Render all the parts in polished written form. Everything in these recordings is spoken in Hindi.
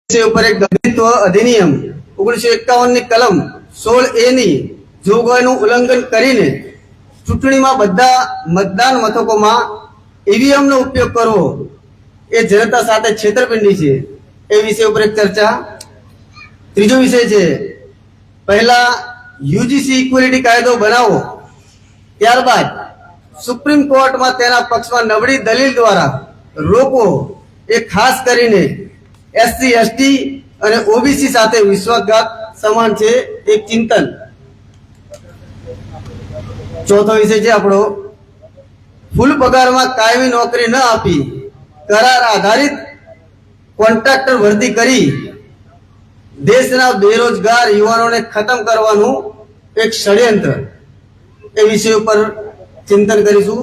ઉપર એક દલિતત્વ અધિનિયમ 1951 ની કલમ 16A ની જોગવાઈનું ઉલ્લંઘન કરીને ચૂંટણીમાં બધા મતદાન મથકોમાં ઈવીએમ નો ઉપયોગ કરવો એ જનતા સાથે છેતરપિંડી છે। એ વિષય ઉપર એક ચર્ચા। ત્રીજો વિષય છે પહેલા યુજીસી ઇક્વાલિટી કાયદો બનાવો, ત્યારબાદ સુપ્રીમ કોર્ટમાં તેના પક્ષમાં નબળી દલીલ દ્વારા રોકવો એ ખાસ કરીને એસસી એસટી અને ઓબીસી સાથે વિશ્વાસઘાત સમાન છે, એક ચિંતન। ચોથો વિષય છે આપણો ફૂલ પગારમાં કાયમી નોકરી ન આપી કરાર આધારિત કોન્ટ્રાક્ટર ભરતી કરી દેશના બેરોજગાર યુવાનોને ખતમ કરવાનું એક ષડયંત્ર। એ વિષય ઉપર ચિંતન કરીશું।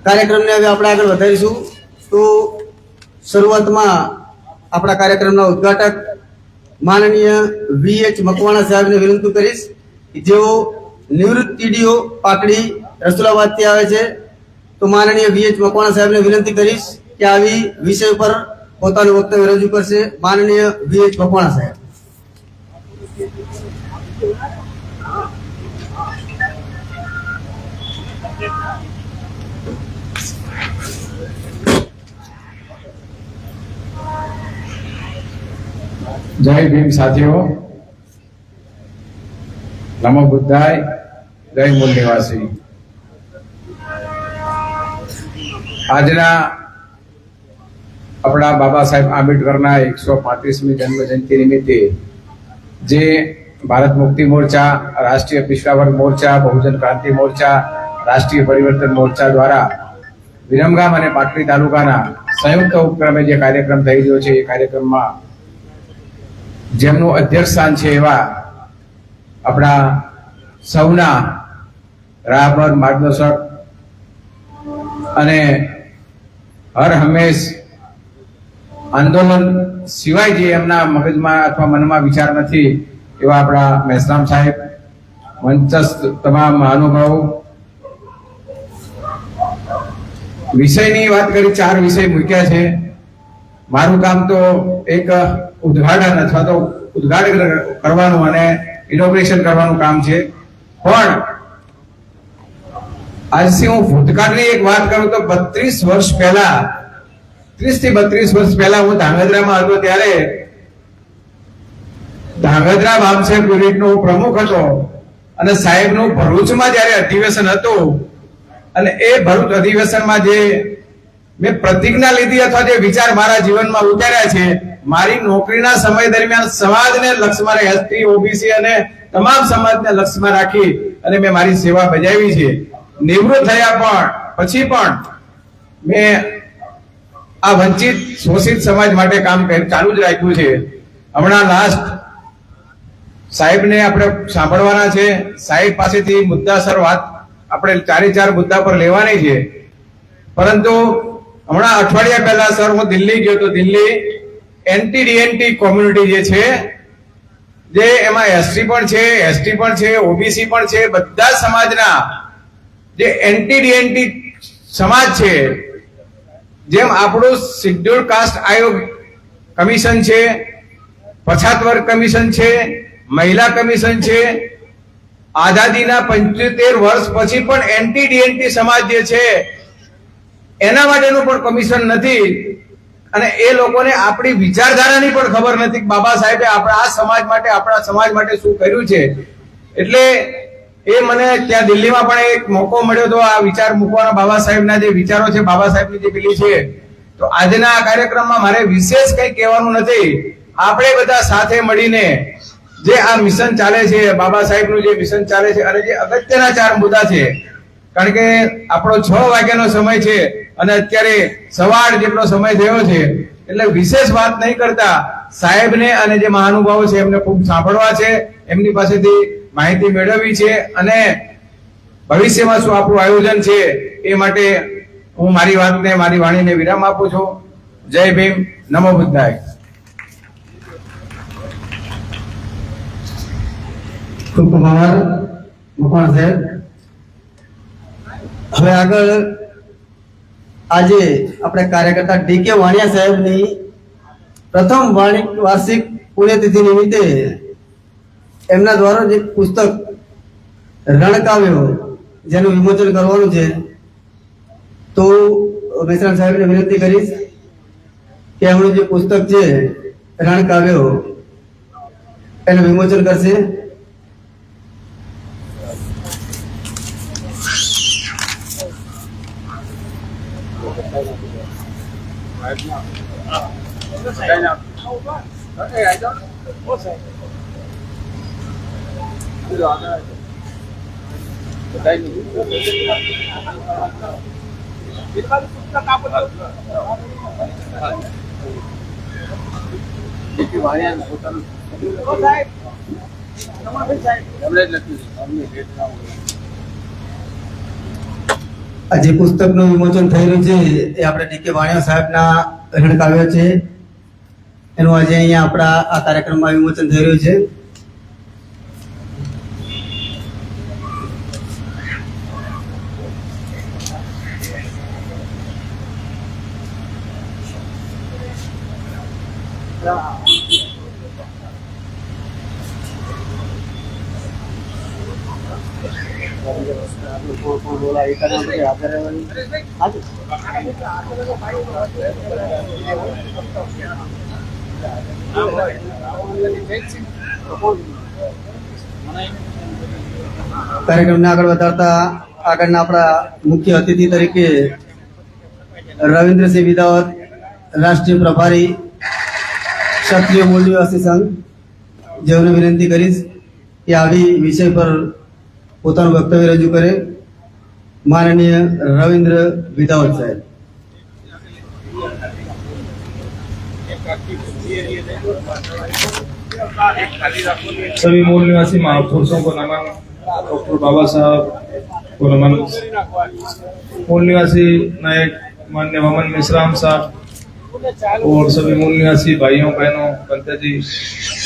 કાર્યક્રમને હવે આપણે આગળ વધારીશું। તો શરૂઆતમાં આપણા કાર્યક્રમના ઉદ્ઘાટક માનનીય વીએચ મકવાણા સાહેબને વિનંતી કરીશ, જેઓ નિવૃત્ત ટીડીઓ પાકડી રસુલાબાદથી આવે છે। તો માનનીય વીએચ મકવાણા સાહેબને વિનંતી કરીશ કે આવી વિષય પર પોતાનું વક્તવ્ય રજૂ કરશે। માનનીય વીએચ મકવાણા સાહેબ। जय भीम साथियों, नमो बुद्धाय, जय मूल निवासी। आजना अपना बाबा साहेब आंबेडकरना 135मी जन्म जयंती निमित्ते जे भारत मुक्ति मोर्चा, राष्ट्रीय पिछड़ा वर्ग मोर्चा, बहुजन क्रांति मोर्चा, राष्ट्रीय परिवर्तन मोर्चा द्वारा विरमगाम અને પાટડી તાલુકાના સંયુક્ત ઉપક્રમે જે કાર્યક્રમ થઈ રહ્યો છે, એ કાર્યક્રમમાં જેમનું અધ્યક્ષ સ્થાન છે એવા આપણા સૌના રાહબર માર્ગદર્શક અને હર હંમેશ આંદોલન સિવાય જે એમના મગજમાં અથવા મનમાં વિચાર નથી એવા આપણા મેસરામ સાહેબ, મંચસ્થ તમામ મહાનુભાવો। વિષયની વાત કરી, 4 વિષય મૂક્યા છે। મારું કામ તો એક ઉદ્ઘાટન અથવા તો ઉદ્ઘાટન કરવાનું અને ઇનોગ્રેશન કરવાનું કામ છે, પણ આજથી હું ભૂતકાળની એક વાત કરું તો 32 વર્ષ પહેલા, 30 થી 32 વર્ષ પહેલા હું ધાંગધ્રામાં હતો ત્યારે ધાંગધ્રા બામસેબ યુનિટનો પ્રમુખ હતો અને સાહેબનું ભરૂચમાં જ્યારે અધિવેશન હતું અને એ ભરૂચ અધિવેશનમાં જે મેં પ્રતિજ્ઞા લીધી અથવા જે વિચાર મારા જીવનમાં ઉતાર્યા છે, મારી નોકરીના સમય દરમિયાન સમાજને લક્ષ્યમાં એસટી ઓબીસી અને તમામ સમાજને લક્ષ્યમાં રાખી અને મેં મારી સેવા બજાવી છે। નિવૃત્ત થયા પછી પણ મેં આ વંચિત શોષિત સમાજ માટે કામ ચાલુ જ રાખ્યું છે। હમણાં લાસ્ટ સાહેબને આપણે સાંભળવાના છે, સાહેબ પાસેથી મુદ્દાસર વાત આપણે 4 મુદ્દા પર લેવાની છે, પરંતુ હમણાં અઠવાડિયા પહેલા સર હું દિલ્હી ગયો તો દિલ્હી એન્ટી ડીએનટી કોમ્યુનિટી જે છે, જે એમાં એસટી પણ છે, એસટી પણ છે, ઓબીસી પણ છે, બધા સમાજના જે એન્ટી ડીએનટી સમાજ છે, જેમ આપણું શિડ્યુલ કાસ્ટ આયોગ કમિશન છે, પછાત વર્ગ કમિશન છે, મહિલા કમિશન છે, આઝાદીના 75 વર્ષ પછી પણ એન્ટી ડીએનટી સમાજ જે છે એના માટેનું પણ કમિશન નથી અને એ લોકોને આપણી વિચારધારાની પણ ખબર નથી કે બાબા સાહેબે આપણા આ સમાજ માટે શું કર્યું છે। એટલે એ મને ત્યાં દિલ્હીમાં પણ એક મોકો મળ્યો તો આ વિચાર મૂકવાનો, બાબા સાહેબના જે વિચારો છે, બાબા સાહેબની જે પેલી છે। તો આજના આ કાર્યક્રમમાં મારે વિશેષ કંઈ કહેવાનું નથી, આપણે બધા સાથે મળીને જે આ મિશન ચાલે છે, બાબા સાહેબનું જે મિશન ચાલે છે અને જે અગત્યના 4 મુદ્દા છે, કારણ કે આપણો 6 વાગ્યાનો સમય છે અને અત્યારે 8:15 જેટલો સમય થયો છે, એટલે વિશેષ વાત નહીં કરતા સાહેબને અને જે મહાનુભાવો છે એમને ખૂબ સાંભળવા છે, એમની પાસેથી માહિતી મેળવવી છે અને ભવિષ્યમાં શું આપણું આયોજન છે એ માટે હું મારી વાતને, મારી વાણીને વિરામ આપું છું। જય ભીમ, નમો બુદ્ધાય। ખૂબ આભાર મકવાણા સાહેબ। હવે આગળ આજે આપણે કાર્યકર્તા ડીકે વાણિયા સાહેબની પ્રથમ વાર્ષિક પુણ્યતિથિ નિમિત્તે એમના દ્વારા જે પુસ્તક રણકાવ્યો જેનું વિમોચન કરવાનું છે, તો મેશ્રામ સાહેબને વિનંતી કરીશ કે એમનું જે પુસ્તક છે રણકાવ્યો એનું વિમોચન કરશે. આ જે પુસ્તકનું વિમોચન થઈ રહ્યું છે એ આપણે ડીકે વાણિયા સાહેબના રણકાવ્ય છે, એનું આજે અહીંયા આપણા આ કાર્યક્રમમાં વિમોચન થઈ રહ્યું છે. કાર્યક્રમને આગળ વધારતા આગળના આપણા મુખ્ય અતિથિ તરીકે રવિન્દ્રસિંહ વિદાવત, રાષ્ટ્રીય પ્રભારી ક્ષત્રિય મૂળ નિવાસી સંઘ, જેઓને વિનંતી કરીશ કે આવી વિષય પર પોતાનું વક્તવ્ય રજૂ કરે. માનનીય રવિન્દ્ર વિદાવત સાહેબ. सभी मूल निवासी महापुरुषों को नमन. डॉक्टर बाबा साहब को नमन. मूल निवासी नायक मान्य वमन मेश्राम साहब और सभी मूल निवासी भाइयों बहनों, पंत जी,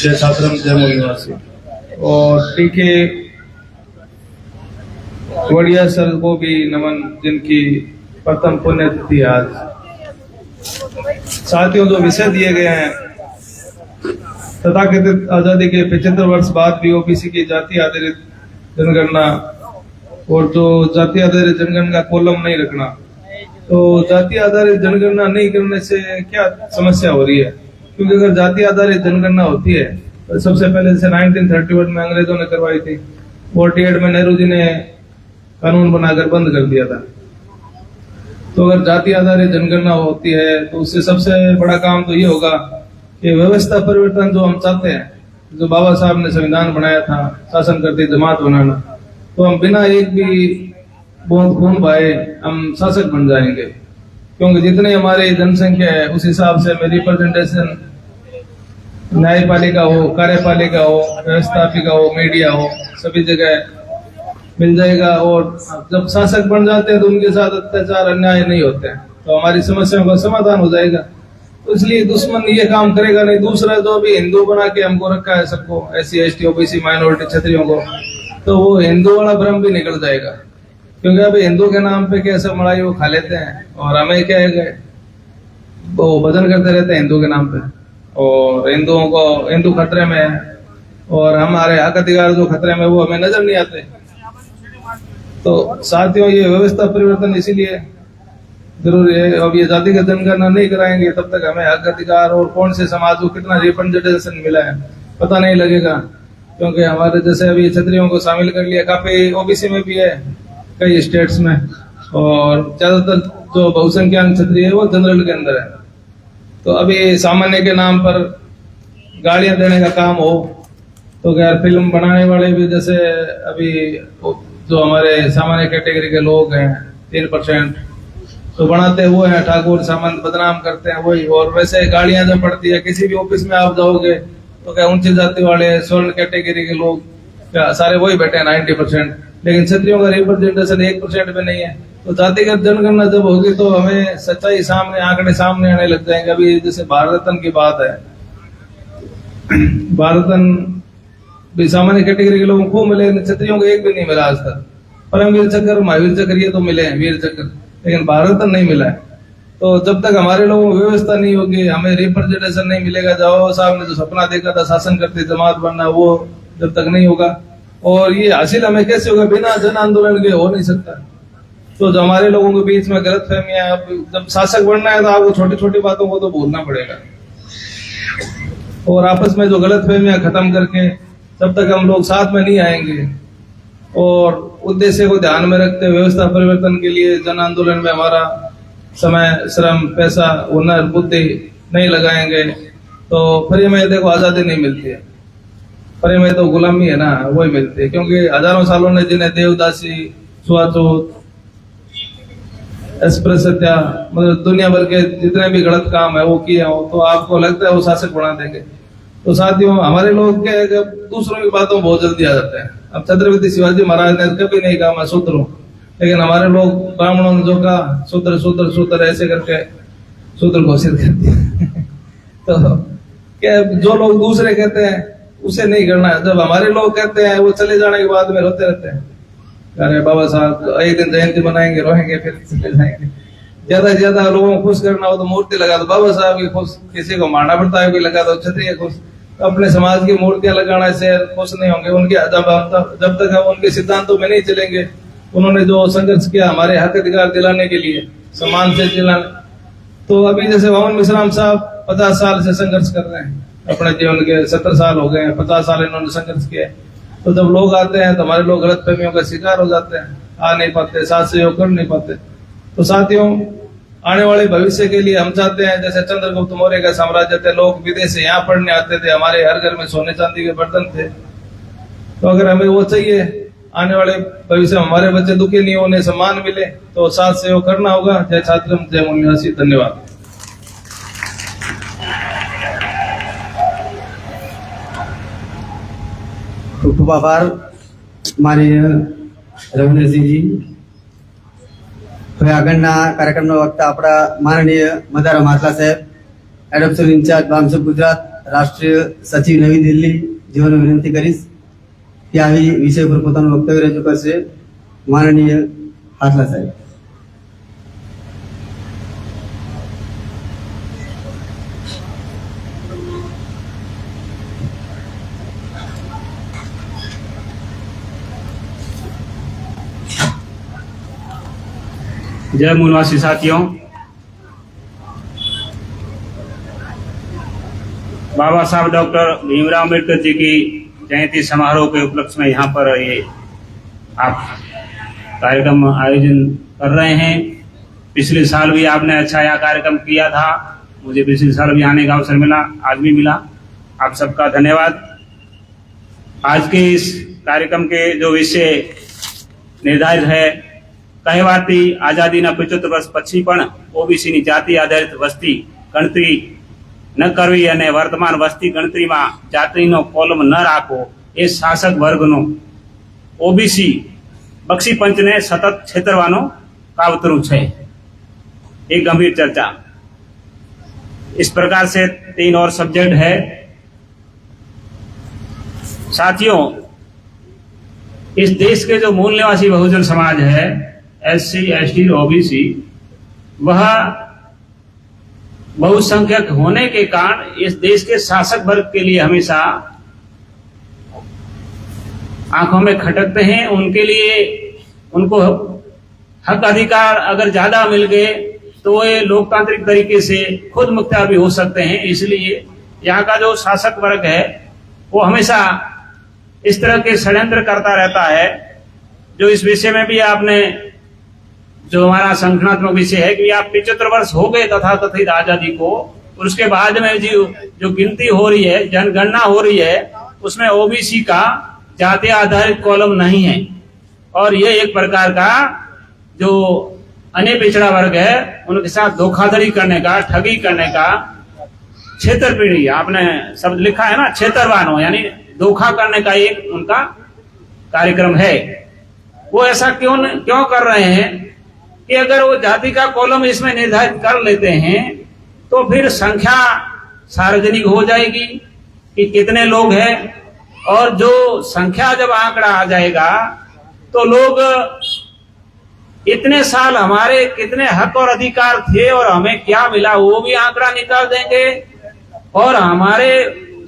जय छात्रम, जय मूल निवासी. और टीके वड़िया सर को भी नमन, जिनकी प्रथम पुण्यतिथि आज. साथियों, जो विषय दिए गए हैं, तथाकथित आजादी के 75 वर्ष बाद भी ओबीसी की जाति आधारित जनगणना और जो जाति आधारित जनगणना का कॉलम नहीं रखना, तो जाति आधारित जनगणना नहीं करने से क्या समस्या हो रही है? क्योंकि अगर जाति आधारित जनगणना होती है तो सबसे पहले जैसे 1931 में अंग्रेजों ने करवाई थी, 48 में नेहरू जी ने कानून बनाकर बंद कर दिया था. तो अगर जाति आधारित जनगणना होती है तो उससे सबसे बड़ा काम तो ये होगा कि व्यवस्था परिवर्तन जो हम चाहते हैं, जो बाबा साहब ने संविधान बनाया था, शासन करती जमात बनाना, तो हम बिना एक भी बूंद खून बहाए हम शासक बन जाएंगे. क्योंकि जितनी हमारी जनसंख्या है उस हिसाब से हमें रिप्रेजेंटेशन न्यायपालिका हो, कार्यपालिका हो, व्यवस्थापिका हो, मीडिया हो, सभी जगह मिल जाएगा. और जब शासक बन जाते हैं तो उनके साथ अत्याचार अन्याय नहीं होते हैं, तो हमारी समस्याओं का समाधान हो जाएगा. तो इसलिए दुश्मन ये काम करेगा नहीं. दूसरा, जो भी हिंदू बना के हमको रखा है सबको, SC ST OBC माइनॉरिटी क्षत्रियों को, तो वो हिंदू वाला भ्रम भी निकल जाएगा. क्योंकि अभी हिंदू के नाम पे कैसे मलाई वो खा लेते हैं, और हमें क्या है वो भजन करते रहते हैं हिंदू के नाम पे, और हिंदुओं को हिंदू खतरे में है, और हमारे हक अधिकार जो खतरे में वो हमें नजर नहीं आते. तो साथियों, ये व्यवस्था परिवर्तन इसीलिए जरूरी है. अब ये जातिगत जनगणना नहीं कराएंगे तब तक हमें हक अधिकार और कौन से समाज को कितना रिप्रेजेंटेशन मिला है पता नहीं लगेगा. क्योंकि हमारे जैसे अभी क्षत्रियों को शामिल कर लिया, काफी ओबीसी में भी है कई स्टेट्स में, और ज्यादातर जो बहुसंख्यक क्षत्रिय है वो जनरल के अंदर है. तो अभी सामान्य के नाम पर गालियां देने का काम हो तो खैर फिल्म बनाने वाले भी, जैसे अभी जो हमारे सामान्य कैटेगरी के लोग हैं 3% तो बनाते हुए हैं, ठाकुर सामंत बदनाम करते हैं वही. और वैसे गालियां जब पड़ती है किसी भी ऑफिस में आप जाओगे तो क्या ऊंची जाति वाले, स्वर्ण कैटेगरी के लोग क्या सारे वही बैठे हैं 90%, लेकिन क्षत्रियों का रिप्रेजेंटेशन 1% भी नहीं है. तो जातिगत जनगणना जब होगी तो हमें सच्चाई सामने, आंकड़े सामने आने लग जाएंगे. अभी जैसे भारत रत्न की बात है, भारत रत्न भी सामान्य कैटेगरी के लोगों को मिले, क्षत्रियों को एक भी नहीं मिला आज तक. परमवीर चक्र, महावीर चक्र ये तो मिले हैं, वीर चक्र, लेकिन भारत रत्न नहीं मिला है. तो जब तक हमारे लोगों को व्यवस्था नहीं होगी, हमें रिप्रेजेंटेशन नहीं मिलेगा, जवाब साहब ने जो सपना देखा था शासन करते जमात बनना, वो जब तक नहीं होगा, और ये हासिल हमें कैसे होगा, बिना जन आंदोलन के हो नहीं सकता। तो जो हमारे लोगों के बीच में गलत फहमियां, अब जब शासक बनना है तो आपको छोटी छोटी बातों को तो भूलना पड़ेगा, और आपस में जो गलत फहमियां खत्म करके जब तक हम लोग साथ में नहीं आएंगे और उद्देश्य को ध्यान में रखते व्यवस्था परिवर्तन के लिए जन आंदोलन में हमारा समय, श्रम, पैसा, हुनर, बुद्धि नहीं लगाएंगे तो फिर हमें देखो आजादी नहीं मिलती है, फिर हमें तो गुलामी है ना, वही मिलती है। क्योंकि हजारों सालों ने जिन्हें देवदासी, छुआछूत, अस्पृश्यता, मतलब दुनिया भर के जितने भी गलत काम है वो किए हो, तो आपको लगता है वो शासक बना देंगे। तो साथियों, हमारे लोग क्या है, दूसरों की बातों में बहुत जल्दी आ जाते हैं। अब छत्रपति शिवाजी महाराज ने कभी नहीं कहा मैं शूद्र हूं, लेकिन हमारे लोग ब्राह्मणों ने जो कहा शूद्र शूद्र शूद्र ऐसे करके शूद्र घोषित कर दिया। तो क्या जो लोग दूसरे कहते हैं उसे नहीं करना है, जब हमारे लोग कहते हैं वो चले जाने के बाद में रोते रहते हैं, अरे बाबा साहब एक दिन जयंती मनाएंगे, रोएंगे, फिर चले जाएंगे। ज्यादा से ज्यादा लोगों को खुश करना हो तो मूर्ति लगा दो, बाबा साहब की खुश, किसी को मारना पड़ता है कोई लगा दो, क्षत्रिय खुश। अपने समाज की मूर्तियां लगाना से खुश नहीं होंगे उनके, जब तक हम उनके सिद्धांतों में नहीं चलेंगे। उन्होंने जो संघर्ष किया हमारे हक अधिकार दिलाने के लिए, सम्मान से दिलाने, तो अभी जैसे वामन मिश्राम साहब 50 साल से संघर्ष कर रहे हैं, अपने जीवन के 70 साल हो गए, 50 साल इन्होंने संघर्ष किया। तो जब लोग आते हैं तो हमारे लोग गलत फहमियों का शिकार हो जाते हैं, आ नहीं पाते, साथ सहयोग कर नहीं पाते। तो साथियों, आने वाले भविष्य के लिए हम चाहते हैं, जैसे चंद्रगुप्त मौर्य का साम्राज्य थे, लोग विदेश से यहाँ पढ़ने आते थे, हमारे हर घर में सोने चांदी के बर्तन थे। तो अगर हमें वो चाहिए, आने वाले भविष्य में हमारे बच्चे दुखी नहीं होने, सम्मान मिले, तो साथ सहयोग करना होगा। जय छात्रम, जय मूल निवासी, धन्यवाद। ખૂબ ખૂબ આભાર માનનીય રવિન્દ્રસિંહજી। હવે આગળના કાર્યક્રમનો વક્તા આપણા માનનીય મદારામ હાથલા સાહેબ, એડોપ્શન ઇન્ચાર્જ બામસબ ગુજરાત, રાષ્ટ્રીય સચિવ નવી દિલ્હી, જેઓને વિનંતી કરીશ કે આવી વિષય પર પોતાનું વક્તવ્ય રજૂ કરશે। માનનીય હાથલા સાહેબ। जय मूलवासी साथियों, बाबा साहब डॉक्टर भीमराव अम्बेडकर जी की जयंती समारोह के उपलक्ष्य में यहाँ पर ये आप कार्यक्रम आयोजन कर रहे हैं। पिछले साल भी आपने अच्छा यह कार्यक्रम किया था, मुझे पिछले साल भी आने का अवसर मिला, आज भी मिला। आप सबका धन्यवाद। आज के इस कार्यक्रम के जो विषय निर्धारित है, કહેવાતી આઝાદીના 75 વર્ષ પછી પણ ઓબીસીની જાતિ આધારિત વસ્તી ગણતરી ન કરવી અને વર્તમાન વસ્તી ગણતરીમાં જાતિનો કોલમ ન રાખવો એ શાસક વર્ગનો ઓબીસી બક્ષી પંચને સતત છેતરવાનો કાવતરું છે। एक गंभीर चर्चा इस प्रकार से 3 और सब्जेक्ट है। साथियों, इस देश के जो मूल निवासी बहुजन समाज है, SC, ST, OBC, वह बहुसंख्यक होने के कारण इस देश के शासक वर्ग के लिए हमेशा आंखों में खटकते हैं। उनके लिए उनको हक अधिकार अगर ज्यादा मिल गए तो वे लोकतांत्रिक तरीके से खुद मुख्तार भी हो सकते हैं। इसलिए यहाँ का जो शासक वर्ग है वो हमेशा इस तरह के षड्यंत्र करता रहता है। जो इस विषय में भी आपने, जो हमारा संगठनात्मक विषय है कि आप 75 वर्ष हो गए तथा कथित आजादी को, और उसके बाद में जो गिनती हो रही है, जनगणना हो रही है, उसमें ओबीसी का जाति आधारित कॉलम नहीं है। और ये एक प्रकार का जो अन्य पिछड़ा वर्ग है उनके साथ धोखाधड़ी करने का, ठगी करने का, छेतरपिंडी, आपने शब्द लिखा है ना, छेतरवानो, यानी धोखा करने का एक उनका कार्यक्रम है। वो ऐसा क्यों कर रहे हैं कि अगर वो जाति का कॉलम इसमें निर्धारित कर लेते हैं तो फिर संख्या सार्वजनिक हो जाएगी कि कितने लोग हैं, और जो संख्या जब आंकड़ा आ जाएगा तो लोग इतने साल हमारे कितने हक और अधिकार थे और हमें क्या मिला वो भी आंकड़ा निकाल देंगे, और हमारे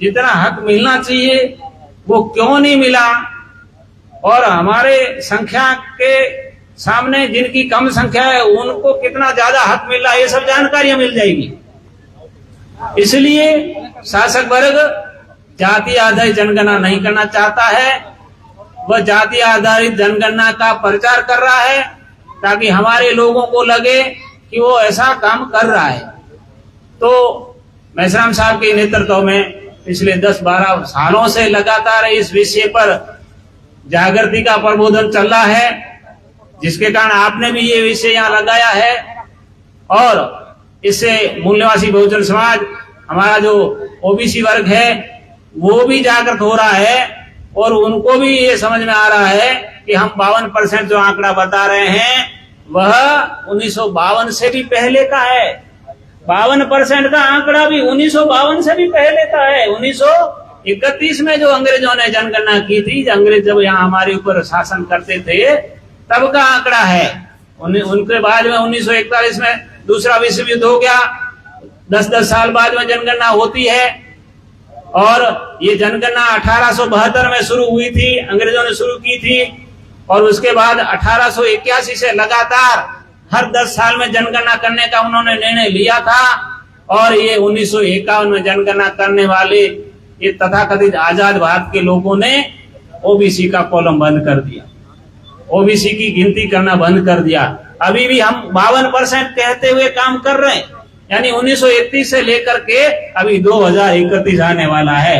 जितना हक मिलना चाहिए वो क्यों नहीं मिला, और हमारे संख्या के सामने जिनकी कम संख्या है उनको कितना ज्यादा हक मिल रहा है, ये सब जानकारियां मिल जाएगी। इसलिए शासक वर्ग जाति आधारित जनगणना नहीं करना चाहता है, वह जाति आधारित जनगणना का प्रचार कर रहा है ताकि हमारे लोगों को लगे कि वो ऐसा काम कर रहा है। तो मेश्राम साहब के नेतृत्व में पिछले 10-12 सालों से लगातार इस विषय पर जागृति का प्रबोधन चल रहा है, जिसके कारण आपने भी ये विषय यहाँ लगाया है, और इससे मूल्यवासी बहुजन समाज, हमारा जो ओबीसी वर्ग है वो भी जागृत हो रहा है, और उनको भी ये समझ में आ रहा है कि हम 52% जो आंकड़ा बता रहे हैं वह 1952 से भी पहले का है। 52% का आंकड़ा भी 1952 से भी पहले का है। 1931 में जो अंग्रेजों ने जनगणना की थी, अंग्रेज जब यहाँ हमारे ऊपर शासन करते थे तब का आंकड़ा है। उनके बाद में 1941 में दूसरा विश्व युद्ध हो गया, 10-10 साल बाद में जनगणना होती है, और ये जनगणना 1872 में शुरू हुई थी, अंग्रेजों ने शुरू की थी, और उसके बाद 1881 से लगातार हर 10 साल में जनगणना करने का उन्होंने निर्णय लिया था, और ये 1951 में जनगणना करने वाले ये तथाकथित आजाद भारत के लोगों ने ओबीसी का कॉलम बंद कर दिया, ओबीसी की गिनती करना बंद कर दिया। अभी भी हम 52% कहते हुए काम कर रहे हैं, यानी 1931 से लेकर के अभी 2031 आने वाला है,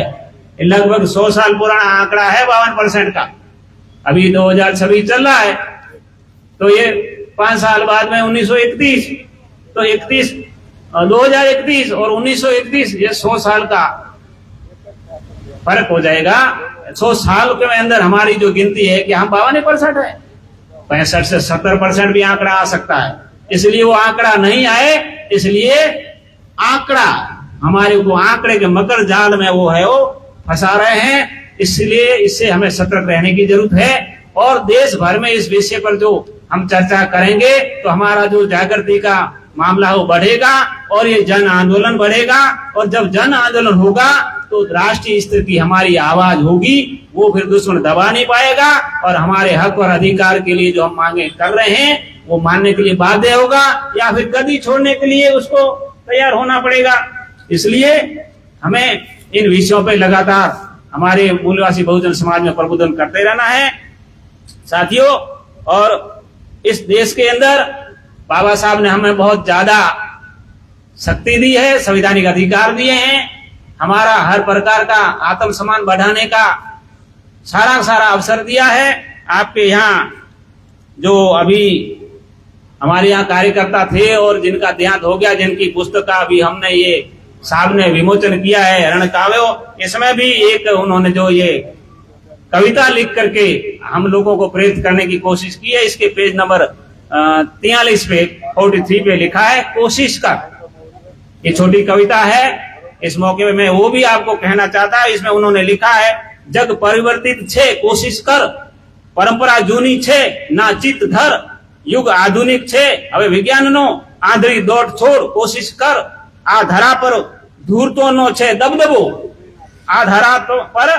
लगभग 100 साल पुराना आंकड़ा है 52% का। अभी 2026 चल रहा है, तो ये 5 साल बाद में 1931, तो 2031 और 1931 ये 100 साल का फर्क हो जाएगा। 100 साल के अंदर हमारी जो गिनती है कि हम 52% है, 65 से 70% भी आंकड़ा आ सकता है। इसलिए वो आंकड़ा नहीं आए, इसलिए आंकड़ा हमारे को आंकड़े के मकर जाल में वो है वो फंसा रहे हैं। इसलिए इससे हमें सतर्क रहने की जरूरत है, और देश भर में इस विषय पर जो हम चर्चा करेंगे तो हमारा जो जागृति का मामला वो बढ़ेगा, और ये जन आंदोलन बढ़ेगा, और जब जन आंदोलन होगा तो राष्ट्रीय स्तर की हमारी आवाज होगी, वो फिर दुश्मन दबा नहीं पाएगा, और हमारे हक और अधिकार के लिए जो हम मांगे कर रहे हैं वो मानने के लिए बाध्य होगा, या फिर गद्दी छोड़ने के लिए उसको तैयार होना पड़ेगा। इसलिए हमें इन विषयों पर लगातार हमारे मूल्यवासी बहुजन समाज में प्रबोधन करते रहना है साथियों। और इस देश के अंदर बाबा साहब ने हमें बहुत ज्यादा शक्ति दी है, संवैधानिक अधिकार दिए हैं, हमारा हर प्रकार का आत्मसम्मान बढ़ाने का सारा अवसर दिया है। आपके यहाँ जो अभी हमारे यहाँ कार्यकर्ता थे और जिनका देहांत हो गया, जिनकी पुस्तक का अभी हमने ये साहब ने विमोचन किया है, रण काव्यो, इसमें भी एक उन्होंने जो ये कविता लिख करके हम लोगों को प्रेरित करने की कोशिश की है। इसके पेज नंबर 43 पे 43 पे लिखा है कोशिश कर। ये छोटी कविता है, इस मौके पे मैं वो भी आपको कहना चाहता है। इसमें उन्होंने लिखा है, जग परिवर्तित छे कोशिश कर, परंपरा जूनी छे ना चित धर, युग आधुनिक छे હવે વિજ્ઞાનનો આંધળી દોટ છોડ કોશિશ કર, આ ધરા પર ધૂર્તોનો છે દબદબો, આ ધરા પર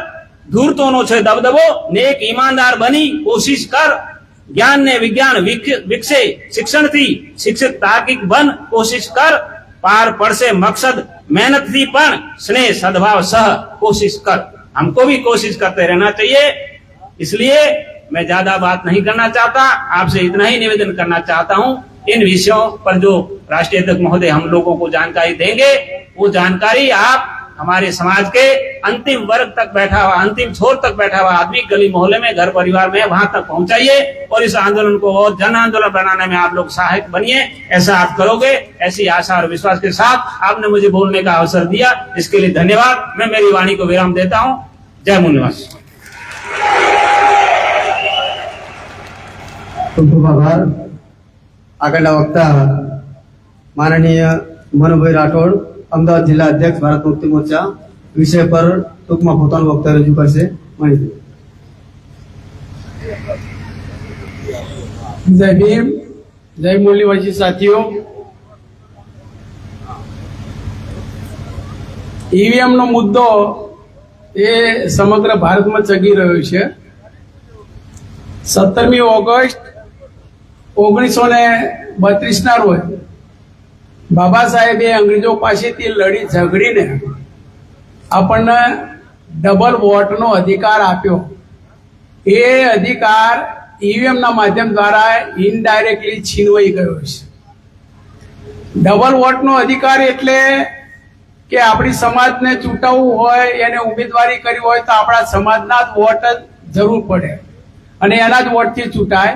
ધૂર્તોનો છે દબદબો, ને એક ઈમાનદાર બની કોશિશ કર, જ્ઞાન ને વિજ્ઞાન વિકસે શિક્ષણથી શિક્ષિત તાર્કિક બન કોશિશ કર, પાર પડશે મકસદ मेहनत थी पण स्नेह सद्भाव सह कोशिश कर। हमको भी कोशिश करते रहना चाहिए। इसलिए मैं ज्यादा बात नहीं करना चाहता, आपसे इतना ही निवेदन करना चाहता हूं, इन विषयों पर जो राष्ट्रीय अध्यक्ष महोदय हम लोगों को जानकारी देंगे, वो जानकारी आप हमारे समाज के अंतिम वर्ग तक बैठा हुआ, अंतिम छोर तक बैठा हुआ आदमी, गली मोहल्ले में, घर परिवार में, वहां तक पहुंचाइए, और इस आंदोलन को और जन आंदोलन बनाने में आप लोग सहायक बनिए। ऐसा आप करोगे, ऐसी आशा और विश्वास के साथ आपने मुझे बोलने का अवसर दिया, इसके लिए धन्यवाद। मैं मेरी वाणी को विराम देता हूं। जय मूल्यवासी। ખૂબ ખૂબ આભાર। આગળના વક્તા માનનીય મનુભાઈ રાઠોડ, અમદાવાદ જિલ્લા અધ્યક્ષ ભારત મુક્તિ મોરચા, વિષય પર ટૂંકમાં પોતાનું વક્તવ્ય રજૂ કરશે। जय भीम। જય મૂલ્યવાસી સાથીઓ, ઈવીએમ નો મુદ્દો એ સમગ્ર ભારતમાં ચગી રહ્યો છે. 17મી ઓગસ્ટ 1932 ના રોજ બાબા સાહેબે અંગ્રેજો પાસેથી લડી ઝઘડીને આપણને ડબલ વોટનો અધિકાર આપ્યો. એ અધિકાર ઈવીએમ ના માધ્યમ દ્વારા ઇનડાયરેક્ટલી છીનવાઈ ગયો છે. ડબલ વોટનો અધિકાર એટલે કે આપણી સમાજને ચૂંટવવું હોય, એને ઉમેદવારી કરવી હોય તો આપણા સમાજના જ વોટ જ જરૂર પડે અને એના જ વોટથી ચૂંટાય.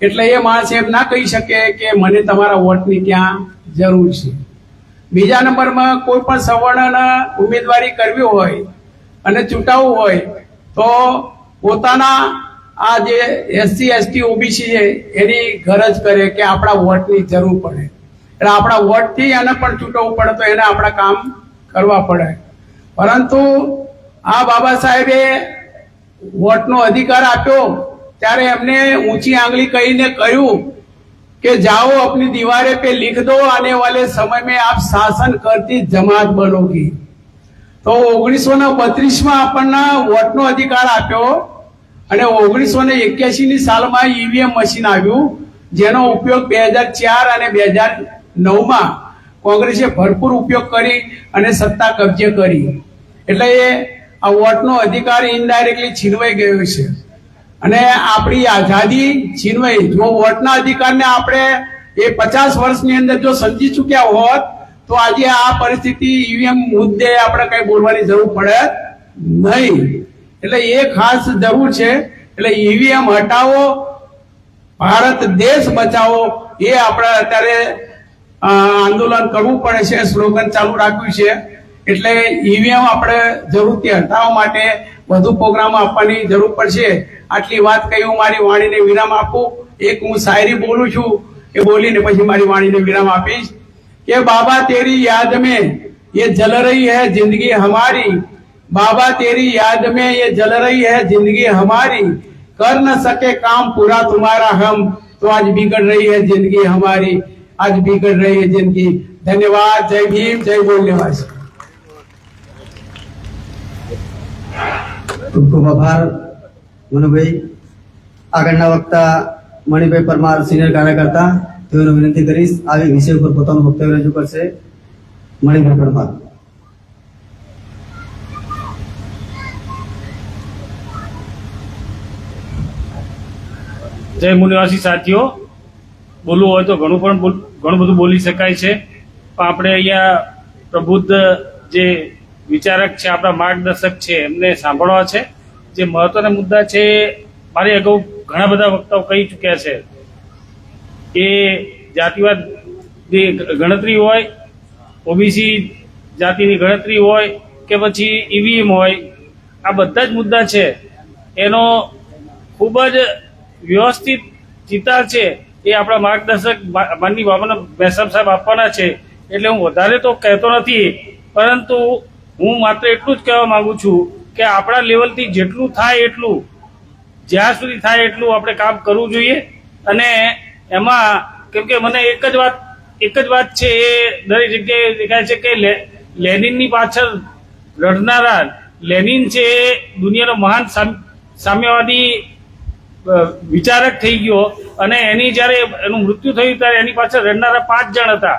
એટલે એ માણસ એમ ના કહી શકે કે મને તમારા વોટની ત્યાં જરૂર છે. બીજા નંબરમાં કોઈ પણ સવર્ણને ઉમેદવારી કરવી હોય અને ચૂંટાવવું હોય તો પોતાના આ જે એસસી એસટી ઓબીસી છે એની ગરજ કરે કે આપણા વોટની જરૂર પડે, એટલે આપણા વોટથી એને પણ ચૂંટવવું પડે તો એને આપણા કામ કરવા પડે. પરંતુ આ બાબા સાહેબે વોટનો અધિકાર આપ્યો ત્યારે એમને ઊંચી આંગળી કહીને કહ્યું કે જાઓ अपनी दीवारे पे लिख दो आने वाले समय में आप शासन करती जमात बनोगी. તો 1932 માં આપણને વોટનો અધિકાર આપ્યો અને 1981 ની સાલમાં ઈવીએમ મશીન આવ્યું, જેનો ઉપયોગ 2004 અને 2009 કોંગ્રેસે ભરપૂર ઉપયોગ કરી અને સત્તા કબજે કરી. એટલે એ આ વોટનો અધિકાર ઇનડાયરેક્ટલી છીનવાઈ ગયો છે અને આપણી આઝાદી છીનવાઈ. જો વોટના અધિકારને આપણે એ 50 વર્ષની અંદર જો સમજી ચૂક્યા હોત તો આજે આ પરિસ્થિતિ ઈવીએમ મુદ્દે આપણે કઈ બોલવાની જરૂર પડે નહીં. એટલે એ ખાસ જરૂર છે. એટલે ઈવીએમ હટાવો, ભારત દેશ બચાવો, એ આપણે અત્યારે આંદોલન કરવું પડે છે, સ્લોગન ચાલુ રાખ્યું છે. એટલે ઈવીએમ આપણે જરૂરથી હટાવવા માટે વધુ પ્રોગ્રામો આપવાની જરૂર પડશે. આટલી વાત કહી હું મારી વાણીને વિરામ આપું. એક હું શાયરી બોલું છું, એ બોલીને પછી મારી વાણીને વિરામ આપીશ કે બાબા તેરી યાદ में ये जल रही है जिंदगी हमारी, बाबा तेरी याद में ये जल रही है जिंदगी हमारी, कर न सके काम पूरा तुम्हारा हम, तो आज बिगड़ रही है जिंदगी हमारी, आज बिगड़ रही है जिंदगी. धन्यवाद. जय भीम, जय बोलनेवासी. ખૂબ ખૂબ આભાર મનુભાઈ. આગળના વક્તા મણિભાઈ પરમાર, સિનિયર કાર્યકર્તા, તેઓને વિનંતી કરીશ આવી વિષય ઉપર પોતાનું વક્તવ્ય રજૂ કરશે. મણિભાઈ પરમાર. જય મુનિવાસી સાથીઓ, બોલવું હોય તો ઘણું બધું બોલી શકાય છે, પણ આપણે અહીંયા પ્રબુદ્ધ જે વિચારક છે, આપણા માર્ગદર્શક છે, એમને સાંભળવા છે. જે મહત્વના મુદ્દા છે મારી અગાઉ ઘણા બધા વક્તાઓ કહી ચૂક્યા છે. એ જાતિવાદ ગણતરી હોય, ઓબીસી જાતિની ગણતરી હોય કે પછી ઈવીએમ હોય, આ બધા જ મુદ્દા છે એનો ખૂબ જ વ્યવસ્થિત ચિતાર છે એ આપણા માર્ગદર્શક માનની બાબાના મહેસાબ સાહેબ આપવાના છે. એટલે હું વધારે તો કહેતો નથી, પરંતુ હું માત્ર એટલું જ કહેવા માંગુ છું કે આપણા લેવલથી જેટલું થાય એટલું, જ્યાં સુધી થાય એટલું આપણે કામ કરવું જોઈએ. અને એમાં કેમ કે મને એક જ વાત છે એ દરેક જગ્યાએ દેખાય છે કે લેનિનની પાછળ રડનારા લેનિન છે એ દુનિયાનો મહાન સામ્યવાદી વિચારક થઈ ગયો અને એની જ્યારે એનું મૃત્યુ થયું ત્યારે એની પાછળ રડનારા 5 જણ હતા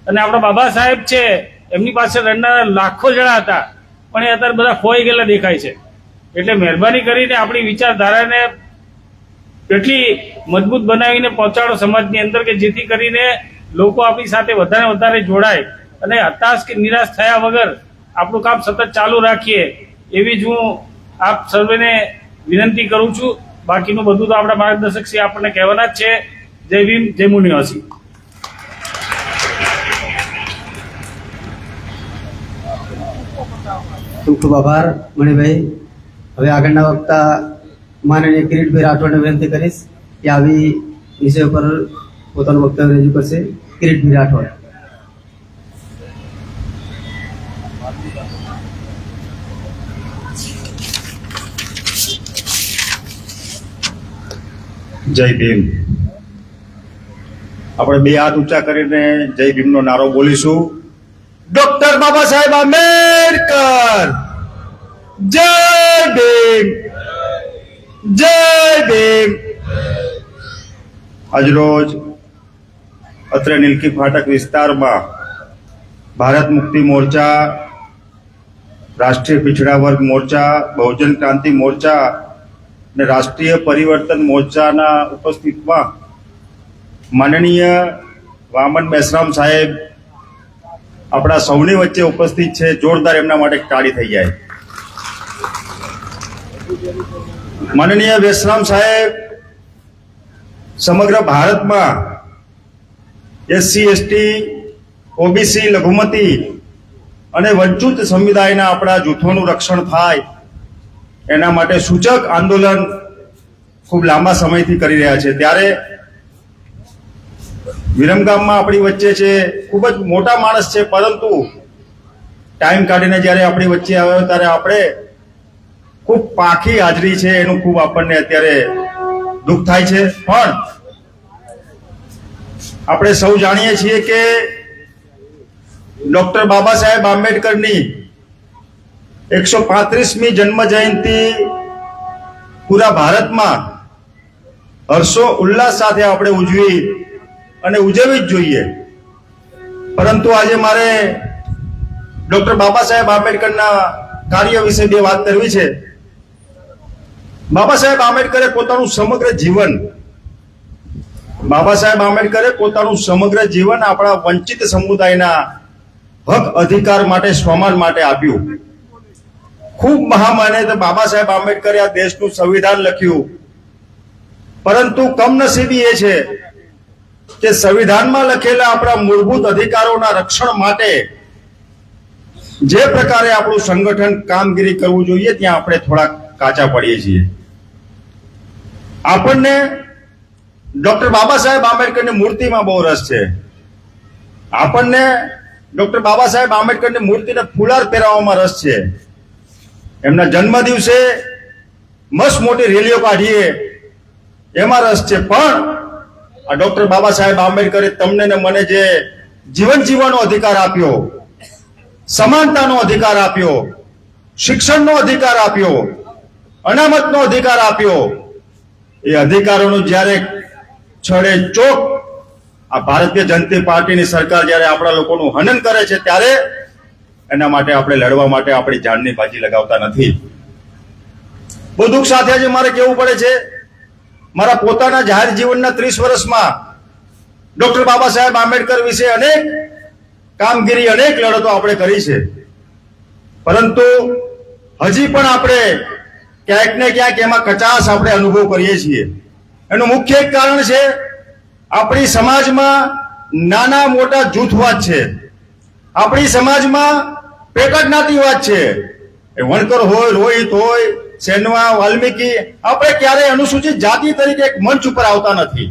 અને આપણા બાબા સાહેબ છે એમની પાછળ રડનારા લાખો જણા હતા, પણ એ અત્યારે બધા ખોઈ ગયેલા દેખાય છે. એટલે મહેરબાની કરીને આપણી વિચારધારાને એટલી મજબૂત બનાવીને પહોંચાડો સમાજની અંદર કે જેથી કરીને લોકો આપણી સાથે વધારે જોડાય અને હતાશ કે નિરાશ થયા વગર આપણું કામ સતત ચાલુ રાખીએ, એવી જ હું આપ સર્વેને વિનંતી કરું છું. બાકીનું બધું તો આપણા માર્ગદર્શક શ્રી આપણને કહેવાના જ છે. જય ભીમ, જય મુનિવાસી. ખૂબ ખૂબ આભાર મણિભાઈ. હવે આગળના વક્તા માનનીય કિરીટભાઈ રાઠોડને વિનંતી કરીશ કે આવી વિષય પર પોતાનું વક્તવ્ય રજૂ કરશે. કિરીટભાઈ રાઠોડ. જય ભીમ. આપણે બે હાથ ઊંચા કરીને જય ભીમનો નારો બોલીશું. ડોક્ટર બાબા સાહેબ આંબેડકર, જય ભીમ, જય ભીમ. આજરોજ અત્રે નીલકી ફાટક વિસ્તારમાં ભારત મુક્તિ મોરચા, રાષ્ટ્રીય પિછડા વર્ગ મોરચા, બહુજન ક્રાંતિ મોરચા અને રાષ્ટ્રીય પરિવર્તન મોરચાના ઉપસ્થિતમાં માનનીય વામન મેશ્રામ સાહેબ આપણા સૌની વચ્ચે ઉપસ્થિત છે. જોરદાર એમના માટે તાળી થઈ જાય. માનનીય મેશ્રામ સાહેબ સમગ્ર ભારતમાં એસસી, એસટી, ઓબીસી, લઘુમતી અને વંચિત સમુદાયના આપણા જૂથોનું રક્ષણ થાય એના માટે સૂચક આંદોલન ખૂબ લાંબા સમયથી કરી રહ્યા છે. ત્યારે વિરમગામમાં આપણી વચ્ચે છે, ખૂબ જ મોટા માણસ છે, પરંતુ ટાઈમ કાઢીને જ્યારે આપણી વચ્ચે આવ્યો ત્યારે આપણે ખૂબ પાકી હાજરી છે એનું ખૂબ આપણને અત્યારે દુઃખ થાય છે. પણ આપણે સૌ જાણીએ છીએ કે ડોક્ટર બાબા સાહેબ આંબેડકરની 135મી જન્મ જયંતિ પૂરા ભારતમાં હર્ષો ઉલ્લાસ સાથે આપણે ઉજવી અને ઉજવવી જ જોઈએ. પરંતુ આજે મારે ડોક્ટર બાબા સાહેબ આંબેડકરના કાર્ય વિશે બે વાત કરવી છે. બાબા સાહેબ આંબેડકરે પોતાનું સમગ્ર જીવન આપણા વંચિત સમુદાયના હક અધિકાર માટે, સ્વમાન માટે આપ્યું. ખૂબ મહામાન્ય બાબા સાહેબ આંબેડકરે આ દેશનું સંવિધાન લખ્યું, પરંતુ કમનસીબી એ છે કે સંવિધાનમાં લખેલા આપણા મૂળભૂત અધિકારોના રક્ષણ માટે જે પ્રકારે આપણું સંગઠન કામગીરી કરવું જોઈએ ત્યાં આપણે થોડા કાચા પડીએ છીએ. આપણને ડોક્ટર બાબા સાહેબ આંબેડકરની મૂર્તિમાં બહુ રસ છે. આપણને ડોક્ટર બાબા સાહેબ આંબેડકરની મૂર્તિને ફુલાર પહેરાવવામાં રસ છે. એમના જન્મ દિવસે મસ્ત મોટી રેલીઓ કાઢીએ એમાં રસ છે. પણ આ ડોક્ટર બાબા સાહેબ આંબેડકરે તમને ને મને જે જીવન જીવવાનો અધિકાર આપ્યો, સમાનતાનો અધિકાર આપ્યો, શિક્ષણનો અધિકાર આપ્યો, અનામતનો અધિકાર આપ્યો, એ અધિકારોનું જ્યારે છડે ચોક આ ભારતીય જનતા પાર્ટીની સરકાર જ્યારે આપણા લોકોનું હનન કરે છે ત્યારે એના માટે આપણે લડવા માટે આપણી જાનની બાજી લગાવતા નથી. બહુ દુઃખ સાથે આજે મારે કહેવું પડે છે, મારા પોતાના જાહેર જીવનના 30 વર્ષમાં ડોક્ટર બાબા સાહેબ આંબેડકર વિશે અનેક કામગીરી, અનેક લડતો આપણે કરી છે, પરંતુ હજી પણ આપણે ક્યાંક ને ક્યાંક એમાં કચાશ આપણે અનુભવ કરીએ છીએ. એનું મુખ્ય એક કારણ છે આપણી સમાજમાં નાના મોટા જૂથવાદ છે. આપણી સમાજમાં પેટા જ્ઞાતિવાદ છે. એ વણકર હોય, રોહિત હોય, સેનવા, વાલ્મીકી, આપણે ક્યારેય અનુસૂચિત જાતિ તરીકે એક મંચ ઉપર આવતા નથી.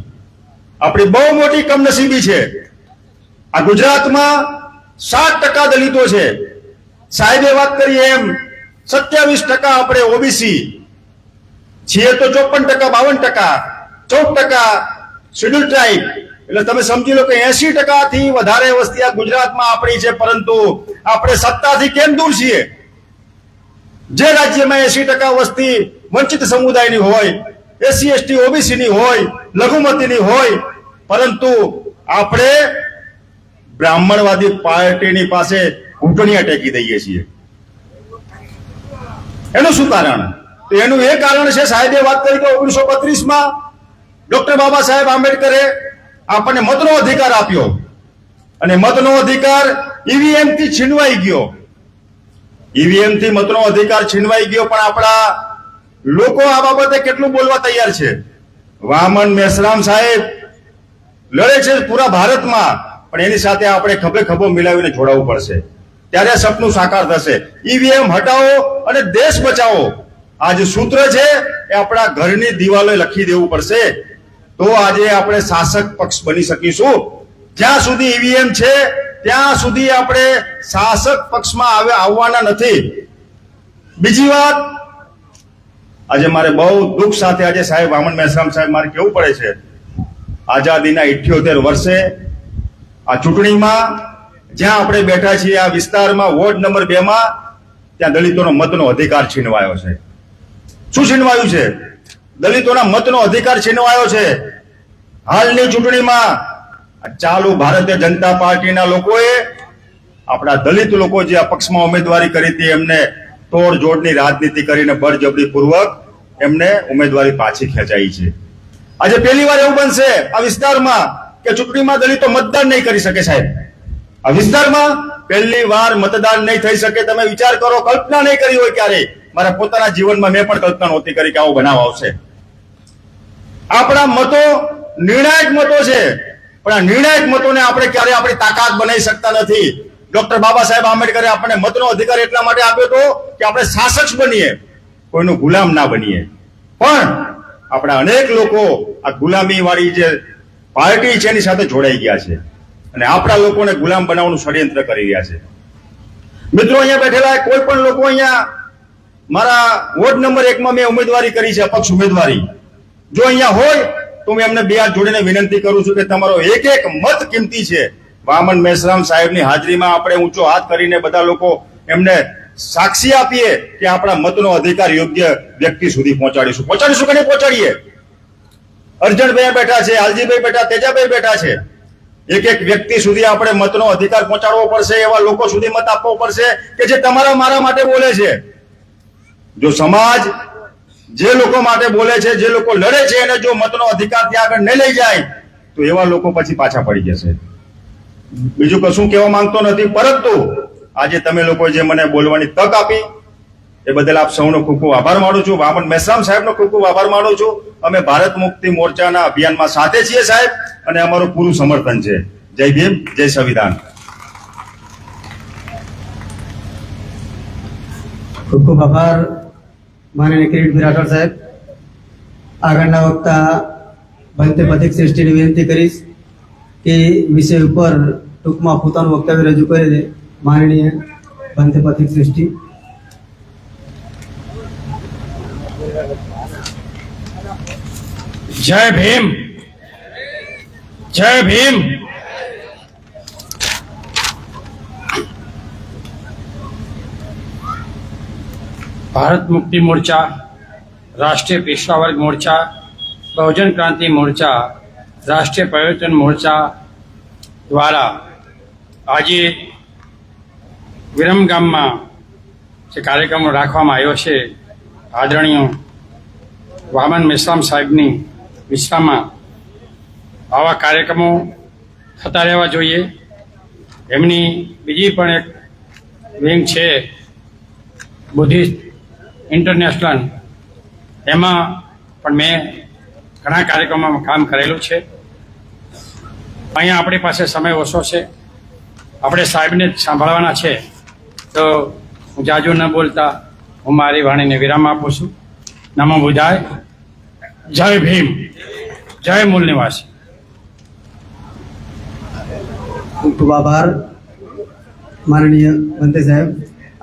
આપણી બહુ મોટી કમનસીબી છે. આ ગુજરાતમાં 7% દલિતો છે. સાહેબે વાત કરી એમ 27% આપણે ઓબીસી છીએ, તો 54%, 52%, 14% શેડ્યુલ ટ્રાઇબ. એટલે તમે સમજી લો કે 80% થી વધારે વસ્તી આ ગુજરાતમાં આપણી છે. પરંતુ આપણે સત્તાથી કેમ દૂર છીએ? જે રાજ્યમાં 80% વસ્તી વંચિત સમુદાયની હોય, એસસી, એસટી, ઓબીસીની હોય, લઘુમતીની હોય, પરંતુ આપણે બ્રાહ્મણવાદી પાર્ટીની પાસે ઘૂંટણીયા ટેકી દઈએ છીએ. એનું શું કારણ? તો એનું એ કારણ છે, સાહેબે વાત કરી કે 1932માં ડોક્ટર બાબા સાહેબ આંબેડકરે આપણને મતનો અધિકાર આપ્યો અને મતનો અધિકાર ઈવીએમ થી છીનવાઈ ગયો. ઈવીએમ થી મતનો અધિકાર છીનવાઈ ગયો, પણ આપણા લોકો આ બાબતે કેટલું બોલવા તૈયાર છે? વામન મેશ્રામ સાહેબ લડે છે પૂરા ભારતમાં, પણ એની સાથે આપણે ખભે ખભો મિલાવીને જોડાવવું પડશે, ત્યારે આ સપનું સાકાર થશે. ઈવીએમ હટાવો અને દેશ બચાવો, આ જે સૂત્ર છે એ આપણા ઘરની દિવાલે લખી દેવું પડશે. તો આજે આપણે શાસક પક્ષ બની શકીશું. જ્યાં સુધી ઈવીએમ છે ત્યાં સુધી આપણે શાસક પક્ષમાં આવવાના નથી. બીજી વાત, આજે મારે બહુ દુઃખ સાથે આજે સાહેબ વામન મેશ્રામ સાહેબ મારે કેવું પડે છે આઝાદીના 78 વર્ષે આ ચૂંટણીમાં જ્યાં આપણે બેઠા છીએ આ વિસ્તારમાં વોર્ડ નંબર 2 માં ત્યાં દલિતોનો મતનો અધિકાર છીનવાયો છે. શું છીનવાયું છે? દલિતોના મતનો અધિકાર છીનવાયો છે. હાલની ચૂંટણીમાં ચાલુ ભારતીય જનતા પાર્ટીના લોકોએ આપણા દલિત લોકો જે આ પક્ષમાં ઉમેદવારી કરી હતી એમને તોડજોડની રાજનીતિ કરીને બળજબરી પૂર્વક એમને ઉમેદવારી પાછી ખેંચાઈ છે. આજે પહેલી વાર એવું બનશે આ વિસ્તારમાં કે ચૂંટણીમાં દલિતો મતદાન નહીં કરી શકે. સાહેબ, આ વિસ્તારમાં પહેલી વાર મતદાન નહીં થઈ શકે. તમે વિચાર કરો, કલ્પના નહીં કરી હોય ક્યારેય. મારા પોતાના જીવનમાં મેં પણ કલ્પના નહોતી કરી કે આવો બનાવ આવશે. આપણા મતો નિર્ણાયક મતો છે, પણ આ નિર્ણાયક મતોને આપણે ક્યારે આપણી તાકાત બનાવી શકતા નથી. ડોક્ટર બાબા સાહેબ આંબેડકરે આપણને મતનો અધિકાર એટલા માટે આપ્યો હતો કે આપણે શાસક બનીએ, કોઈનો ગુલામ ના બનીએ. પણ આપણા અનેક લોકો આ ગુલામી વાળી જે પાર્ટી છે એની સાથે જોડાઈ ગયા છે અને આપણા લોકોને ગુલામ બનાવવાનું ષડયંત્ર કરી રહ્યા છે. મિત્રો, અહીંયા બેઠેલા કોઈ પણ લોકો અહીંયા મારા વોર્ડ નંબર 1 માં મેં ઉમેદવારી કરી છે, અપક્ષ ઉમેદવારી. જો અહીંયા હોય તો હું એમને બે હાથ જોડીને વિનંતી કરું છું કે તમારો એક એક મત કિંમતી છે. વામન મેશ્રામ સાહેબની હાજરીમાં આપણે ઊંચો હાથ કરીને બધા લોકો એમને સાક્ષી આપીએ કે આપણા મતનો અધિકાર યોગ્ય વ્યક્તિ સુધી પહોંચાડીશું કે નહીં પહોંચાડીએ? અર્જણભાઈ બેઠા છે, હાલજીભાઈ બેઠા, તેજાભાઈ બેઠા છે. એક એક વ્યક્તિ સુધી આપણે મતનો અધિકાર પહોંચાડવો પડશે. એવા લોકો સુધી મત આપવો પડશે કે જે તમારા મારા માટે બોલે છે. જો સમાજ જે લોકો માટે બોલે છે, જે લોકો લડે છે, એને જો મતનો અધિકાર ત્યાં આગળ નહીં લઈ જાય તો એવા લોકો પછી પાછા પડી જશે. બીજું કશું કહેવા માંગતો નથી, પરંતુ આજે તમે લોકો જે મને બોલવાની તક આપી એ બદલ આપ સૌનો ખૂબ ખૂબ આભાર માનું છું. વામન મેશ્રામ સાહેબનો ખૂબ ખૂબ આભાર માનું છું. અમે ભારત મુક્તિ મોરચાના અભિયાનમાં સાથે છીએ સાહેબ, અને અમારું પૂરું સમર્થન છે. જય ભીમ, જય સંવિધાન. ખૂબ ખૂબ આભાર માનનીય કિરીટભાઈ રાઠોડ સાહેબ. આગળના વક્તા ભંતે પથિક શ્રેષ્ઠીને વિનંતી કરીશ કે વિષય ઉપર ટૂંકમાં પોતાનું વક્તવ્ય રજૂ કરે છે. માનનીય ભંતે પથિક શ્રેષ્ઠી. જય ભીમ, જય ભીમ. ભારત મુક્તિ મોરચા, રાષ્ટ્રીય પેશવા વર્ગ મોરચા, બહુજન ક્રાંતિ મોરચા, રાષ્ટ્રીય પરિવર્તન મોરચા દ્વારા આજે વિરમગામમાં જે કાર્યક્રમો રાખવામાં આવ્યો છે, આદરણીય વામન મેશ્રામ સાહેબની વિશ્રામમાં આવા કાર્યક્રમો થતા રહેવા જોઈએ. એમની બીજી પણ એક વિંગ છે બુદ્ધિસ્ટ ઇન્ટરનેશનલ, એમાં પણ મેં ઘણા કાર્યક્રમોમાં કામ કરેલું છે. અહીંયા આપણી પાસે સમય ઓછો છે, આપણે સાહેબને જ સાંભળવાના છે, તો હું જાજુ ન બોલતા હું મારી વાણીને વિરામ આપું છું. નમો બુદ્ધાય. જય ભીમ, જય મૂળ નિવાસી. ખૂબ ખૂબ આભાર માનનીય ભંતે સાહેબ.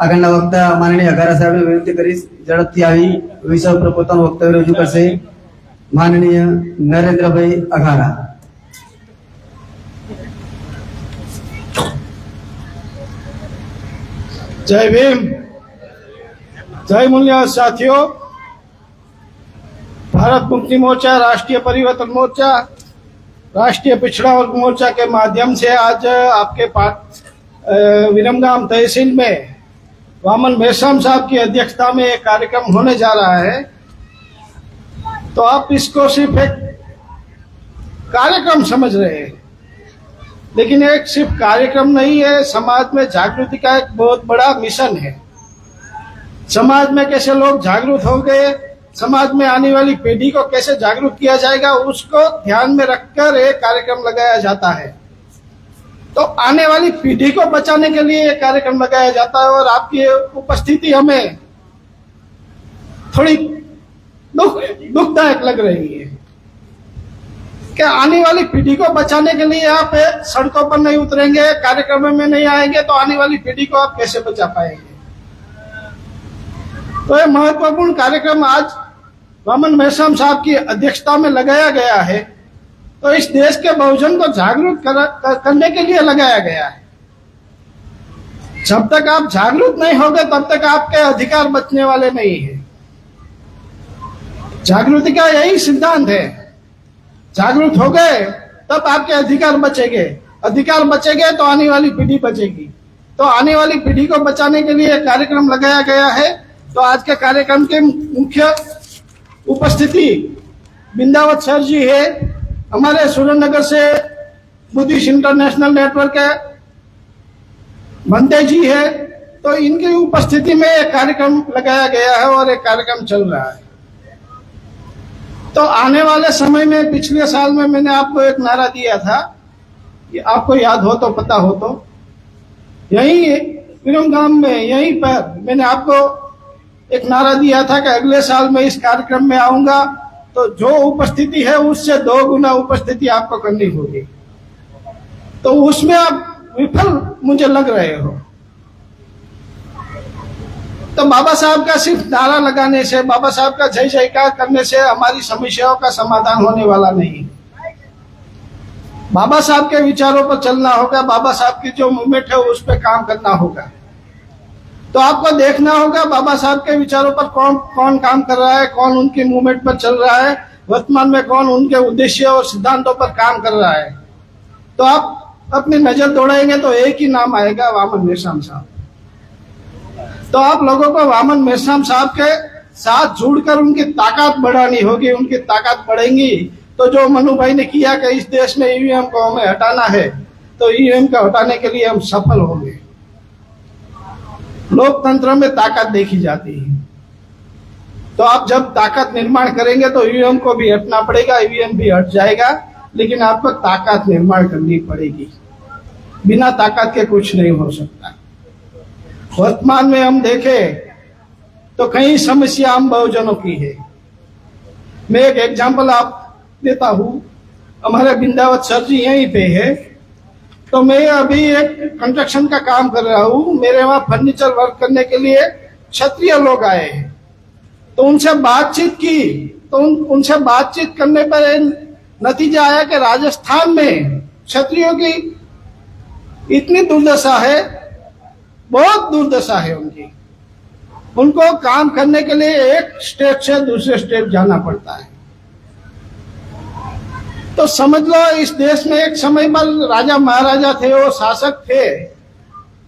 આગળના વક્તા માનનીય અઘારા સાહેબને વિનંતી કરીશ ઝડપથી આવી વિષય ઉપર પોતાનું વક્તવ્ય રજૂ કરશે. માનનીય નરેન્દ્રભાઈ અઘારા. જય ભીમ, જય મૂલ્ય साथियों. भारत मुक्ति मोर्चा, राष्ट्रीय परिवर्तन मोर्चा, राष्ट्रीय पिछड़ा वर्ग मोर्चा के माध्यम से आज आपके पास विरमगाम तहसील में वामन मेश्राम साहब की अध्यक्षता में एक कार्यक्रम होने जा रहा है. तो आप इसको सिर्फ एक कार्यक्रम समझ रहे हैं, लेकिन एक सिर्फ कार्यक्रम नहीं है, समाज में जागृति का एक बहुत बड़ा मिशन है. समाज में कैसे लोग जागरूक होंगे, समाज में आने वाली पीढ़ी को कैसे जागरूक किया जाएगा, उसको ध्यान में रखकर एक कार्यक्रम लगाया जाता है. तो आने वाली पीढ़ी को बचाने के लिए ये कार्यक्रम लगाया जाता है. और आपकी उपस्थिति हमें थोड़ी दुखदायक लग रही है कि आने वाली पीढ़ी को बचाने के लिए आप सड़कों पर नहीं उतरेंगे, कार्यक्रम में नहीं आएंगे, तो आने वाली पीढ़ी को आप कैसे बचा पाएंगे. तो ये महत्वपूर्ण कार्यक्रम आज वामन मेश्राम साहब की अध्यक्षता में लगाया गया है. तो इस देश के बहुजन को जागरूक करने के लिए लगाया गया है। जब तक आप जागरूक नहीं होगे तब तक आपके अधिकार बचने वाले नहीं है। जागृति का यही सिद्धांत है, जागरूक हो गए तब आपके अधिकार बचेंगे, अधिकार बचेंगे तो आने वाली पीढ़ी बचेगी। तो आने वाली पीढ़ी को बचाने के लिए कार्यक्रम लगाया गया है। तो आज के कार्यक्रम के मुख्य उपस्थिति बिंदावत सर जी है, हमारे सुरेंद्रनगर से बुद्धिस्ट इंटरनेशनल नेटवर्क के बंदे जी है। तो इनकी उपस्थिति में एक कार्यक्रम लगाया गया है और एक कार्यक्रम चल रहा है। तो आने वाले समय में पिछले साल में मैंने आपको एक नारा दिया था, कि आपको याद हो तो पता हो तो, यही विरमगाम में यहीं पर मैंने आपको एक नारा दिया था कि अगले साल मैं इस कार्यक्रम में आऊंगा तो जो उपस्थिति है उससे 2 गुना उपस्थिति आपको करनी होगी। तो उसमें आप विफल मुझे लग रहे हो। तो बाबा साहब का सिर्फ नारा लगाने से, बाबा साहब का जय जयकार करने से हमारी समस्याओं का समाधान होने वाला नहीं। बाबा साहब के विचारों पर चलना होगा, बाबा साहब की जो मूवमेंट है उस पर काम करना होगा। तो आपको देखना होगा बाबा साहब के विचारों पर कौन काम कर रहा है, कौन उनकी मूवमेंट पर चल रहा है, वर्तमान में कौन उनके उद्देश्य और सिद्धांतों पर काम कर रहा है। तो आप अपनी नजर दौड़ाएंगे तो एक ही नाम आएगा, वामन मेश्राम साहब। तो आप लोगों को वामन मेश्राम साहब के साथ जुड़कर उनकी ताकत बढ़ानी होगी। उनकी ताकत बढ़ेगी तो जो मनु भाई ने किया कि इस देश में ईवीएम को हमें हटाना है, तो ईवीएम को हटाने के लिए हम सफल होंगे। लोकतंत्र में ताकत देखी जाती है। तो आप जब ताकत निर्माण करेंगे तो ईवीएम को भी हटना पड़ेगा, ईवीएम भी हट जाएगा, लेकिन आपको ताकत निर्माण करनी पड़ेगी। बिना ताकत के कुछ नहीं हो सकता। वर्तमान में हम देखें तो कई समस्या हम बहुजनों की है। मैं एक एग्जांपल आप देता हूं, हमारे बिंदावत सर जी यहीं पे है। तो मैं अभी एक कंस्ट्रक्शन का काम कर रहा हूं, मेरे वहां फर्नीचर वर्क करने के लिए क्षत्रिय लोग आए हैं। तो उनसे बातचीत की, तो उनसे बातचीत करने पर नतीजा आया कि राजस्थान में क्षत्रियों की इतनी दुर्दशा है, बहुत दुर्दशा है उनकी। उनको काम करने के लिए एक स्टेट से दूसरे स्टेट जाना पड़ता है। तो समझ लो इस देश में एक समय पर राजा महाराजा थे, वो शासक थे।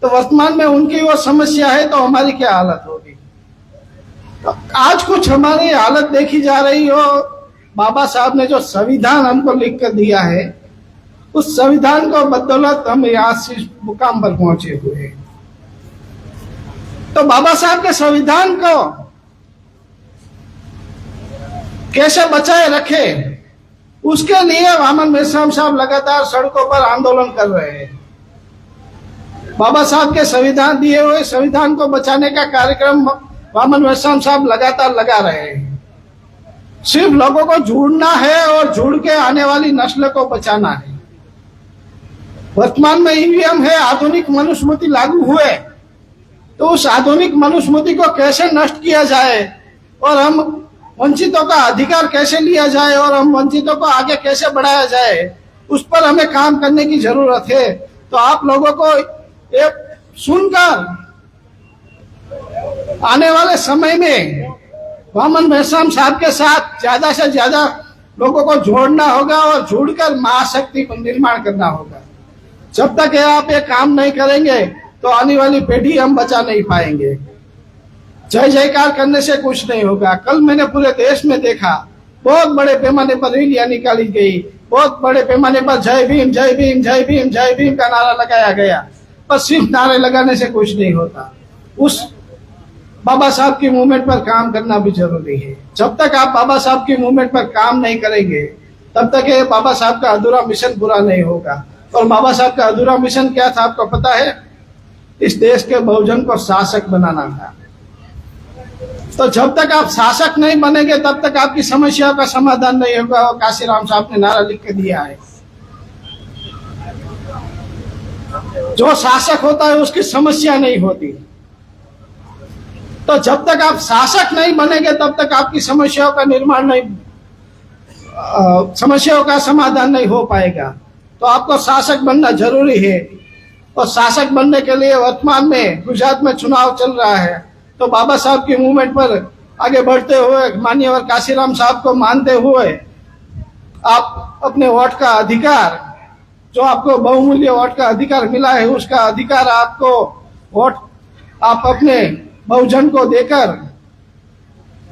तो वर्तमान में उनकी वो समस्या है तो हमारी क्या हालत होगी। तो आज कुछ हमारी हालत देखी जा रही हो। बाबा साहब ने जो संविधान हमको लिख कर दिया है, उस संविधान को बदौलत हम यहाँ से मुकाम पर पहुंचे हुए हैं। तो बाबा साहब के संविधान को कैसे बचाए रखे, उसके लिए वामन मेश्राम साहब लगातार सड़कों पर आंदोलन कर रहे हैं। बाबा साहब के संविधान दिए हुए संविधान को बचाने का कार्यक्रम वामन मेश्राम साहब लगातार लगा रहे हैं। सिर्फ लोगों को जुड़ना है और जुड़ के आने वाली नस्ल को बचाना है। वर्तमान में ईवीएम है, आधुनिक मनुस्मृति लागू हुए, तो उस आधुनिक मनुस्मृति को कैसे नष्ट किया जाए और हम वंचितों का अधिकार कैसे लिया जाए और हम वंचितों को आगे कैसे बढ़ाया जाए, उस पर हमें काम करने की जरूरत है। तो आप लोगों को एक सुनकर आने वाले समय में वामन मेश्राम साहब के साथ ज्यादा से ज्यादा लोगों को जोड़ना होगा और जुड़कर महाशक्ति का निर्माण करना होगा। जब तक आप ये काम नहीं करेंगे तो आने वाली पीढ़ी हम बचा नहीं पाएंगे। जय जयकार करने से कुछ नहीं होगा। कल मैंने पूरे देश में देखा, बहुत बड़े पैमाने पर रैलियां निकाली गई, बहुत बड़े पैमाने पर जय भीम जय भीम जय भीम जय भीम का नारा लगाया गया। पर सिर्फ नारे लगाने से कुछ नहीं होता। उस बाबा साहब की मूवमेंट पर काम करना भी जरूरी है। जब तक आप बाबा साहब की मूवमेंट पर काम नहीं करेंगे तब तक ये बाबा साहब का अधूरा मिशन पूरा नहीं होगा। और बाबा साहब का अधूरा मिशन क्या था आपको पता है? इस देश के बहुजन को शासक बनाना था। तो जब तक आप शासक नहीं बनेंगे तब तक आपकी समस्याओं का समाधान नहीं होगा। और काशीराम साहब ने नारा लिख के दिया है, जो शासक होता है उसकी समस्या नहीं होती। तो जब तक आप शासक नहीं बनेंगे तब तक आपकी समस्याओं का निर्माण नहीं समस्याओं का समाधान नहीं हो पाएगा। तो आपको शासक बनना जरूरी है। और शासक बनने के लिए वर्तमान में गुजरात में चुनाव चल रहा है, तो बाबा साहब की मूवमेंट पर आगे बढ़ते हुए माननीय काशीराम साहब को मानते हुए आप अपने वोट का अधिकार, जो आपको बहुमूल्य वोट का अधिकार मिला है, उसका अधिकार आपको वोट आप अपने बहुजन को देकर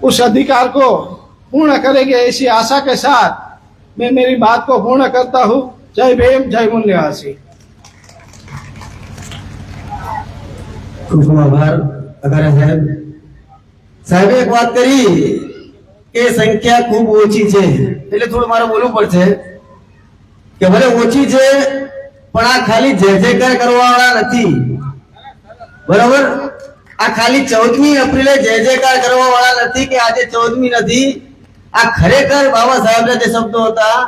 उस अधिकार को पूर्ण करेंगे, ऐसी आशा के साथ मैं मेरी बात को पूर्ण करता हूँ। जय भीम, जय मूल्यवासी। ખૂબ ખૂબ આભાર અગારા સાહેબ. સાહેબે એક વાત કરી કે સંખ્યા ખૂબ ઓછી છે, એટલે થોડું મારે બોલવું પડશે કે ભલે ઓછી છે પણ આ ખાલી જય જયકાર કરવાવાળા નથી. બરાબર? આ ખાલી 14મી એપ્રિલે જય જયકાર કરવાવાળા નથી કે આજે 14મી નથી. આ ખરેખર બાબા સાહેબના જે શબ્દો હતા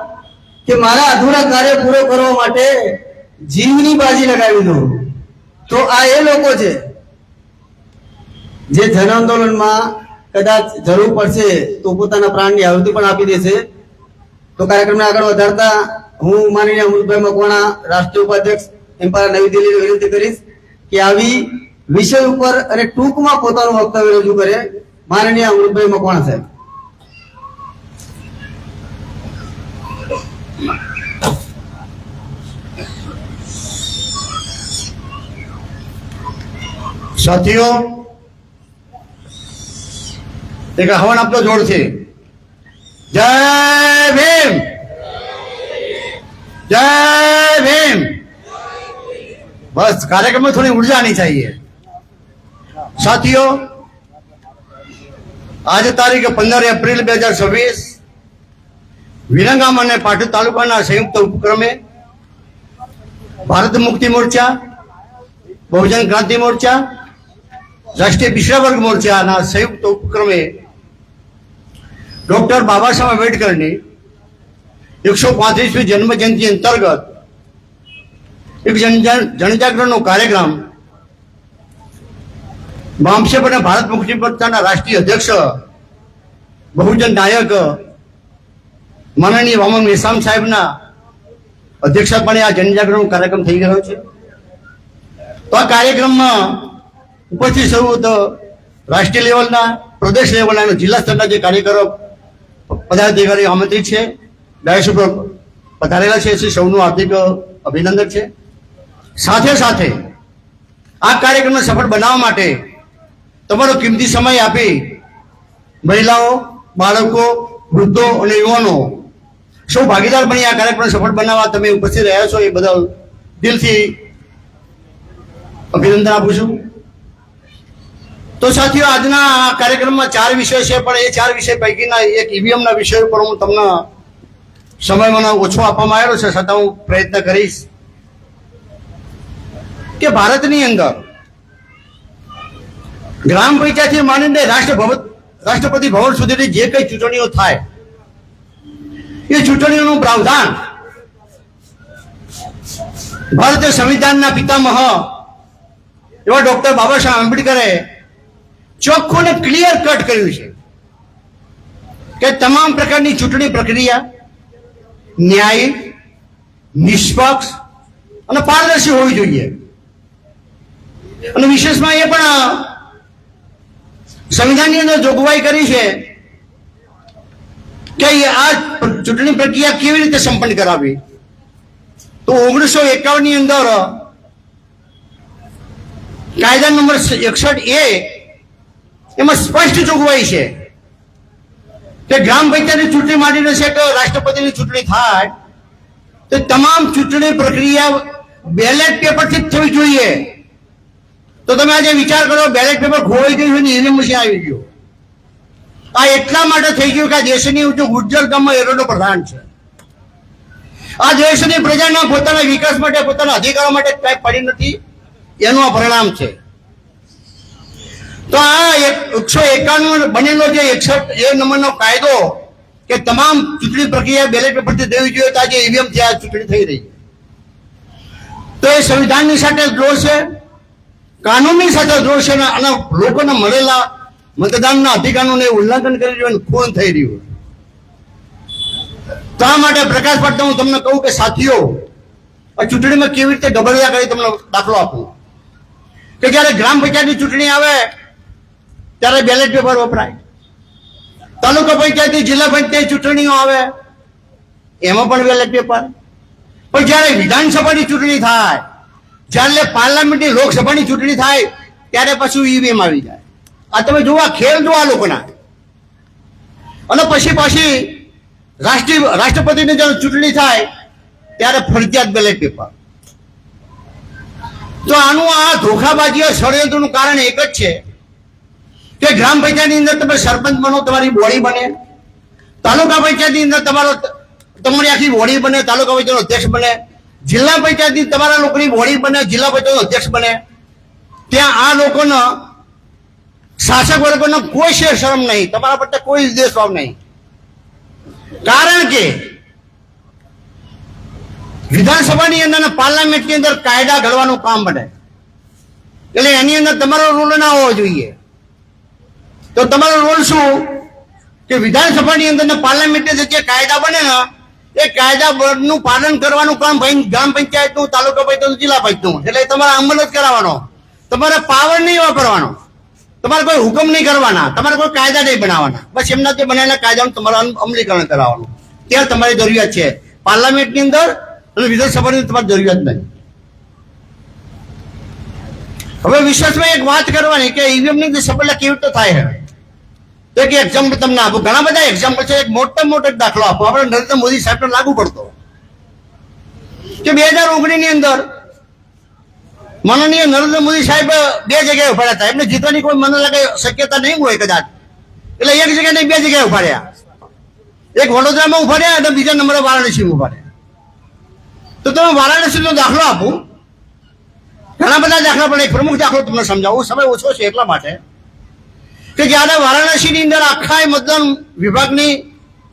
કે મારા અધૂરા કાર્ય પૂરો કરવા માટે જીવની બાજી લગાવી દો. તો આ એ લોકો છે જે જન આંદોલનમાં કદાચ જરૂર પડશે તો પોતાના પ્રાણની આહુતિ પણ આપી દેશે. તો કાર્યક્રમને આગળ વધારતા હું માનનીય અમૃતભાઈ મકવાણા, રાષ્ટ્રીય ઉપાધ્યક્ષ એમ્પાયર નવી દિલ્હીને વિનંતી કરીશ કે આવી વિષય ઉપર અને ટૂંકમાં પોતાનું વક્તવ્ય રજૂ કરે. માનનીય અમૃતભાઈ મકવાણા સાહેબ. સાથીઓ, એક આહવાન આપતો જોરથી જય ભીમ, જય ભીમ. बस कार्यक्रम में थोड़ी ऊर्जा आनी चाहिए. साथियों, आज तारीख 15 एप्रिल 2026 વિરંગામ અને પાટણ તાલુકાના સંયુક્ત ઉપક્રમે ભારત મુક્તિ મોરચા, બહુજન ક્રાંતિ મોરચા, રાષ્ટ્રીય પિછડા વર્ગ મોરચાના સંયુક્ત ઉપક્રમે ડોક્ટર બાબા સાહેબ આંબેડકરની 135મી જન્મ જયંતિ અંતર્ગત એક જનજાગરણનો કાર્યક્રમ બામસેબ અને ભારત મુક્તિ મોરચાના રાષ્ટ્રીય અધ્યક્ષ, બહુજન નાયક માનનીય વામન મેસામ સાહેબના અધ્યક્ષપણે આ જનજાગરણનો કાર્યક્રમ થઈ રહ્યો છે. તો આ કાર્યક્રમમાં ઉપસ્થિત સૌ રાષ્ટ્રીય લેવલના, પ્રદેશ લેવલના અને જિલ્લા સ્તરના જે કાર્યકરો પદાધિકારીઓ આમંત્રિત છે, ડાયસ ઉપર પધારેલા છે, સૌનું હાર્દિક અભિનંદન છે. સાથે સાથે આ કાર્યક્રમને સફળ બનાવવા માટે તમારો કિંમતી સમય આપી મહિલાઓ, બાળકો, વૃદ્ધો અને યુવાનો સૌ ભાગીદાર બની આ કાર્યક્રમ સફળ બનાવવા તમે ઉપસ્થિત રહ્યા છો, એ બદલ દિલથી અભિનંદન આપું છું. તો સાથીઓ, આજના આ કાર્યક્રમમાં 4 વિષય છે, પણ એ 4 વિષય પૈકીના એક ઈવીએમના વિષય ઉપર હું તમને સમય મને ઓછો આપવામાં આવ્યો છે, છતાં હું પ્રયત્ન કરીશ કે ભારતની અંદર ગ્રામ પંચાયતથી માંડીને રાષ્ટ્રપતિ ભવન સુધીની જે કઈ ચૂંટણીઓ થાય એ ચૂંટણીઓનું પ્રાવધાન ભારતીય સંવિધાનના પિતામહ એવા ડોક્ટર બાબા સાહેબ આંબેડકરે ચોખ્ખું ને ક્લિયર કટ કર્યું છે કે તમામ પ્રકારની ચૂંટણી પ્રક્રિયા ન્યાયી, નિષ્પક્ષ અને પારદર્શી હોવી જોઈએ. અને વિશેષમાં એ પણ સંવિધાનની અંદર જોગવાઈ કરી છે કે આ ચૂંટણી પ્રક્રિયા કેવી રીતે સંપન્ન કરાવી. તો 1951 ની અંદર કાયદા નંબર 61A એમાં સ્પષ્ટ જોગવાઈ છે કે ગ્રામ પંચાયતની ચૂંટણી માંડીને છે કે રાષ્ટ્રપતિની ચૂંટણી થાય તો તમામ ચૂંટણી પ્રક્રિયા બેલેટ પેપરથી જ થવી જોઈએ. તો તમે આજે વિચાર કરો, બેલેટ પેપર ખોવાઈ ગયું ને ઈવીએમ મશીન આવી ગયું. આ એટલા માટે થઈ ગયું કે આ દેશની ગુર્જર ગામમાં એરોનો પ્રધાન છે. આ દેશની પ્રજાના પોતાના વિકાસ માટે, પોતાના અધિકારો માટે કઈ પડી નથી, એનું આ પરિણામ છે. તો આ 151 બનેલો જે 61A નંબરનો કાયદો કે તમામ ચૂંટણી પ્રક્રિયા બેલેટ પેપરથી દેવી જોઈએ, તો આજે ઈવીએમ થી આ ચૂંટણી થઈ રહી. તો એ સંવિધાનની સાથે દ્રોહ છે, કાનૂનની સાથે દ્રોહ છે અને લોકોને મળેલા મતદાનના અધિકારોને ઉલ્લંઘન કરી રહ્યું, ખૂન થઈ રહ્યું. તો આ માટે પ્રકાશ પાડતા હું તમને કહું કે સાથીઓ, આ ચૂંટણીમાં કેવી રીતે ગભરાયા કરી તમને દાખલો આપું કે જ્યારે ગ્રામ પંચાયતની ચૂંટણી આવે ત્યારે બેલેટ પેપર વપરાય. તાલુકા પંચાયતની, જિલ્લા પંચાયત ચૂંટણીઓ આવે એમાં પણ બેલેટ પેપર. પણ જ્યારે વિધાનસભાની ચૂંટણી થાય, જ્યારે પાર્લામેન્ટની લોકસભાની ચૂંટણી થાય ત્યારે પાછું ઈવીએમ આવી જાય. આ તમે જુઓ, આ ખેલ જુઓ આ લોકોના. અને પછી રાષ્ટ્રપતિની જ્યારે ચૂંટણી થાય ત્યારે ફરજિયાત બેલેટ પેપર. તો આનું આ ધોખાબાજી ષડયંત્રનું કારણ એક જ છે કે ગ્રામ પંચાયતની અંદર તમે સરપંચ બનો, તમારી બોડી બને. તાલુકા પંચાયતની અંદર તમારી આખી બોડી બને, તાલુકા પંચાયતનો અધ્યક્ષ બને. જિલ્લા પંચાયતની તમારા લોકોની બોડી બને, જિલ્લા પંચાયતનો અધ્યક્ષ બને. ત્યાં આ લોકોનો શાસક વર્ગોનો કોઈ શરમ નહીં, તમારા પ્રત્યે કોઈ દ્વેષભાવ નહીં. કારણ કે વિધાનસભાની અંદર અને પાર્લામેન્ટની અંદર કાયદા ઘડવાનું કામ બને, એટલે એની અંદર તમારો રોલ ના હોવો જોઈએ. તો તમારો રોલ શું કે વિધાનસભાની અંદર ને પાર્લામેન્ટની અંદર જે કાયદા બને ને એ કાયદાનું પાલન કરવાનું કામ ગ્રામ પંચાયતનું, તાલુકા પંચાયતનું, જિલ્લા પંચાયતનું. એટલે તમારે અમલ જ કરાવવાનો, તમારે પાવર નહીં વાપરવાનો, તમારે કોઈ હુકમ નહીં કરવાના, તમારે કોઈ કાયદા નહીં બનાવવાના. બસ એમના જે બનાવેલા કાયદાનું તમારે અમલીકરણ કરાવવાનું. ત્યાં તમારી જરૂરિયાત છે. પાર્લામેન્ટની અંદર અને વિધાનસભાની તમારી જરૂરિયાત નહીં. હવે વિશેષમાં એક વાત કરવાની કે ઈવીએમની અંદર સફળતા કેવી રીતે થાય છે. એક એક્ઝામ્પલ તમને આપું, ઘણા બધા એક્ઝામ્પલ છે. એક મોટો દાખલો આપો, આપણે નરેન્દ્ર મોદી સાહેબને લાગુ પડતો કે 2019 ની અંદર માનનીય નરેન્દ્ર મોદી સાહેબ 2 જગ્યાએ ઉભા હતા. એમને જીતવાની કોઈ મને લાગે શક્યતા નહીં હોય કદાચ, એટલે એક જગ્યાએ નહીં 2 જગ્યાએ ઉભા રહ્યા. એક વડોદરામાં ઉભા રહ્યા અને બીજા નંબરે વારાણસીમાં ઉભા રહ્યા. તો તમે વારાણસીનો દાખલો આપું, ઘણા બધા દાખલા પણ એક પ્રમુખ દાખલો તમને સમજાવું, સમય ઓછો છે એટલા માટે કે જ્યારે વારાણસીની અંદર આખા મતદાન વિભાગની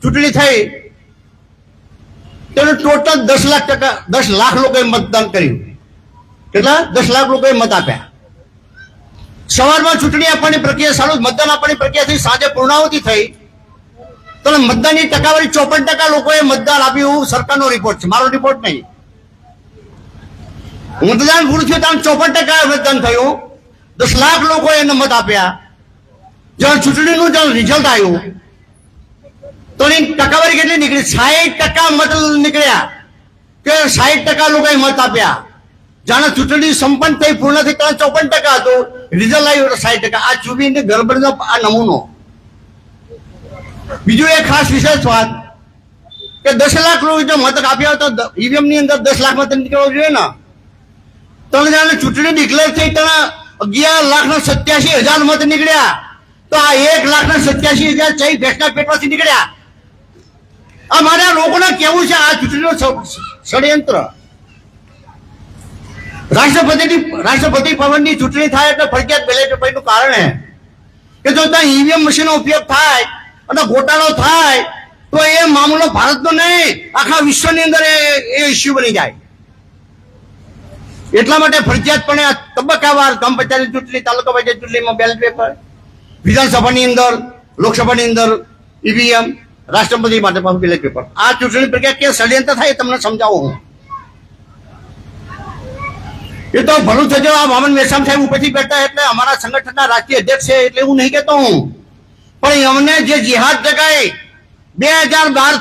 ચૂંટણી થઈ તેનું ટોટલ 10 લાખ લોકોએ મતદાન કર્યું. કેટલા? 10 લાખ લોકોએ મત આપ્યા. સવારમાં ચૂંટણી આપવાની પ્રક્રિયા ચાલુ, મતદાન આપવાની પ્રક્રિયા થઈ, સાંજે પૂર્ણાહુતિ થઈ તો મતદાનની ટકાવારી 54% લોકોએ મતદાન આપ્યું. સરકારનો રિપોર્ટ છે, મારો રિપોર્ટ નહીં. મતદાન પૂરું થયું ત્યાં 54% મતદાન થયું. 10 લાખ લોકોએ એને મત આપ્યા. જ્યારે ચૂંટણીનું જ્યારે રિઝલ્ટ આવ્યું તો એની ટકાવારી કેટલી નીકળી? 60% મત નીકળ્યા કે 60% લોકોએ મત આપ્યા. જાણે ચૂંટણી સંપન્ન થઈ, પૂર્ણ થઈ ત્યાં 54% હતું, રિઝલ્ટ આવ્યું 60%. આ ચૂંટણીની ગડબડનો આ નમૂનો. બીજું એક ખાસ વિશેષ વાત કે 10 લાખ લોકો જો મત આપ્યા તો ઈવીએમ ની અંદર 10 લાખ મત નીકળવો જોઈએ ને. તો જ્યારે ચૂંટણી ડિક્લેર થઈ ત્યાં 11,87,000 મત નીકળ્યા. તો આ 1,87,000 ચઈ ભેંસના પેટમાંથી નીકળ્યા. આ મારે લોકોને કેવું છે આ ચૂંટણીનું ષડયંત્ર. રાષ્ટ્રપતિ ભવનની ચૂંટણી થાય એટલે ફરજિયાત બેલેટ પેપરનું કારણ કે જો ત્યાં ઈવીએમ મશીનનો ઉપયોગ થાય અને ગોટાળો થાય તો એ મામલો ભારતનો નહીં, આખા વિશ્વની અંદર એ ઇસ્યુ બની જાય. એટલા માટે ફરજિયાતપણે આ તબક્કાવાર ગ્રામ પંચાયતની ચૂંટણી, તાલુકા પંચાયત ચૂંટણીમાં બેલેટ પેપર, વિધાનસભાની અંદર, લોકસભાની અંદર ઈવીએમ, રાષ્ટ્રપતિ માટે પણ બેલેટ પેપર. આ ચૂંટણી પ્રક્રિયા કે ષડયંત્ર થાય તમને સમજાવું હું. એ તો ભલું થજો, આ વામન મેસામ સાહેબ ઉપરથી બેઠા એટલે અમારા સંગઠનના રાષ્ટ્રીય અધ્યક્ષ છે એટલે હું નહીં કહેતો હું, પણ અમને જે જિહાદ જગાઈ 2012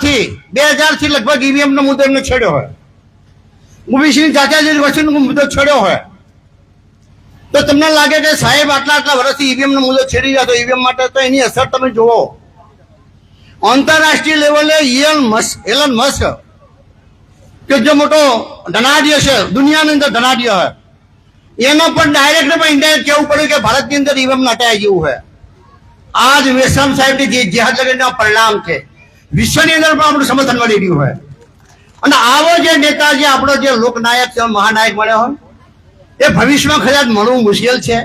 થી લગભગ ઈવીએમ નો મુદ્દો એમને છેડ્યો હોય, ઓબીસી ચાચાજી વસ્તુનો મુદ્દો છેડ્યો હોય, તો તમને લાગે કે સાહેબ આટલા વર્ષથી ઈવીએમ નો મુદ્દો છેડી રહ્યા તો ઈવીએમ માટે તો એની અસર તમે જુઓ. આંતરરાષ્ટ્રીય લેવલે એલન મસ્ક કે જે મોટો ધનાઢ્ય છે, દુનિયાની અંદર ધનાઢ્ય હોય, એનો પણ ડાયરેક્ટ ઇન્ડાયરેક્ટ કહેવું પડ્યું કે ભારતની અંદર ઈવીએમ નટાય જેવું હોય. આ જ મેસામ સાહેબની જે જેહાદ લગાડના પરિણામ છે. વિશ્વની અંદર પણ આપણું સમર્થન મળી રહ્યું હોય. અને આવો જે નેતા, જે આપણો જે લોકનાયક છે, મહાનાયક મળ્યો હોય, એ ભવિષ્યમાં કદાચ મળવું મુશ્કેલ છે.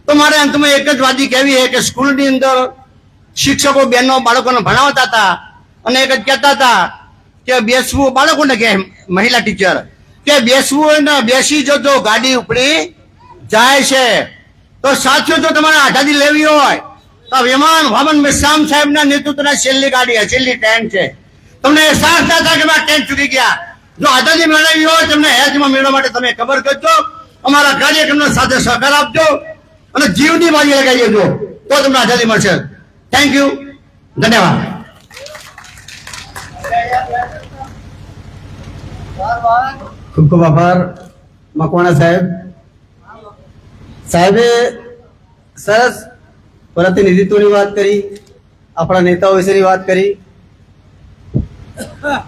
તો મારે અંતમાં એક જ વાત કહેવી છે કે સ્કૂલની અંદર શિક્ષકો બહેનો બાળકોને ભણાવતા હતા અને એક જ કહેતા હતા કે બેસવું, બાળકોને કહે મહિલા ટીચર કે બેસવું ને બેસી જજો, ગાડી ઉપડી જાય છે. તો સાથીઓ, જો તમારે આઝાદી લેવી હોય તો વામન મેસામ સાહેબના નેતૃત્વના છેલ્લી ગાડી, છેલ્લી ટ્રેન છે. તમને અહેસાસ ના થાય કે મેં ટેન્થ સુધી ગયા. જો આઝાદી મેળવી હોય તમને હેજમાં મેળવવા માટે તમે ખબર કરજો, અમારા કાર્યક્રમને સાથે સહકાર આપજો અને જીવની બાજી લગાવી દેજો, તો તમને આઝાદી મળશે. થેન્ક યુ, ધન્યવાદ. ખૂબ ખૂબ આભાર મકવાણા સાહેબ. સાહેબે સરસ પ્રતિનિધિત્વની વાત કરી, આપણા નેતાઓ વિશેની વાત કરી.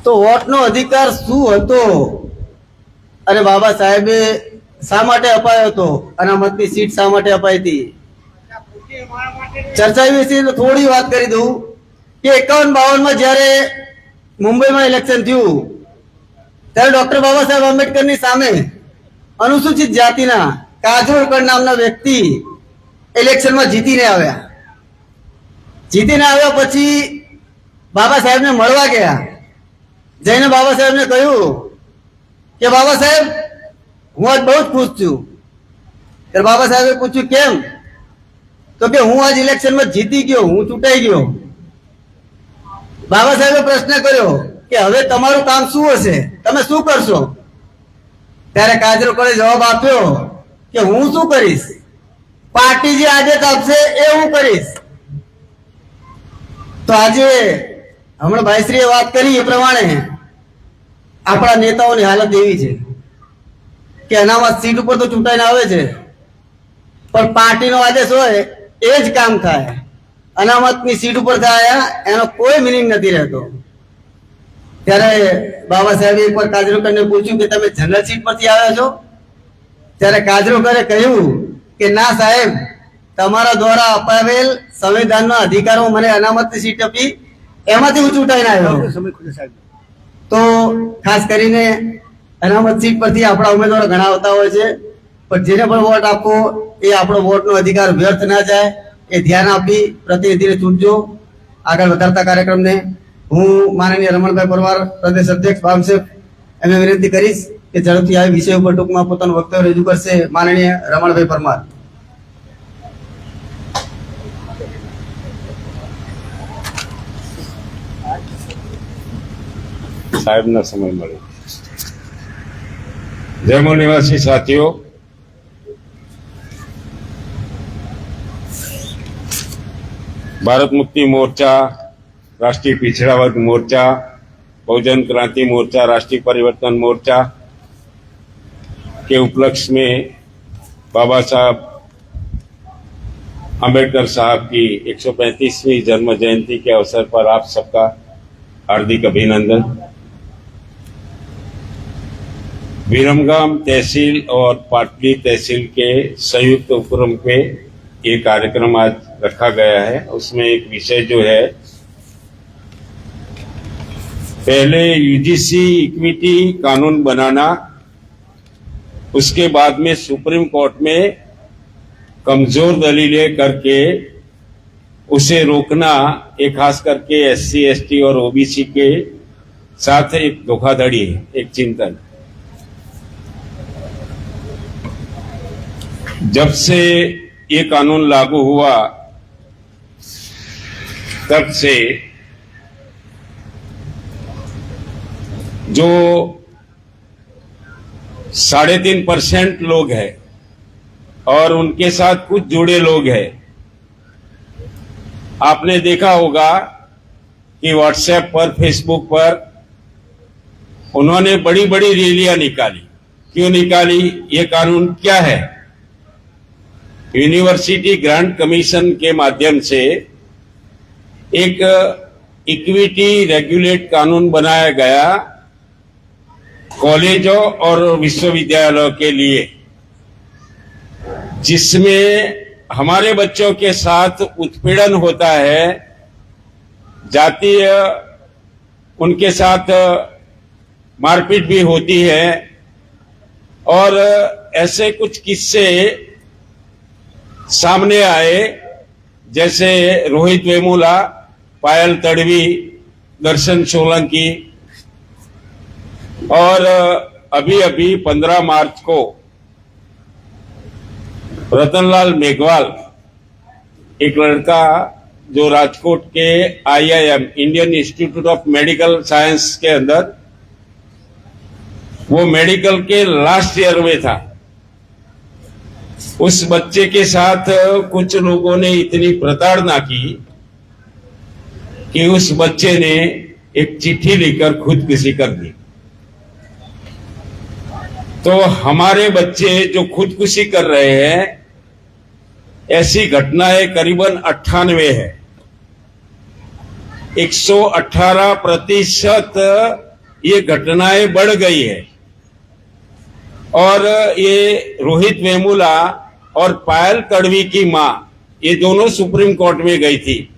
તો વોટનો અધિકાર શું હતો અને બાબા સાહેબે શા માટે અપાયો હતો, અનામતની સીટ શા માટે અપાઈ હતી, ચર્ચા વિશે થોડી વાત કરી દઉં કે 51-52 જ્યારે મુંબઈમાં ઇલેક્શન થયું ત્યારે ડોક્ટર બાબા સાહેબ આંબેડકરની સામે અનુસૂચિત જાતિના કાજોળકર નામના વ્યક્તિ ઇલેક્શનમાં જીતીને આવ્યા. પછી બાબા સાહેબને મળવા ગયા. જઈને બાબા સાહેબને કહ્યું કે બાબા સાહેબ હું આજ બહુ જ ખુશ છું. ત્યારે બાબા સાહેબે પૂછ્યું કેમ? તો કે હું આજ ઇલેક્શનમાં જીતી ગયો, હું ચૂંટાઈ ગયો. બાબા સાહેબે પ્રશ્ન કર્યો કે હવે તમારું કામ શું હશે, તમે શું કરશો? ત્યારે કાજરોકરે જવાબ આપ્યો કે હું શું કરીશ, પાર્ટી જે આદેશ આપશે એ હું કરીશ. તો આજે હમણાં ભાઈશ્રીએ વાત કરી એ પ્રમાણે આપણા નેતાઓની હાલત એવી છે કે અનામત સીટ ઉપર તો ચૂંટાઈને આવે છે, પણ પાર્ટીનો આદેશ હોય એ જ કામ થાય. અનામતની સીટ ઉપર થાય એનો કોઈ મિનિંગ નથી રહેતો. ત્યારે બાબા સાહેબે એકવાર કાજરોકરને પૂછ્યું કે તમે જનરલ સીટ પરથી આવ્યા છો? ત્યારે કાજરોકરે કહ્યું કે ના સાહેબ, તમારા દ્વારા અપાવેલ સંવિધાનના અધિકારો મને અનામતની સીટ આપી, એમાંથી હું ચૂંટાઈને આવ્યો. તો ખાસ કરીને અનામત સીટ પરથી આપણા ઉમેદવારો ઘણા આવતા હોય છે, પણ જેને પણ વોટ આપવો એ આપણો વોટનો અધિકાર વ્યર્થ ના જાય એ ધ્યાન આપી પ્રતિનિધિને ચૂંટજો. આગળ વધારતા કાર્યક્રમને હું માનનીય રમણભાઈ પરમાર, પ્રદેશ અધ્યક્ષ બામસેફ, એમને વિનંતી કરીશ કે ઝડપથી આ વિષય ઉપર ટૂંકમાં પોતાનું વક્તવ્ય રજૂ કરશે માનનીય રમણભાઈ પરમાર. સાહેબનો સમય મળ્યો. જયમો નિવાસી સાથીઓ, भारत मुक्ति मोर्चा, राष्ट्रीय पिछड़ा वर्ग मोर्चा, बहुजन क्रांति मोर्चा, राष्ट्रीय परिवर्तन मोर्चा के उपलक्ष्य में बाबा साहब आम्बेडकर साहब की 135वीं जन्म जयंती के अवसर पर आप सबका हार्दिक अभिनंदन. विरमगाम तहसील और पाटली तहसील के संयुक्त उपक्रम पे ये कार्यक्रम आज रखा गया है. उसमें एक विषय जो है, पहले यूजीसी इक्विटी कानून बनाना, उसके बाद में सुप्रीम कोर्ट में कमजोर दलीलें करके उसे रोकना, एक खास करके एससी एसटी और ओबीसी के साथ एक धोखाधड़ी है, एक चिंतन. जब से ये कानून लागू हुआ तब से जो 3.5% लोग हैं और उनके साथ कुछ जुड़े लोग हैं, आपने देखा होगा कि व्हाट्सएप पर, फेसबुक पर उन्होंने बड़ी बड़ी रैलियां निकाली. क्यों निकाली? ये कानून क्या है? यूनिवर्सिटी ग्रांट कमीशन के माध्यम से एक इक्विटी रेगुलेट कानून बनाया गया कॉलेजों और विश्वविद्यालयों के लिए, जिसमें हमारे बच्चों के साथ उत्पीड़न होता है, जातीय उनके साथ मारपीट भी होती है. और ऐसे कुछ किस्से सामने आए, जैसे रोहित वेमुला, पायल तड़वी, दर्शन सोलंकी, और अभी अभी 15 मार्च को रतनलाल मेघवाल, एक लड़का जो राजकोट के IIM Indian institute of medical science के अंदर, वो मेडिकल के लास्ट ईयर में था। उस बच्चे के साथ कुछ लोगों ने इतनी प्रताड़ना की कि उस बच्चे ने एक चिट्ठी लिखकर खुदकुशी कर दी। तो हमारे बच्चे जो खुदकुशी कर रहे हैं, ऐसी घटनाएं करीबन 98 है। 118% ये घटनाएं बढ़ गई है। और ये रोहित वेमुला और पायल तड़वी की मां, ये दोनों सुप्रीम कोर्ट में गई थी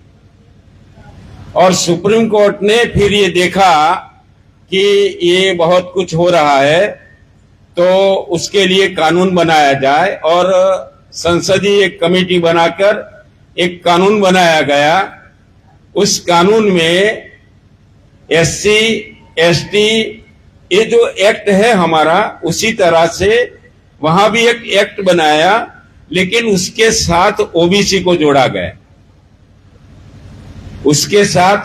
और सुप्रीम कोर्ट ने फिर ये देखा कि ये बहुत कुछ हो रहा है, तो उसके लिए कानून बनाया जाए और संसदीय एक कमेटी बनाकर एक कानून बनाया गया। उस कानून में SC ST ये जो एक्ट है हमारा, उसी तरह से वहां भी एक एक्ट बनाया, लेकिन उसके साथ OBC को जोड़ा गया। उसके साथ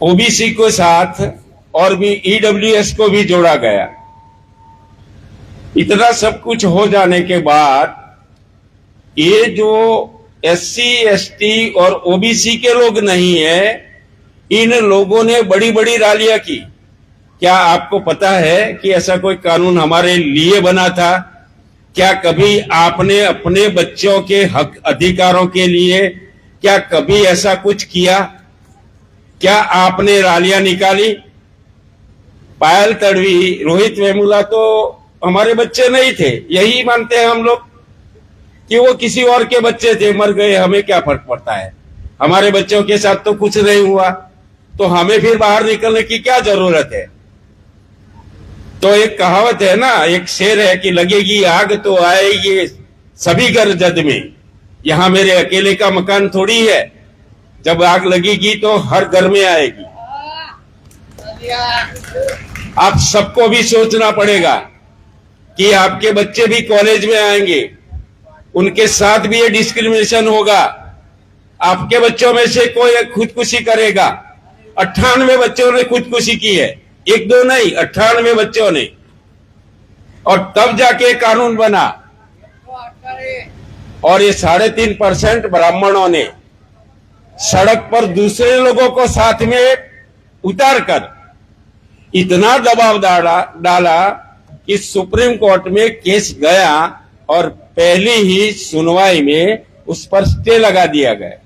OBC को साथ और भी EWS को भी जोड़ा गया। इतना सब कुछ हो जाने के बाद ये जो SC ST और OBC के लोग नहीं है, इन लोगों ने बड़ी बड़ी रैलियां की। क्या आपको पता है कि ऐसा कोई कानून हमारे लिए बना था? क्या कभी आपने अपने बच्चों के हक अधिकारों के लिए क्या कभी ऐसा कुछ किया? क्या आपने रैलियां निकाली? पायल तड़वी, रोहित वेमुला तो हमारे बच्चे नहीं थे, यही मानते हैं हम लोग कि वो किसी और के बच्चे थे, मर गए, हमें क्या फर्क पड़ता है, हमारे बच्चों के साथ तो कुछ नहीं हुआ, तो हमें फिर बाहर निकलने की क्या जरूरत है? तो एक कहावत है ना, एक शेर है कि लगेगी आग तो आएगी सभी घर जद में। यहां मेरे अकेले का मकान थोड़ी है, जब आग लगेगी तो हर घर में आएगी। आप सबको भी सोचना पड़ेगा कि आपके बच्चे भी कॉलेज में आएंगे, उनके साथ भी ये डिस्क्रिमिनेशन होगा। आपके बच्चों में से कोई खुदकुशी करेगा। 98 बच्चों ने खुदकुशी की है, 1-2 नहीं, 98 बच्चों ने। और तब जाके कानून बना। और ये 3.5% ब्राह्मणों ने सड़क पर दूसरे लोगों को साथ में उतारकर इतना दबाव डाला कि सुप्रीम कोर्ट में केस गया और पहली ही सुनवाई में उस पर स्टे लगा दिया गया।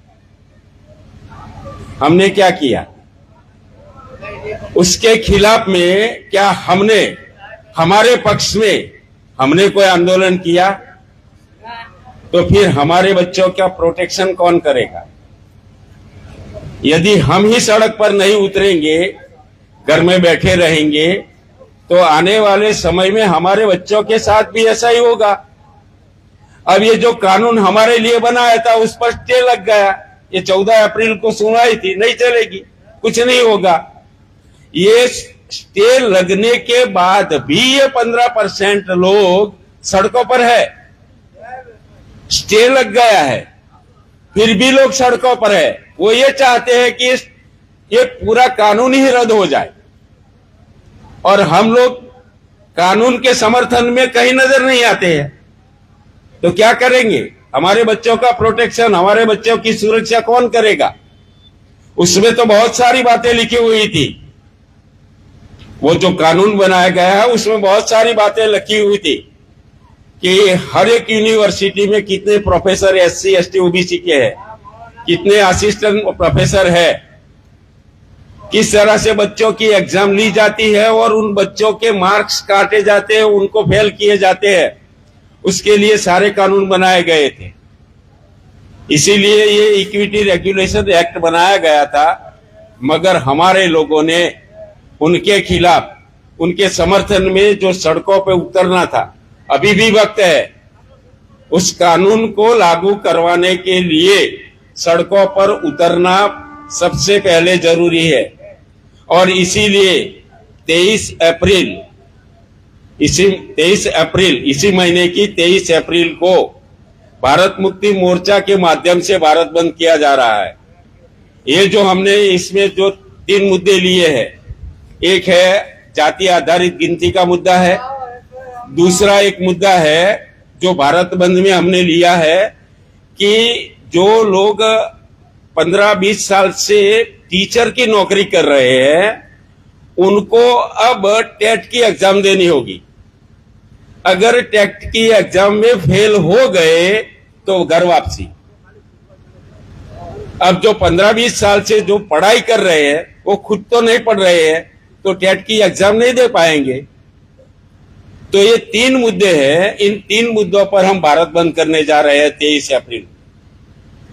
हमने क्या किया? उसके खिलाफ में क्या हमने हमारे पक्ष में हमने कोई आंदोलन किया? तो फिर हमारे बच्चों का प्रोटेक्शन कौन करेगा? यदि हम ही सड़क पर नहीं उतरेंगे, घर में बैठे रहेंगे, तो आने वाले समय में हमारे बच्चों के साथ भी ऐसा ही होगा। अब ये जो कानून हमारे लिए बनाया था, उस पर स्टे लग गया। ये 14 अप्रैल को सुनवाई थी, नहीं चलेगी, कुछ नहीं होगा। ये स्टे लगने के बाद भी ये 15% लोग सड़कों पर है। स्टे लग गया है, फिर भी लोग सड़कों पर है। वो ये चाहते हैं कि ये पूरा कानून ही रद्द हो जाए, और हम लोग कानून के समर्थन में कहीं नजर नहीं आते हैं। तो क्या करेंगे? हमारे बच्चों का प्रोटेक्शन, हमारे बच्चों की सुरक्षा कौन करेगा? उसमें तो बहुत सारी बातें लिखी हुई थी। वो जो कानून बनाया गया है, उसमें बहुत सारी बातें लिखी हुई थी कि हर एक यूनिवर्सिटी में कितने प्रोफेसर SC ST OBC के हैं, कितने असिस्टेंट प्रोफेसर है, किस तरह से बच्चों की एग्जाम ली जाती है और उन बच्चों के मार्क्स काटे जाते हैं, उनको फेल किए जाते हैं। उसके लिए सारे कानून बनाए गए थे। इसीलिए ये इक्विटी रेगुलेशन एक्ट बनाया गया था। मगर हमारे लोगों ने उनके खिलाफ, उनके समर्थन में जो सड़कों पे उतरना था, अभी भी वक्त है। उस कानून को लागू करवाने के लिए सड़कों पर उतरना सबसे पहले जरूरी है। और इसीलिए 23 अप्रैल इसी महीने की 23 अप्रैल को भारत मुक्ति मोर्चा के माध्यम से भारत बंद किया जा रहा है। ये जो हमने इसमें जो 3 मुद्दे लिए हैं, एक है जाति आधारित गिनती का मुद्दा है, दूसरा एक मुद्दा है जो भारत बंद में हमने लिया है कि जो लोग 15-20 साल से टीचर की नौकरी कर रहे हैं उनको अब टेट की एग्जाम देनी होगी। अगर टेट की एग्जाम में फेल हो गए तो घर वापसी। अब जो 15-20 साल से जो पढ़ाई कर रहे हैं वो खुद तो नहीं पढ़ रहे हैं तो टेट की एग्जाम नहीं दे पाएंगे। तो ये 3 मुद्दे हैं, इन 3 मुद्दों पर हम भारत बंद करने जा रहे हैं 23 अप्रैल।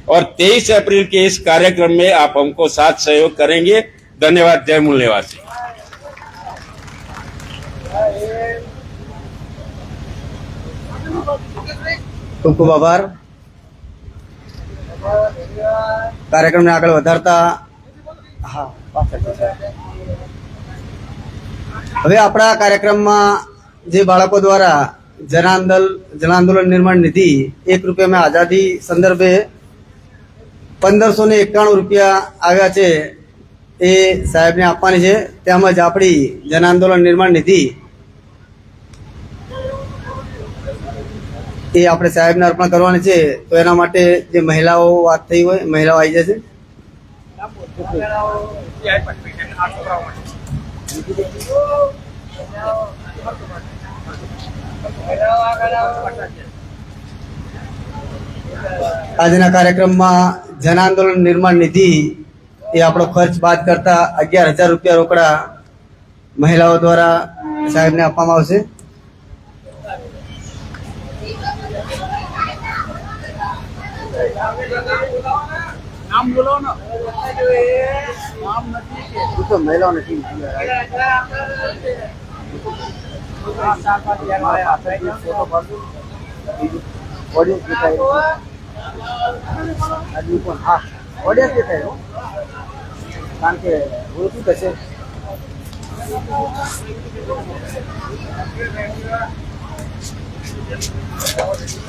और 23 अप्रैल के इस कार्यक्रम में आप हमको साथ सहयोग करेंगे। धन्यवाद। जय मूल निवासी। ખૂબ ખૂબ આભાર. કાર્યક્રમને આગળ વધારતા હા હવે આપણા કાર્યક્રમમાં જે બાળકો દ્વારા જનાંદોલન નિર્માણ નિધિ 1 રૂપિયામાં આઝાદી સંદર્ભે 1591 રૂપિયા આવ્યા છે એ સાહેબને આપવાની છે. તેમજ આપણી જનાંદોલન નિર્માણ નિધિ એ આપણે સાહેબને અર્પણ કરવાની છે. તો એના માટે જે મહિલાઓ વાત થઈ હોય મહિલાઓ આવી જશે. આજના કાર્યક્રમમાં જન આંદોલન નિર્માણ નિધિ એ આપણો ખર્ચ બાદ કરતા 11,000 રૂપિયા રોકડા મહિલાઓ દ્વારા સાહેબને આપવામાં આવશે. નામ બોલો ને. નામ નથી તો મહિલાઓ નથી. હા ઓડિયન્સ દેખાય કારણ કે શું થશે.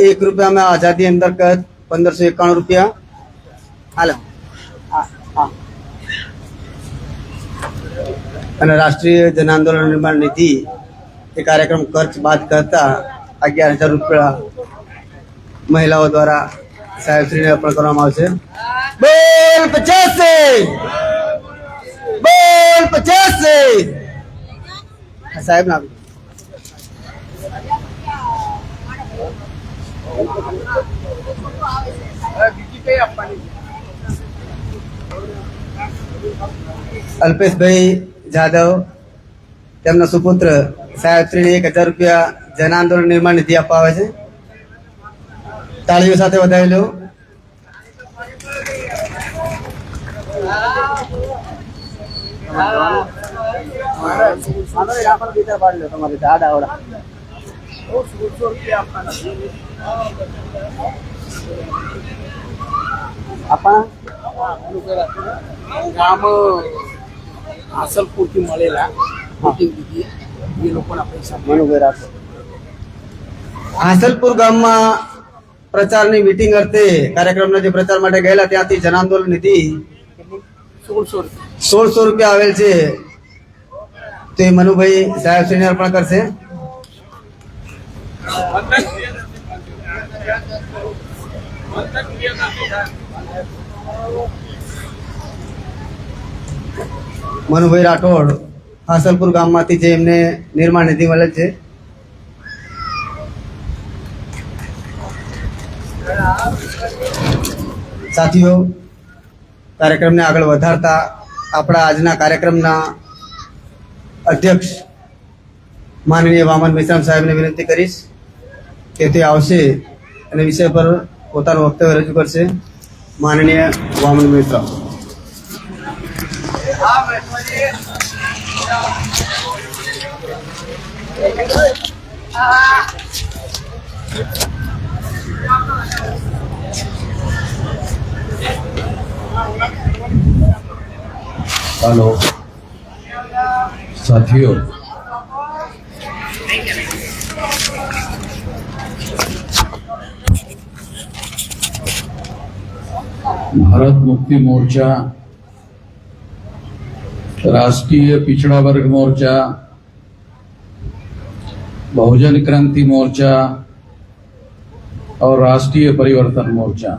एक रुपया में आजादी अंतर्गत 1591 रुपया. हालो અને રાષ્ટ્રીય જન આંદોલન નિર્માણ નિધિ એ કાર્યક્રમ ખર્ચ બાદ કરતા 11,000 રૂપિયા મહિલાઓ દ્વારા સાહેબશ્રીને અર્પણ કરવામાં આવશે. બોલ 85 બોલ 85 સાહેબ ના બીજી કઈ આપવાની. અલ્પેશભાઈ જાદવ તેમના સુપુત્ર સાહેબશ્રીને 1,000 રૂપિયા જન આંદોલન નિર્માણ નિધિ આપવા આવે છે. તાળીઓ સાથે વધાવી લો. તમારે દાદા આવડા આપણા ગામ આસલપુરથી મળેલા મીટિંગ દીધી એ લોકોના પૈસા મનુભાઈ રાઠોડ હાસલપુર ગામમાં પ્રચારની મીટિંગ અર્થે કાર્યક્રમના જે પ્રચાર માટે ગયેલા ત્યાંથી જન આંદોલન નિધિ 1600 રૂપિયા આવેલ છે. તો એ મનુભાઈ સાહેબશ્રીને અર્પણ કરશે. મનુભાઈ રાઠોડ હાસલપુર ગામમાંથી જે એમને નિર્માણ નિધિ મળે છે. સાથીઓ, કાર્યક્રમને આગળ વધારતા આપણા આજના કાર્યક્રમના અધ્યક્ષ માનનીય વામન મેશ્રામ સાહેબને વિનંતી કરીશ કે તે આવશે અને વિષય પર પોતાનું વક્તવ્ય રજૂ કરશે. માનનીય વામન મેશ્રામ. हेलो साथियों, भारत मुक्ति मोर्चा, राष्ट्रीय पिछड़ा वर्ग मोर्चा, बहुजन क्रांति मोर्चा और राष्ट्रीय परिवर्तन मोर्चा,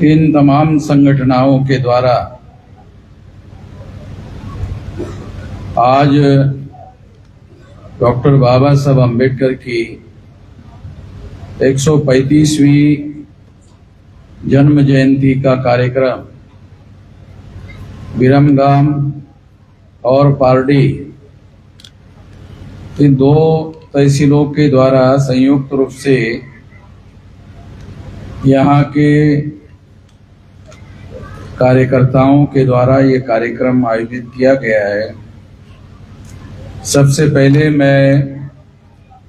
इन तमाम संगठनों के द्वारा आज डॉक्टर बाबा साहब अम्बेडकर की 135वीं जन्म जयंती का कार्यक्रम विरमगाम और पारडी इन दो तहसीलों के द्वारा संयुक्त रूप से यहाँ के कार्यकर्ताओं के द्वारा ये कार्यक्रम आयोजित किया गया है। सबसे पहले मैं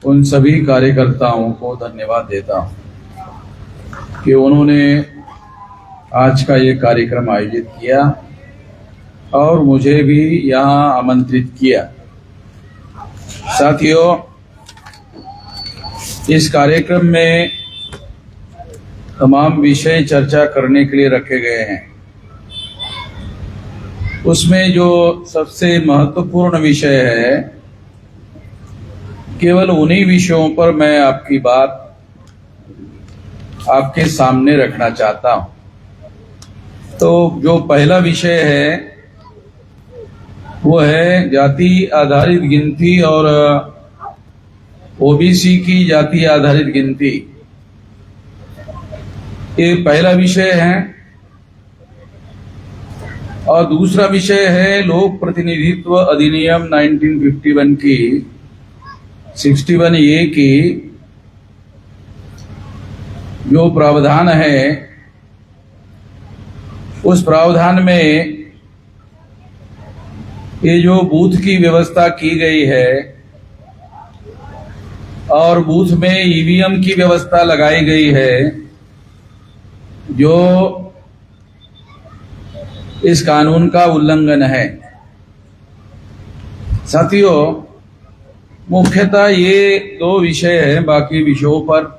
उन सभी कार्यकर्ताओं को धन्यवाद देता हूं कि उन्होंने आज का ये कार्यक्रम आयोजित किया और मुझे भी यहाँ आमंत्रित किया। साथियों, इस कार्यक्रम में तमाम विषय चर्चा करने के लिए रखे गए हैं। उसमें जो सबसे महत्वपूर्ण विषय है, केवल उन्हीं विषयों पर मैं आपकी बात आपके सामने रखना चाहता हूं। तो जो पहला विषय है वो है जाति आधारित गिनती और ओबीसी की जाति आधारित गिनती। ये पहला विषय है। और दूसरा विषय है लोक प्रतिनिधित्व अधिनियम 1951 की 61A की जो प्रावधान है, उस प्रावधान में ये जो बूथ की व्यवस्था की गई है और बूथ में ईवीएम की व्यवस्था लगाई गई है, जो इस कानून का उल्लंघन है। साथियों, मुख्यतः ये दो विषय हैं। बाकी विषयों पर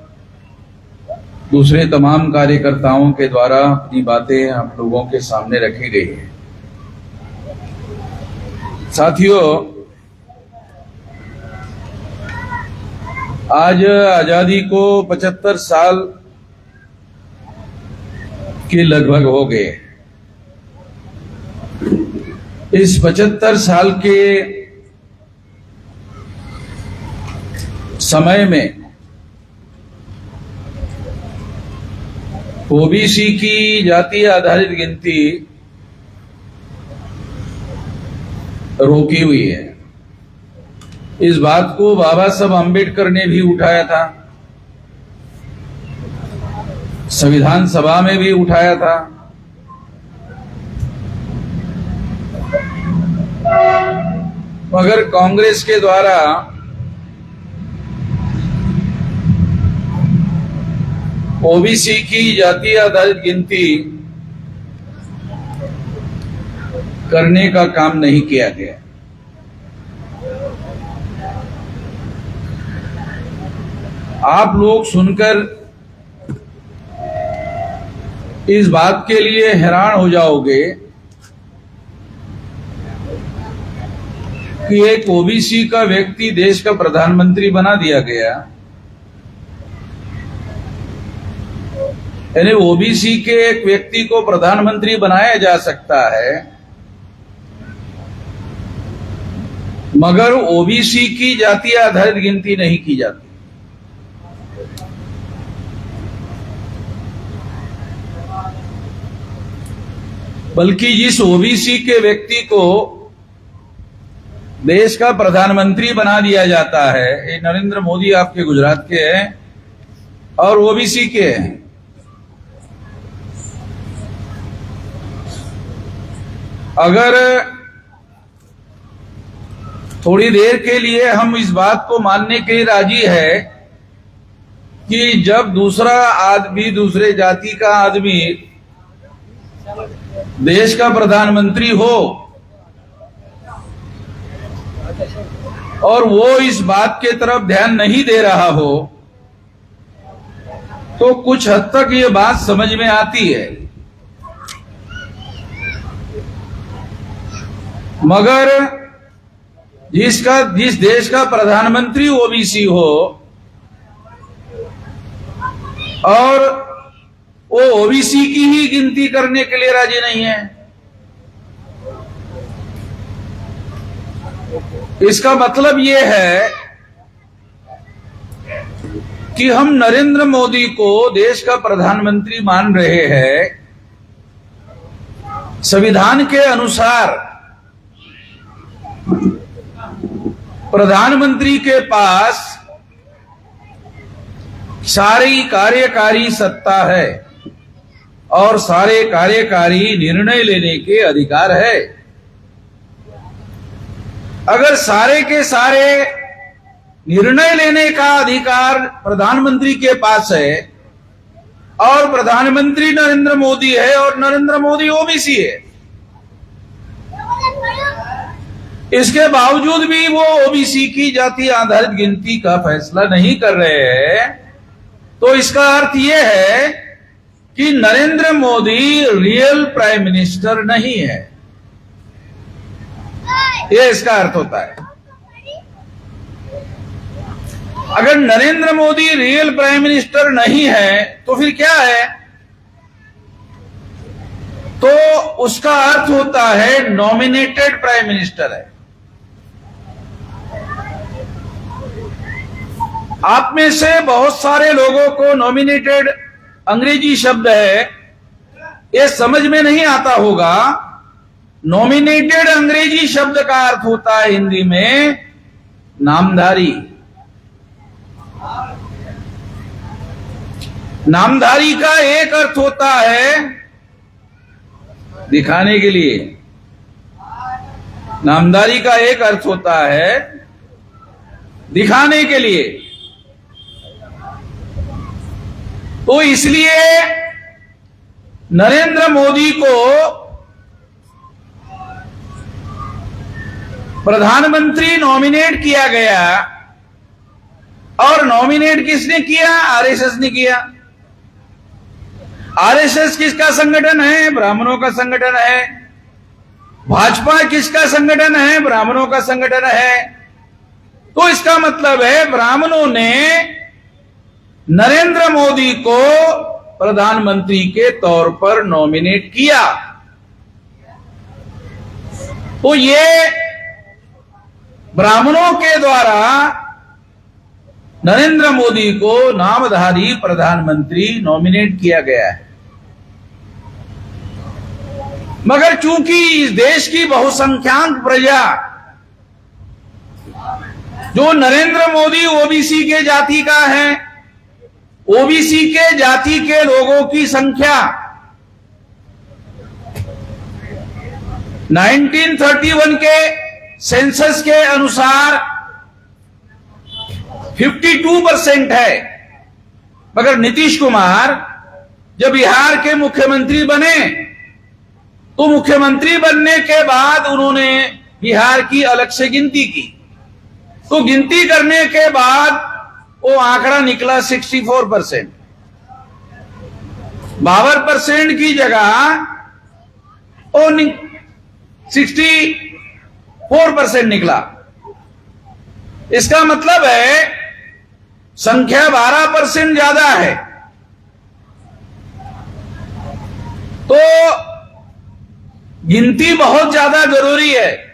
दूसरे तमाम कार्यकर्ताओं के द्वारा अपनी बातें हम लोगों के सामने रखी गई है। साथियों, आज आजादी को 75 साल के लगभग हो गए। इस 75 साल के समय में ओबीसी की जाति आधारित गिनती रोकी हुई है। इस बात को बाबा साहब अम्बेडकर ने भी उठाया था, संविधान सभा में भी उठाया था। मगर कांग्रेस के द्वारा ओबीसी की जाति आधारित गिनती करने का काम नहीं किया गया। आप लोग सुनकर इस बात के लिए हैरान हो जाओगे कि एक ओबीसी का व्यक्ति देश का प्रधानमंत्री बना दिया गया। यानी ओबीसी के एक व्यक्ति को प्रधानमंत्री बनाया जा सकता है, मगर ओबीसी की जाति आधारित गिनती नहीं की जाती। बल्कि जिस ओबीसी के व्यक्ति को देश का प्रधानमंत्री बना दिया जाता है, ये नरेंद्र मोदी आपके गुजरात के हैं और ओबीसी के हैं। अगर थोड़ी देर के लिए हम इस बात को मानने के लिए राजी है कि जब दूसरा आदमी, दूसरे जाति का आदमी देश का प्रधानमंत्री हो और वो इस बात के तरफ ध्यान नहीं दे रहा हो तो कुछ हद तक ये बात समझ में आती है, मगर जिस देश का प्रधानमंत्री ओबीसी हो और वो ओबीसी की ही गिनती करने के लिए राजी नहीं है, इसका मतलब ये है कि हम नरेंद्र मोदी को देश का प्रधानमंत्री मान रहे हैं। संविधान के अनुसार प्रधानमंत्री के पास सारी कार्यकारी सत्ता है और सारे कार्यकारी निर्णय लेने के अधिकार है। अगर सारे के सारे निर्णय लेने का अधिकार प्रधानमंत्री के पास है और प्रधानमंत्री नरेंद्र मोदी है और नरेंद्र मोदी ओबीसी है, इसके बावजूद भी वो ओबीसी की जाति आधारित गिनती का फैसला नहीं कर रहे हैं, तो इसका अर्थ यह है कि Narendra Modi real prime minister नहीं है। यह इसका अर्थ होता है। अगर Narendra Modi real prime minister नहीं है तो फिर क्या है? तो उसका अर्थ होता है नॉमिनेटेड प्राइम मिनिस्टर है। आप में से बहुत सारे लोगों को नॉमिनेटेड अंग्रेजी शब्द है, ये समझ में नहीं आता होगा। नॉमिनेटेड अंग्रेजी शब्द का अर्थ होता है हिंदी में नामधारी। नामधारी का एक अर्थ होता है दिखाने के लिए, नामधारी का एक अर्थ होता है दिखाने के लिए। तो इसलिए नरेंद्र मोदी को प्रधानमंत्री नॉमिनेट किया गया, और नॉमिनेट किसने किया? आरएसएस ने किया। आरएसएस किसका संगठन है? ब्राह्मणों का संगठन है। भाजपा किसका संगठन है? ब्राह्मणों का संगठन है। तो इसका मतलब है ब्राह्मणों ने नरेंद्र मोदी को प्रधानमंत्री के तौर पर नॉमिनेट किया। तो ये ब्राह्मणों के द्वारा नरेंद्र मोदी को नामधारी प्रधानमंत्री नॉमिनेट किया गया है। मगर चूंकि इस देश की बहुसंख्यक प्रजा जो नरेंद्र मोदी ओबीसी के जाति का है, ओबीसी के जाति के लोगों की संख्या 1931 के सेंसस के अनुसार 52% है। मगर नीतीश कुमार जब बिहार के मुख्यमंत्री बने तो मुख्यमंत्री बनने के बाद उन्होंने बिहार की अलग से गिनती की। तो गिनती करने के बाद वो आंकड़ा निकला 64%। 52% की जगह वो 64% निकला। इसका मतलब है संख्या 12% ज्यादा है। तो गिनती बहुत ज्यादा जरूरी है।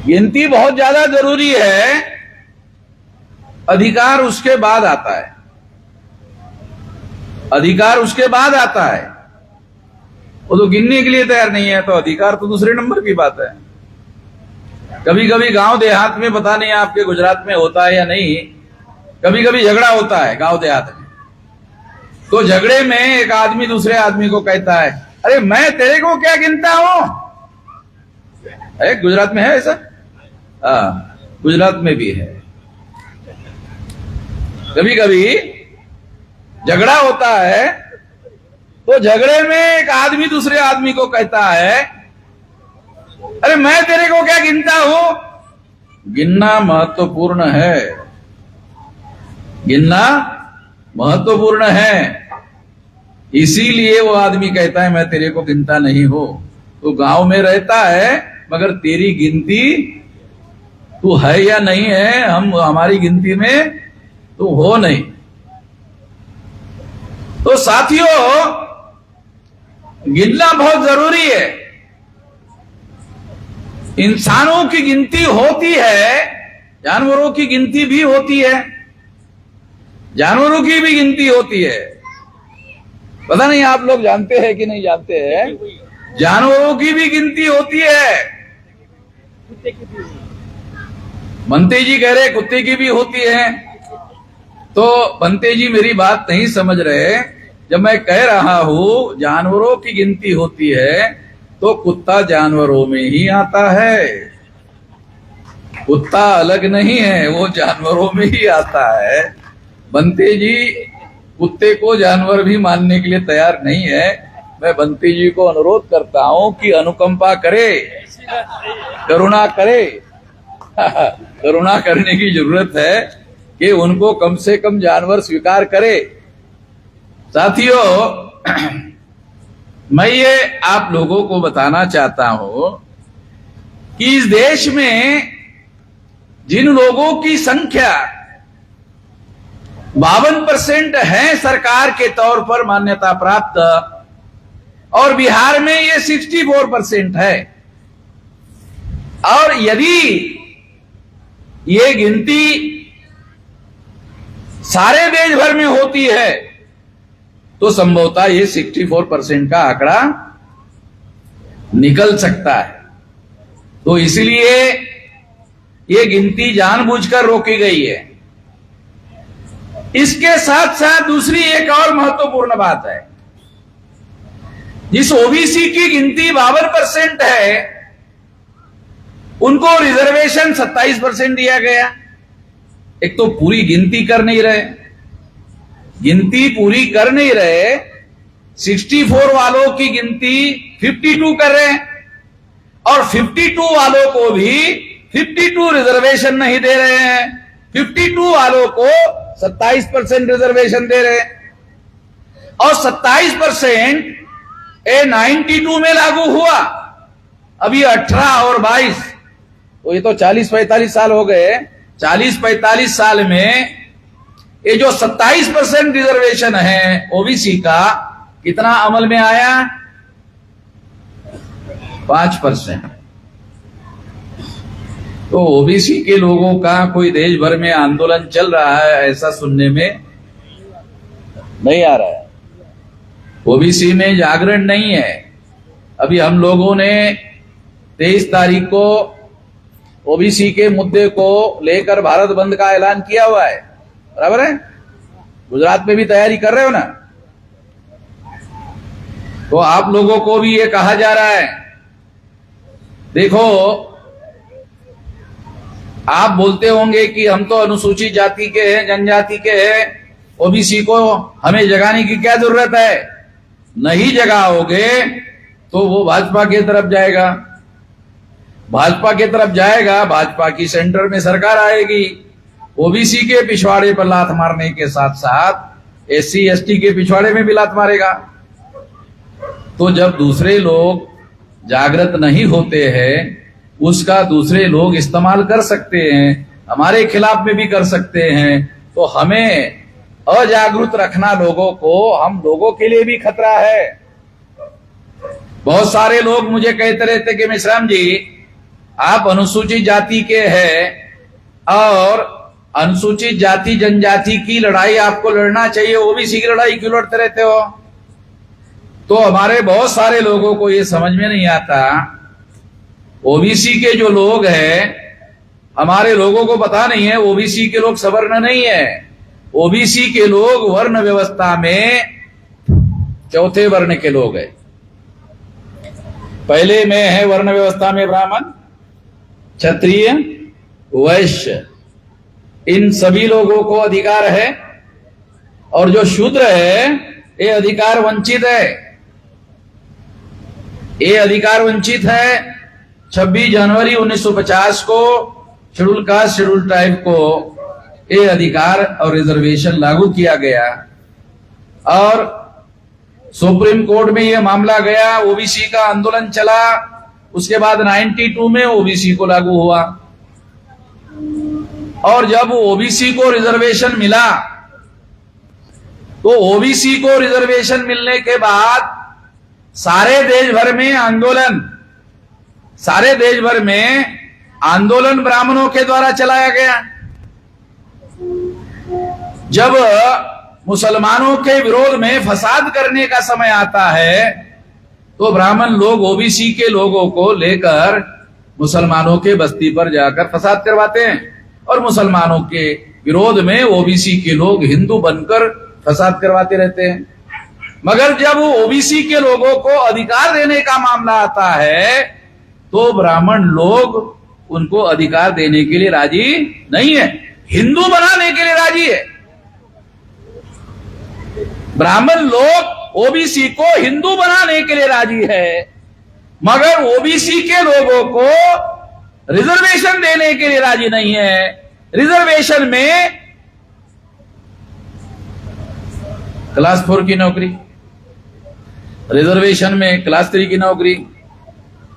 गिनती बहुत ज्यादा जरूरी है, अधिकार उसके बाद आता है। अधिकार उसके बाद आता है। वो तो गिनने के लिए तैयार नहीं है, तो अधिकार तो दूसरे नंबर की बात है। कभी कभी गांव देहात में, पता नहीं आपके गुजरात में होता है या नहीं, कभी कभी झगड़ा होता है गांव देहात में। तो झगड़े में एक आदमी दूसरे आदमी को कहता है, अरे मैं तेरे को क्या गिनता हूं। गुजरात में है ऐसा? गुजरात में भी है। कभी कभी झगड़ा होता है तो झगड़े में एक आदमी दूसरे आदमी को कहता है, अरे मैं तेरे को क्या गिनता हूं। गिनना महत्वपूर्ण है। गिनना महत्वपूर्ण है। इसीलिए वो आदमी कहता है मैं तेरे को गिनता नहीं हूं। तो गांव में रहता है मगर तेरी गिनती तू है या नहीं है, हमारी गिनती में तू हो नहीं। तो साथियों, गिनना बहुत जरूरी है। इंसानों की गिनती होती है, जानवरों की गिनती भी होती है, जानवरों की भी गिनती होती है। पता नहीं आप लोग जानते हैं कि नहीं जानते हैं, जानवरों की भी गिनती होती है। बंते जी कह रहे कुत्ते की भी होती है। तो बंते जी मेरी बात नहीं समझ रहे। जब मैं कह रहा हूं जानवरों की गिनती होती है तो कुत्ता जानवरों में ही आता है। कुत्ता अलग नहीं है, वो जानवरों में ही आता है। बंते जी कुत्ते को जानवर भी मानने के लिए तैयार नहीं है। मैं बंते जी को अनुरोध करता हूं कि अनुकंपा करे, करुणा करे। करुणा करने की जरूरत है कि उनको कम से कम जानवर स्वीकार करे। साथियों, मैं ये आप लोगों को बताना चाहता हूं कि इस देश में जिन लोगों की संख्या 52% है सरकार के तौर पर मान्यता प्राप्त, और बिहार में ये 64% है। और यदि ये गिनती सारे देश भर में होती है तो संभवतः ये 64% का आंकड़ा निकल सकता है। तो इसलिए ये गिनती जानबूझकर रोकी गई है। इसके साथ साथ दूसरी एक और महत्वपूर्ण बात है, जिस ओबीसी की गिनती 52% है उनको रिजर्वेशन 27% दिया गया। एक तो पूरी गिनती कर नहीं रहे, गिनती पूरी कर नहीं रहे, 64 वालों की गिनती 52 कर रहे हैं, और 52 वालों को भी 52 रिजर्वेशन नहीं दे रहे हैं। 52 वालों को 27% रिजर्वेशन दे रहे हैं, और 27% 92 में लागू हुआ। अभी 18 और 22, तो ये तो 40-45 साल हो गए। 40-45 साल में ये जो 27% रिजर्वेशन है ओबीसी का, कितना अमल में आया? 5%। तो ओबीसी के लोगों का कोई देश भर में आंदोलन चल रहा है ऐसा सुनने में नहीं आ रहा है। ओबीसी में जागरण नहीं है। अभी हम लोगों ने 23 तारीख को ओबीसी के मुद्दे को लेकर भारत बंद का ऐलान किया हुआ है, बराबर है? गुजरात में भी तैयारी कर रहे हो ना? तो आप लोगों को भी ये कहा जा रहा है, देखो आप बोलते होंगे कि हम तो अनुसूचित जाति के हैं, जनजाति के हैं, ओबीसी को हमें जगाने की क्या जरूरत है? नहीं जगाओगे तो वो भाजपा की तरफ जाएगा, भाजपा की तरफ जाएगा, भाजपा की सेंटर में सरकार आएगी। ओबीसी के पिछवाड़े पर लात मारने के साथ साथ एससी एसटी के पिछवाड़े में भी लात मारेगा। तो जब दूसरे लोग जागृत नहीं होते हैं, उसका दूसरे लोग इस्तेमाल कर सकते हैं, हमारे खिलाफ में भी कर सकते हैं। तो हमें अजागरूक रखना लोगों को, हम लोगों के लिए भी खतरा है। बहुत सारे लोग मुझे कहते रहते कि मिश्राम जी आप अनुसूचित जाति के हैं और अनुसूचित जाति जनजाति की लड़ाई आपको लड़ना चाहिए, ओबीसी की लड़ाई क्यों लड़ते रहते हो? तो हमारे बहुत सारे लोगों को ये समझ में नहीं आता। ओबीसी के जो लोग हैं, हमारे लोगों को पता नहीं है ओबीसी के लोग सवर्ण नहीं है। ओबीसी के लोग वर्ण व्यवस्था में चौथे वर्ण के लोग हैं। पहले में है वर्ण व्यवस्था में ब्राह्मण, क्षत्रिय, वैश्य, इन सभी लोगों को अधिकार है, और जो शूद्र है ये अधिकार वंचित है। ये अधिकार वंचित है। 26 जनवरी 1950 को शेड्यूल कास्ट शेड्यूल ट्राइब को ये अधिकार और रिजर्वेशन लागू किया गया और सुप्रीम कोर्ट में यह मामला गया, ओबीसी का आंदोलन चला, उसके बाद 92 में ओबीसी को लागू हुआ। और जब ओबीसी को रिजर्वेशन मिला तो ओबीसी को रिजर्वेशन मिलने के बाद सारे देश भर में आंदोलन ब्राह्मणों के द्वारा चलाया गया। जब मुसलमानों के विरोध में फसाद करने का समय आता है तो ब्राह्मण लोग ओबीसी के लोगों को लेकर मुसलमानों के बस्ती पर जाकर फसाद करवाते हैं और मुसलमानों के विरोध में ओबीसी के लोग हिंदू बनकर फसाद करवाते रहते हैं। मगर जब ओबीसी के लोगों को अधिकार देने का मामला आता है तो ब्राह्मण लोग उनको अधिकार देने के लिए राजी नहीं है, हिंदू बनाने के लिए राजी है। ब्राह्मण लोग ओबीसी को हिंदू बनाने के लिए राजी है, मगर ओबीसी के लोगों को रिजर्वेशन देने के लिए राजी नहीं है। रिजर्वेशन में क्लास 4 की नौकरी, रिजर्वेशन में क्लास 3 की नौकरी,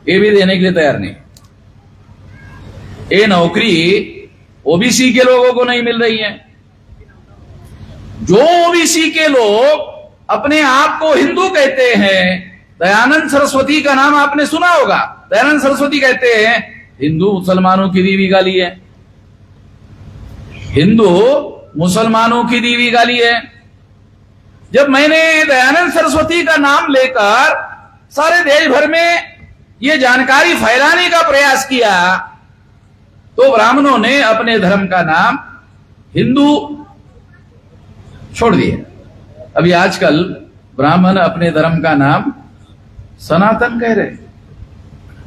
ये भी देने के लिए तैयार नहीं। ये नौकरी ओबीसी के लोगों को नहीं मिल रही है। जो ओबीसी के लोग अपने आप को हिंदू कहते हैं, दयानंद सरस्वती का नाम आपने सुना होगा। दयानंद सरस्वती कहते हैं हिंदू मुसलमानों की दी हुई गाली है, हिंदू मुसलमानों की दी हुई गाली है। जब मैंने दयानंद सरस्वती का नाम लेकर सारे देश भर में यह जानकारी फैलाने का प्रयास किया तो ब्राह्मणों ने अपने धर्म का नाम हिंदू छोड़ दिया। अभी आजकल ब्राह्मण अपने धर्म का नाम सनातन कह रहे।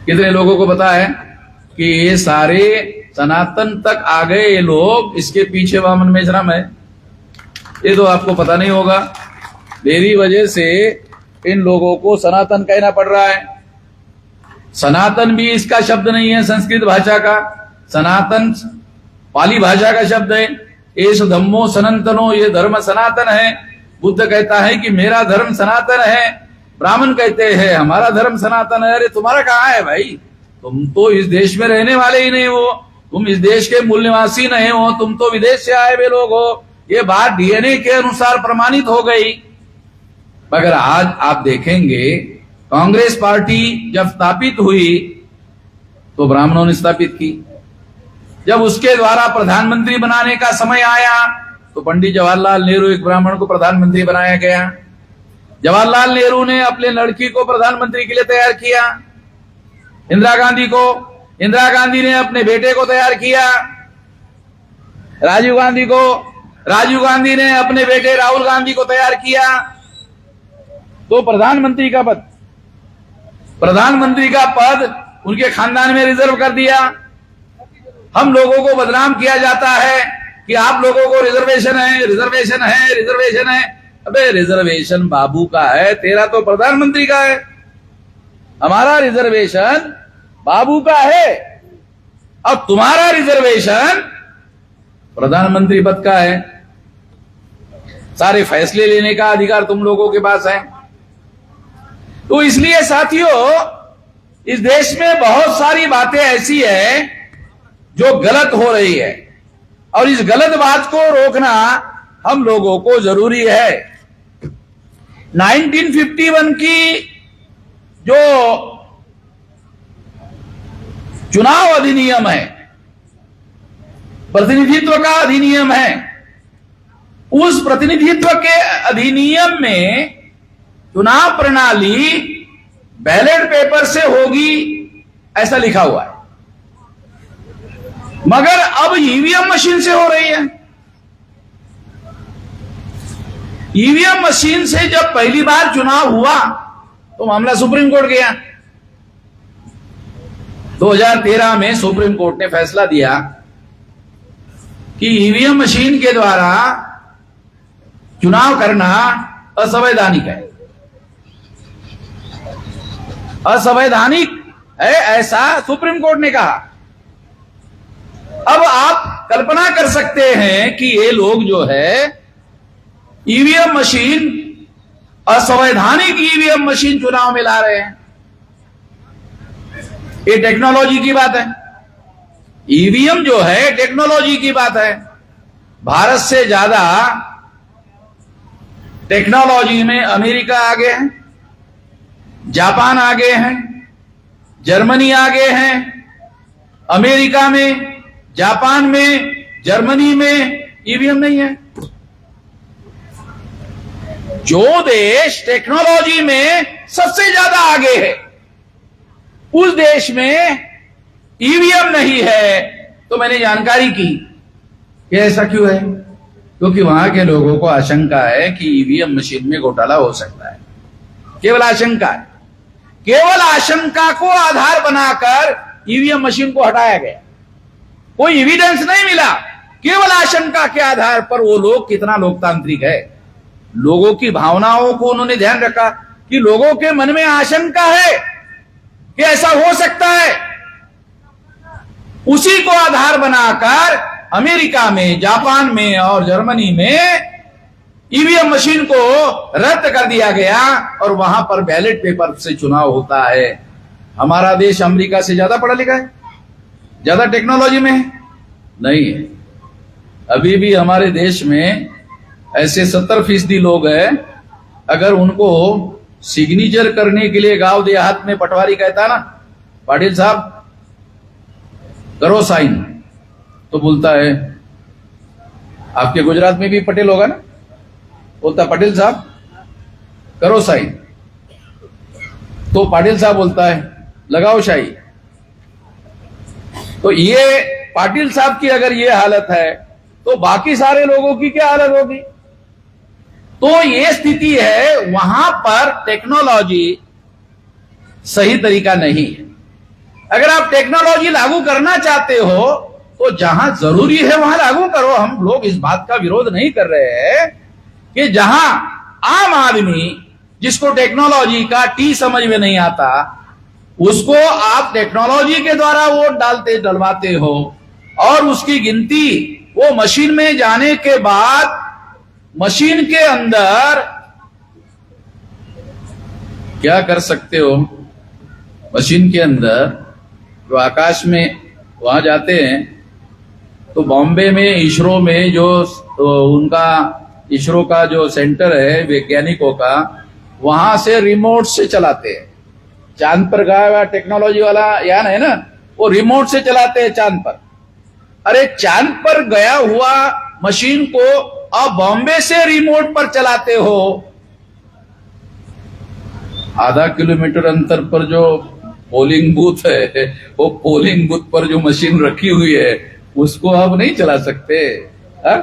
कितने लोगों को पता है कि ये सारे सनातन तक आ गए ये लोग, इसके पीछे वामन मेश्राम है? ये तो आपको पता नहीं होगा। मेरी वजह से इन लोगों को सनातन कहना पड़ रहा है। सनातन भी इसका शब्द नहीं है संस्कृत भाषा का, सनातन पाली भाषा का शब्द है। एष धम्मो सनातनो, ये धर्म सनातन है। बुद्ध कहता है कि मेरा धर्म सनातन है, ब्राह्मण कहते हैं हमारा धर्म सनातन है। अरे तुम्हारा कहाँ है भाई? तुम तो इस देश में रहने वाले ही नहीं हो, तुम इस देश के मूल निवासी नहीं हो, तुम तो विदेश से आए हुए लोग हो। ये बात डीएनए के अनुसार प्रमाणित हो गई। मगर आज आप देखेंगे कांग्रेस पार्टी जब स्थापित हुई तो ब्राह्मणों ने स्थापित की। जब उसके द्वारा प्रधानमंत्री बनाने का समय आया तो पंडित जवाहरलाल नेहरू एक ब्राह्मण को प्रधानमंत्री बनाया गया। जवाहरलाल नेहरू ने अपने लड़की को प्रधानमंत्री के लिए तैयार किया, इंदिरा गांधी को। इंदिरा गांधी ने अपने बेटे को तैयार किया, राजीव गांधी को। राजीव गांधी ने अपने बेटे राहुल गांधी को तैयार किया। तो प्रधानमंत्री का पद उनके खानदान में रिजर्व कर दिया। हम लोगों को बदनाम किया जाता है कि आप लोगों को रिजर्वेशन है, रिजर्वेशन है, रिजर्वेशन है। अबे रिजर्वेशन बाबू का है, तेरा तो प्रधानमंत्री का है। हमारा रिजर्वेशन बाबू का है और तुम्हारा रिजर्वेशन प्रधानमंत्री पद का है। सारे फैसले लेने का अधिकार तुम लोगों के पास है। तो इसलिए साथियों, इस देश में बहुत सारी बातें ऐसी है जो गलत हो रही है और इस गलत बात को रोकना हम लोगों को जरूरी है। 1951 की जो चुनाव अधिनियम है, प्रतिनिधित्व का अधिनियम है, उस प्रतिनिधित्व के अधिनियम में चुनाव प्रणाली बैलेट पेपर से होगी ऐसा लिखा हुआ है, मगर अब ईवीएम मशीन से हो रही है। ईवीएम मशीन से जब पहली बार चुनाव हुआ तो मामला सुप्रीम कोर्ट गया। 2013 में सुप्रीम कोर्ट ने फैसला दिया कि ईवीएम मशीन के द्वारा चुनाव करना असंवैधानिक है। असंवैधानिक है ऐसा सुप्रीम कोर्ट ने कहा। अब आप कल्पना कर सकते हैं कि ये लोग जो है ईवीएम मशीन, असंवैधानिक ईवीएम मशीन चुनाव में ला रहे हैं। ये टेक्नोलॉजी की बात है। ईवीएम जो है टेक्नोलॉजी की बात है। भारत से ज्यादा टेक्नोलॉजी में अमेरिका आगे है, जापान आगे है, जर्मनी आगे है। अमेरिका में, जापान में, जर्मनी में ईवीएम नहीं है। जो देश टेक्नोलॉजी में सबसे ज्यादा आगे है, उस देश में ईवीएम नहीं है। तो मैंने जानकारी की कि ऐसा क्यों है, क्योंकि वहां के लोगों को आशंका है कि ईवीएम मशीन में घोटाला हो सकता है। केवल आशंका है, केवल आशंका को आधार बनाकर ईवीएम मशीन को हटाया गया। कोई एविडेंस नहीं मिला, केवल आशंका के आधार पर। वो लोग कितना लोकतांत्रिक है, लोगों की भावनाओं को उन्होंने ध्यान रखा कि लोगों के मन में आशंका है कि ऐसा हो सकता है। उसी को आधार बनाकर अमेरिका में, जापान में और जर्मनी में ईवीएम मशीन को रद्द कर दिया गया और वहां पर बैलेट पेपर से चुनाव होता है। हमारा देश अमेरिका से ज्यादा पढ़ा लिखा है, ज्यादा टेक्नोलॉजी में है? नहीं है। अभी भी हमारे देश में ऐसे 70% लोग हैं, अगर उनको सिग्नेचर करने के लिए गांव देहात में पटवारी कहता ना, पाटिल साहब करो साइन, तो बोलता है, आपके गुजरात में भी पटेल होगा ना, बोलता पाटिल साहब करो साइन, तो पाटिल साहब बोलता है लगाओ शाही। तो ये पाटिल साहब की अगर ये हालत है तो बाकी सारे लोगों की क्या हालत होगी? तो ये स्थिति है, वहां पर टेक्नोलॉजी सही तरीका नहीं है। अगर आप टेक्नोलॉजी लागू करना चाहते हो तो जहां जरूरी है वहां लागू करो। हम लोग इस बात का विरोध नहीं कर रहे हैं कि जहां आम आदमी जिसको टेक्नोलॉजी का टी समझ में नहीं आता, उसको आप टेक्नोलॉजी के द्वारा वोट डलवाते हो और उसकी गिनती वो मशीन में जाने के बाद मशीन के अंदर क्या कर सकते हो, मशीन के अंदर जो आकाश में वहां जाते हैं, तो बॉम्बे में इसरो में जो उनका इसरो का जो सेंटर है वैज्ञानिकों का, वहां से रिमोट से चलाते हैं। चांद पर गया हुआ टेक्नोलॉजी वाला यान है ना, वो रिमोट से चलाते हैं चांद पर। अरे चांद पर गया हुआ मशीन को आप बॉम्बे से रिमोट पर चलाते हो। आधा किलोमीटर अंतर पर जो पोलिंग बूथ है, वो पोलिंग बूथ पर जो मशीन रखी हुई है उसको आप नहीं चला सकते हा?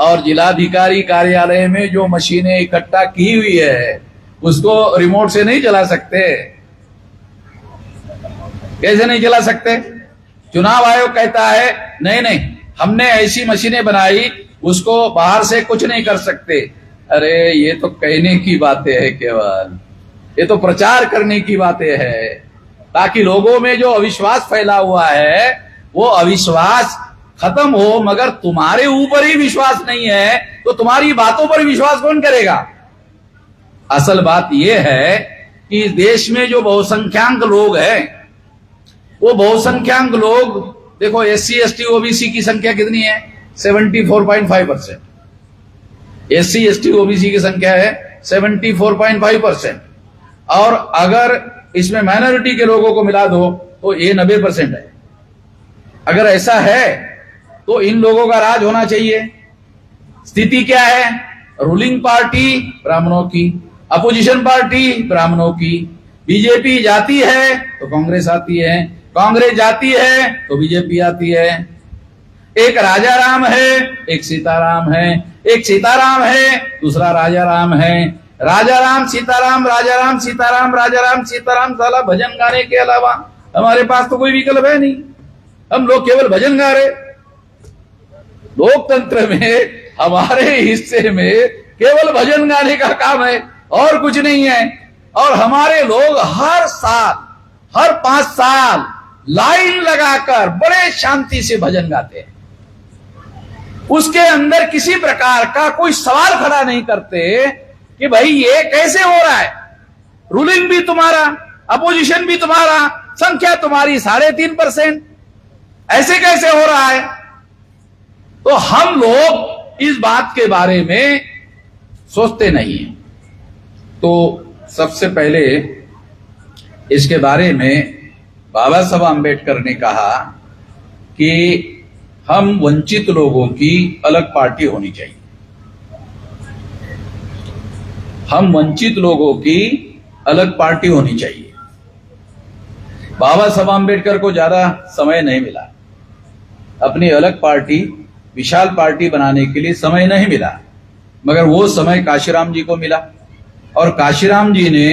और जिलाधिकारी कार्यालय में जो मशीनें इकट्ठा की हुई है उसको रिमोट से नहीं चला सकते। कैसे नहीं चला सकते? चुनाव आयोग कहता है नहीं नहीं, हमने ऐसी मशीनें बनाई, उसको बाहर से कुछ नहीं कर सकते। अरे ये तो कहने की बातें है, केवल ये तो प्रचार करने की बातें है, ताकि लोगों में जो अविश्वास फैला हुआ है वो अविश्वास खत्म हो। मगर तुम्हारे ऊपर ही विश्वास नहीं है तो तुम्हारी बातों पर विश्वास कौन करेगा? असल बात यह है कि इस देश में जो बहुसंख्यांक लोग हैं, वो बहुसंख्यांक लोग, देखो SC ST OBC की संख्या कितनी है? 74.5%। SC ST OBC की संख्या है 74.5%। और अगर इसमें माइनॉरिटी के लोगों को मिला दो तो ये 90% है। अगर ऐसा है तो इन लोगों का राज होना चाहिए। स्थिति क्या है? रूलिंग पार्टी ब्राह्मणों की, अपोजिशन पार्टी ब्राह्मणों की। बीजेपी जाती है तो कांग्रेस आती है, कांग्रेस जाती है तो बीजेपी आती है। एक राजा राम है, एक सीताराम है, एक सीताराम है, दूसरा राजा राम है। राजा राम सीताराम, राजा राम सीताराम, राजा राम सीताराम। साला भजन गाने के अलावा हमारे पास तो कोई विकल्प है नहीं, हम लोग केवल भजन गा रहे। लोकतंत्र में हमारे हिस्से में केवल भजन गाने का काम है और कुछ नहीं है। और हमारे लोग हर साल, हर 5 साल लाइन लगाकर बड़े शांति से भजन गाते हैं, उसके अंदर किसी प्रकार का कोई सवाल खड़ा नहीं करते कि भाई ये कैसे हो रहा है, रूलिंग भी तुम्हारा, अपोजिशन भी तुम्हारा, संख्या तुम्हारी 3.5%, ऐसे कैसे हो रहा है। तो हम लोग इस बात के बारे में सोचते नहीं हैं। तो सबसे पहले इसके बारे में बाबा साहब आम्बेडकर ने कहा कि हम वंचित लोगों की अलग पार्टी होनी चाहिए, हम वंचित लोगों की अलग पार्टी होनी चाहिए। बाबा साहब आम्बेडकर को ज्यादा समय नहीं मिला, अपनी अलग पार्टी, विशाल पार्टी बनाने के लिए समय नहीं मिला, मगर वो समय काशीराम जी को मिला। और काशीराम जी ने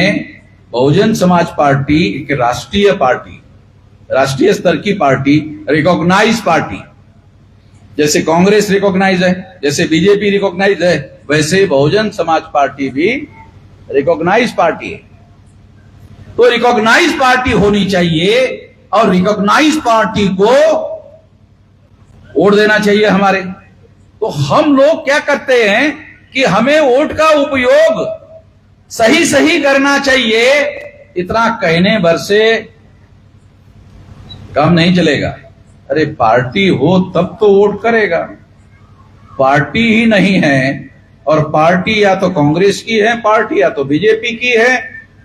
बहुजन समाज पार्टी एक राष्ट्रीय पार्टी, राष्ट्रीय स्तर की पार्टी, रिकॉग्नाइज पार्टी, जैसे कांग्रेस रिकॉग्नाइज है, जैसे बीजेपी रिकॉग्नाइज है, वैसे बहुजन समाज पार्टी भी रिकॉग्नाइज पार्टी है। तो रिकॉग्नाइज पार्टी होनी चाहिए और रिकॉग्नाइज पार्टी को वोट देना चाहिए हमारे। तो हम लोग क्या करते हैं कि हमें वोट का उपयोग सही सही करना चाहिए, इतना कहने भर से काम नहीं चलेगा। अरे पार्टी हो तब तो वोट करेगा, पार्टी ही नहीं है और पार्टी या तो कांग्रेस की है, पार्टी या तो बीजेपी की है,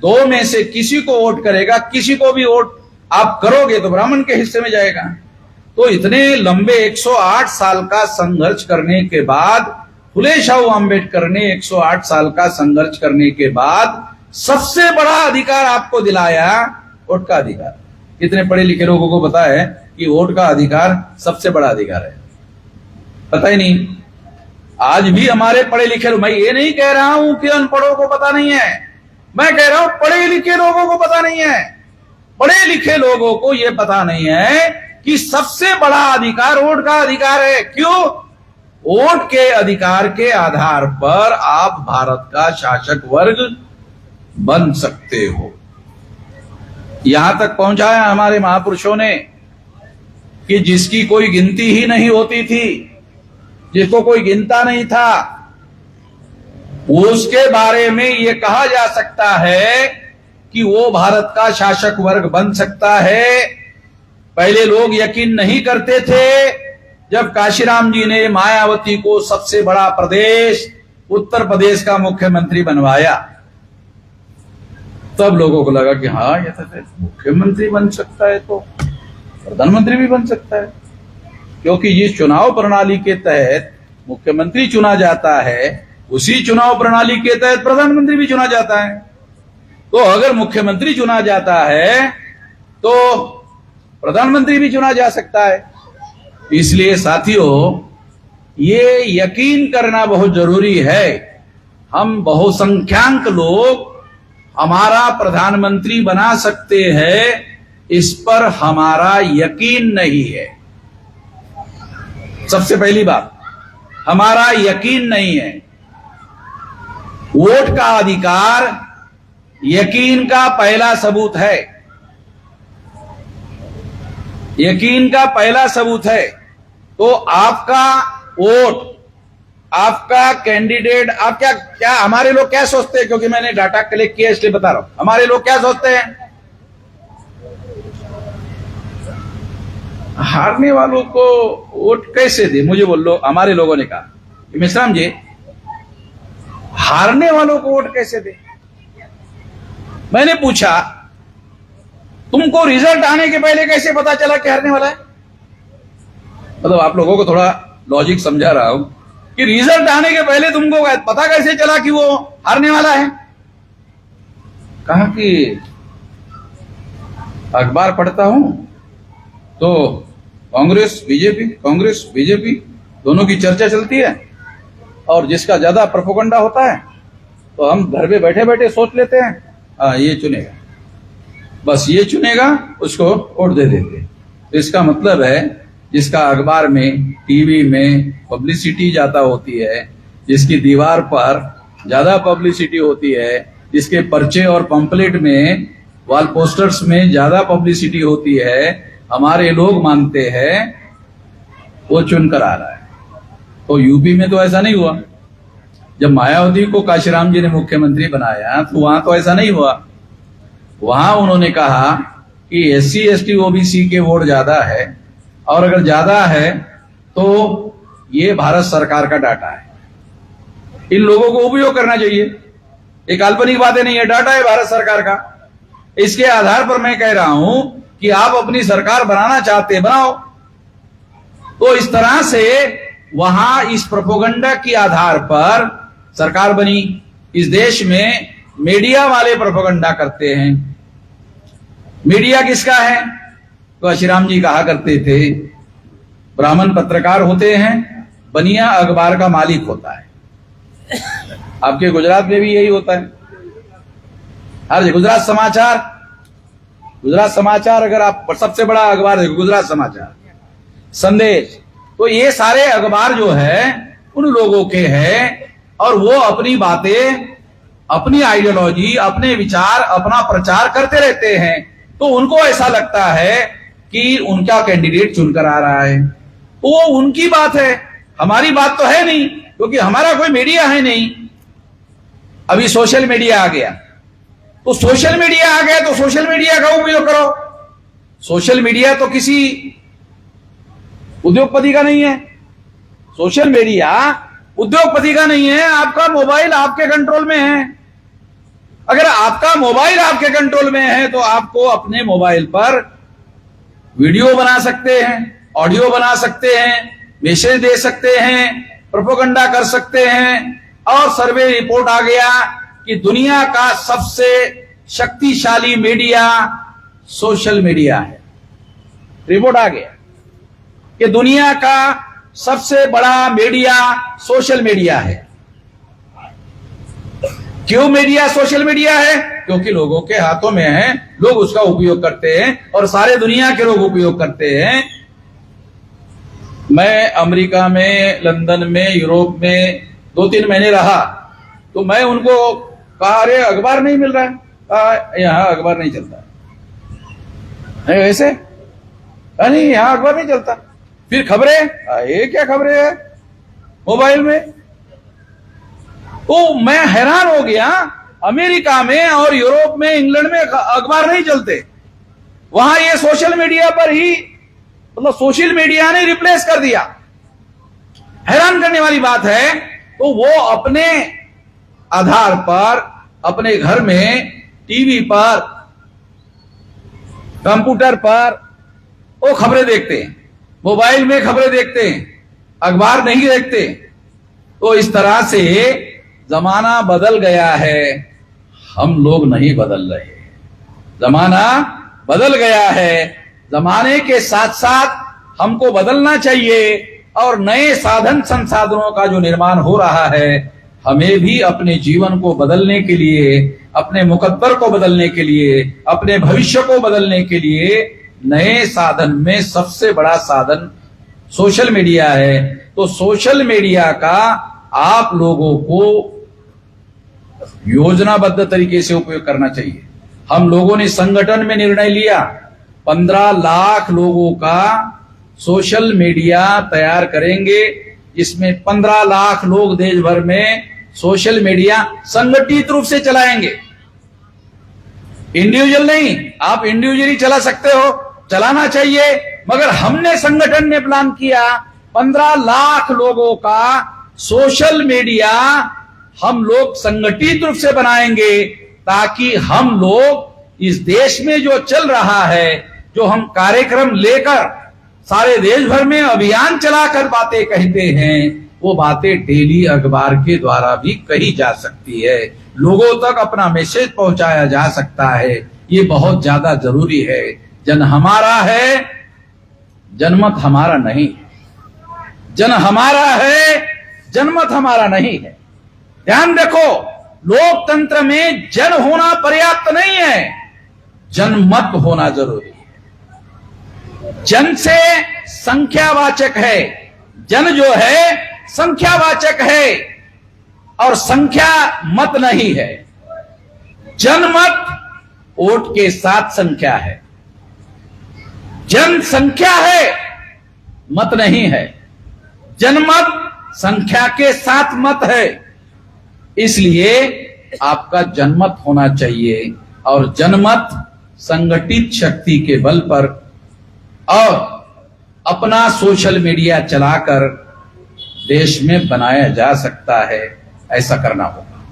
दो में से किसी को वोट करेगा। किसी को भी वोट आप करोगे तो ब्राह्मण के हिस्से में जाएगा। तो इतने लंबे 108 साल का संघर्ष करने के बाद, फुले शाहू आम्बेडकर ने 108 साल का संघर्ष करने के बाद सबसे बड़ा अधिकार आपको दिलाया, वोट का अधिकार। कितने पढ़े लिखे लोगों को पता है कि वोट का अधिकार सबसे बड़ा अधिकार है? पता ही नहीं। आज भी हमारे पढ़े लिखे, मैं ये नहीं कह रहा हूं कि अनपढ़ों को पता नहीं है, मैं कह रहा हूं पढ़े लिखे लोगों को पता नहीं है। पढ़े लिखे लोगों को यह पता नहीं है कि सबसे बड़ा अधिकार वोट का अधिकार है। क्यों? वोट के अधिकार के आधार पर आप भारत का शासक वर्ग बन सकते हो। यहां तक पहुंचाया हमारे महापुरुषों ने कि जिसकी कोई गिनती ही नहीं होती थी, जिसको कोई गिनता नहीं था, उसके बारे में यह कहा जा सकता है कि वो भारत का शासक वर्ग बन सकता है। पहले लोग यकीन नहीं करते थे। जब काशीराम जी ने मायावती को सबसे बड़ा प्रदेश उत्तर प्रदेश का मुख्यमंत्री बनवाया, तब लोगों को लगा कि हाँ ये तो मुख्यमंत्री बन सकता है तो प्रधानमंत्री भी बन सकता है। क्योंकि जिस चुनाव प्रणाली के तहत मुख्यमंत्री चुना जाता है, उसी चुनाव प्रणाली के तहत प्रधानमंत्री भी चुना जाता है। तो अगर मुख्यमंत्री चुना जाता है तो प्रधानमंत्री भी चुना जा सकता है। इसलिए साथियों, ये यकीन करना बहुत जरूरी है। हम बहुसंख्यांक लोग हमारा प्रधानमंत्री बना सकते हैं, इस पर हमारा यकीन नहीं है। सबसे पहली बात, हमारा यकीन नहीं है। वोट का अधिकार यकीन का पहला सबूत है, यकीन का पहला सबूत है। तो आपका वोट, आपका कैंडिडेट, आप क्या हमारे लोग क्या सोचते हैं, क्योंकि मैंने डाटा कलेक्ट किया इसलिए बता रहा हूं, हमारे लोग क्या सोचते हैं? हारने वालों को वोट कैसे दे? मुझे बोलो, हमारे लोगों ने कहा मिश्राम जी, हारने वालों को वोट कैसे दे? मैंने पूछा, तुमको रिजल्ट आने के पहले कैसे पता चला कि हारने वाला है? मतलब आप लोगों को थोड़ा लॉजिक समझा रहा हूं कि रिजल्ट आने के पहले तुमको पता कैसे चला कि वो हारने वाला है? कहा कि अखबार पढ़ता हूं तो कांग्रेस बीजेपी दोनों की चर्चा चलती है, और जिसका ज्यादा प्रोपेगेंडा होता है तो हम घर में बैठे बैठे सोच लेते हैं, हाँ ये चुनेगा, बस ये चुनेगा, उसको वोट दे देते। तो इसका मतलब है जिसका अखबार में, टीवी में पब्लिसिटी ज्यादा होती है, जिसकी दीवार पर ज्यादा पब्लिसिटी होती है, जिसके पर्चे और पंपलेट में, वॉल पोस्टर्स में ज्यादा पब्लिसिटी होती है, हमारे लोग मानते हैं वो चुनकर आ रहा है। तो यूपी में तो ऐसा नहीं हुआ। जब मायावती को काशीराम जी ने मुख्यमंत्री बनाया तो वहां तो ऐसा नहीं हुआ। वहां उन्होंने कहा कि SC ST OBC के वोट ज्यादा है, और अगर ज्यादा है तो ये भारत सरकार का डाटा है, इन लोगों को उपयोग करना चाहिए। ये काल्पनिक बातें नहीं है, डाटा है भारत सरकार का। इसके आधार पर मैं कह रहा हूं कि आप अपनी सरकार बनाना चाहते बनाओ। तो इस तरह से वहां इस प्रोपोगंडा के आधार पर सरकार बनी। इस देश में मीडिया वाले प्रोपोगंडा करते हैं। मीडिया किसका है? तो काशीराम जी कहा करते थे, ब्राह्मण पत्रकार होते हैं, बनिया अखबार का मालिक होता है। आपके गुजरात में भी यही होता है। हर गुजरात समाचार अगर आप सबसे बड़ा अखबार देखो, गुजरात समाचार, संदेश, तो ये सारे अखबार जो है उन लोगों के हैं, और वो अपनी बातें, अपनी आइडियोलॉजी, अपने विचार, अपना प्रचार करते रहते हैं। तो उनको ऐसा लगता है कि उनका कैंडिडेट चुनकर आ रहा है। तो वो उनकी बात है, हमारी बात तो है नहीं, क्योंकि हमारा कोई मीडिया है नहीं। अभी सोशल मीडिया आ गया, तो सोशल मीडिया का उपयोग करो। सोशल मीडिया तो किसी उद्योगपति का नहीं है। सोशल मीडिया उद्योगपति का नहीं है। आपका मोबाइल आपके कंट्रोल में है। अगर आपका मोबाइल आपके कंट्रोल में है तो आपको अपने मोबाइल पर वीडियो बना सकते हैं, ऑडियो बना सकते हैं, मैसेज दे सकते हैं, प्रोपेगेंडा कर सकते हैं। और सर्वे रिपोर्ट आ गया कि दुनिया का सबसे शक्तिशाली मीडिया सोशल मीडिया है। रिपोर्ट आ गया कि दुनिया का सबसे बड़ा मीडिया सोशल मीडिया है। क्यों मीडिया सोशल मीडिया है? क्योंकि लोगों के हाथों में है, लोग उसका उपयोग करते हैं, और सारे दुनिया के लोग उपयोग करते हैं। मैं अमेरिका में, लंदन में, यूरोप में 2-3 महीने रहा, तो मैं उनको कहा, अरे अखबार नहीं मिल रहा है, यहां अखबार नहीं चलता है। ऐसे नहीं, यहां अखबार नहीं चलता। फिर खबरें, ये क्या खबरें है मोबाइल में? तो मैं हैरान हो गया। अमेरिका में और यूरोप में, इंग्लैंड में अखबार नहीं चलते, वहां ये सोशल मीडिया पर ही, मतलब सोशल मीडिया ने रिप्लेस कर दिया। हैरान करने वाली बात है। तो वो अपने आधार पर, अपने घर में, टीवी पर, कंप्यूटर पर वो खबरें देखते हैं, मोबाइल में खबरें देखते हैं, अखबार नहीं देखते। तो इस तरह से जमाना बदल गया है, हम लोग नहीं बदल रहे। जमाना बदल गया है, जमाने के साथ साथ हमको बदलना चाहिए। और नए साधन संसाधनों का जो निर्माण हो रहा है, हमें भी अपने जीवन को बदलने के लिए, अपने मुकद्दर को बदलने के लिए, अपने भविष्य को बदलने के लिए नए साधन में सबसे बड़ा साधन सोशल मीडिया है। तो सोशल मीडिया का आप लोगों को योजनाबद्ध तरीके से उपयोग करना चाहिए। हम लोगों ने संगठन में निर्णय लिया, 15 लाख लोगों का सोशल मीडिया तैयार करेंगे, जिसमें 15 लाख लोग देश भर में सोशल मीडिया संगठित रूप से चलाएंगे। इंडिविजुअल नहीं, आप इंडिविजुअली चला सकते हो, चलाना चाहिए, मगर हमने संगठन ने प्लान किया 15 लाख लोगों का सोशल मीडिया हम लोग संगठित रूप से बनाएंगे, ताकि हम लोग इस देश में जो चल रहा है, जो हम कार्यक्रम लेकर सारे देश भर में अभियान चलाकर बातें कहते हैं, वो बातें डेली अखबार के द्वारा भी कही जा सकती है, लोगों तक अपना मैसेज पहुंचाया जा सकता है। ये बहुत ज्यादा जरूरी है। जन हमारा है, जनमत हमारा नहीं है। जन हमारा है, जनमत हमारा नहीं है। ध्यान रखो, लोकतंत्र में जन होना पर्याप्त नहीं है, जनमत होना जरूरी है। जन से संख्यावाचक है, जन जो है संख्यावाचक है, और संख्या मत नहीं है। जनमत वोट के साथ संख्या है। जनसंख्या है, मत नहीं है। जनमत संख्या के साथ मत है। इसलिए आपका जनमत होना चाहिए और जनमत संगठित शक्ति के बल पर और अपना सोशल मीडिया चलाकर देश में बनाया जा सकता है। ऐसा करना होगा।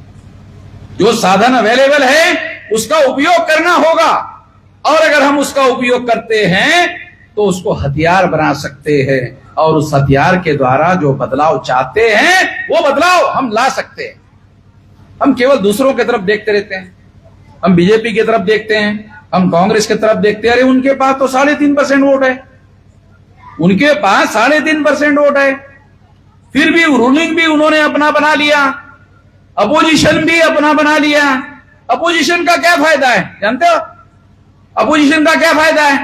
जो साधन अवेलेबल है उसका उपयोग करना होगा और अगर हम उसका उपयोग करते हैं तो उसको हथियार बना सकते हैं और उस हथियार के द्वारा जो बदलाव चाहते हैं वो बदलाव हम ला सकते हैं। हम केवल दूसरों की तरफ देखते रहते हैं। हम बीजेपी की तरफ देखते हैं, हम कांग्रेस की तरफ देखते हैं। अरे उनके पास तो 3.5% वोट है, उनके पास 3.5% वोट है, फिर भी रूलिंग भी उन्होंने अपना बना लिया, अपोजिशन भी अपना बना लिया। अपोजिशन का क्या फायदा है जानते हो? अपोजिशन का क्या फायदा है?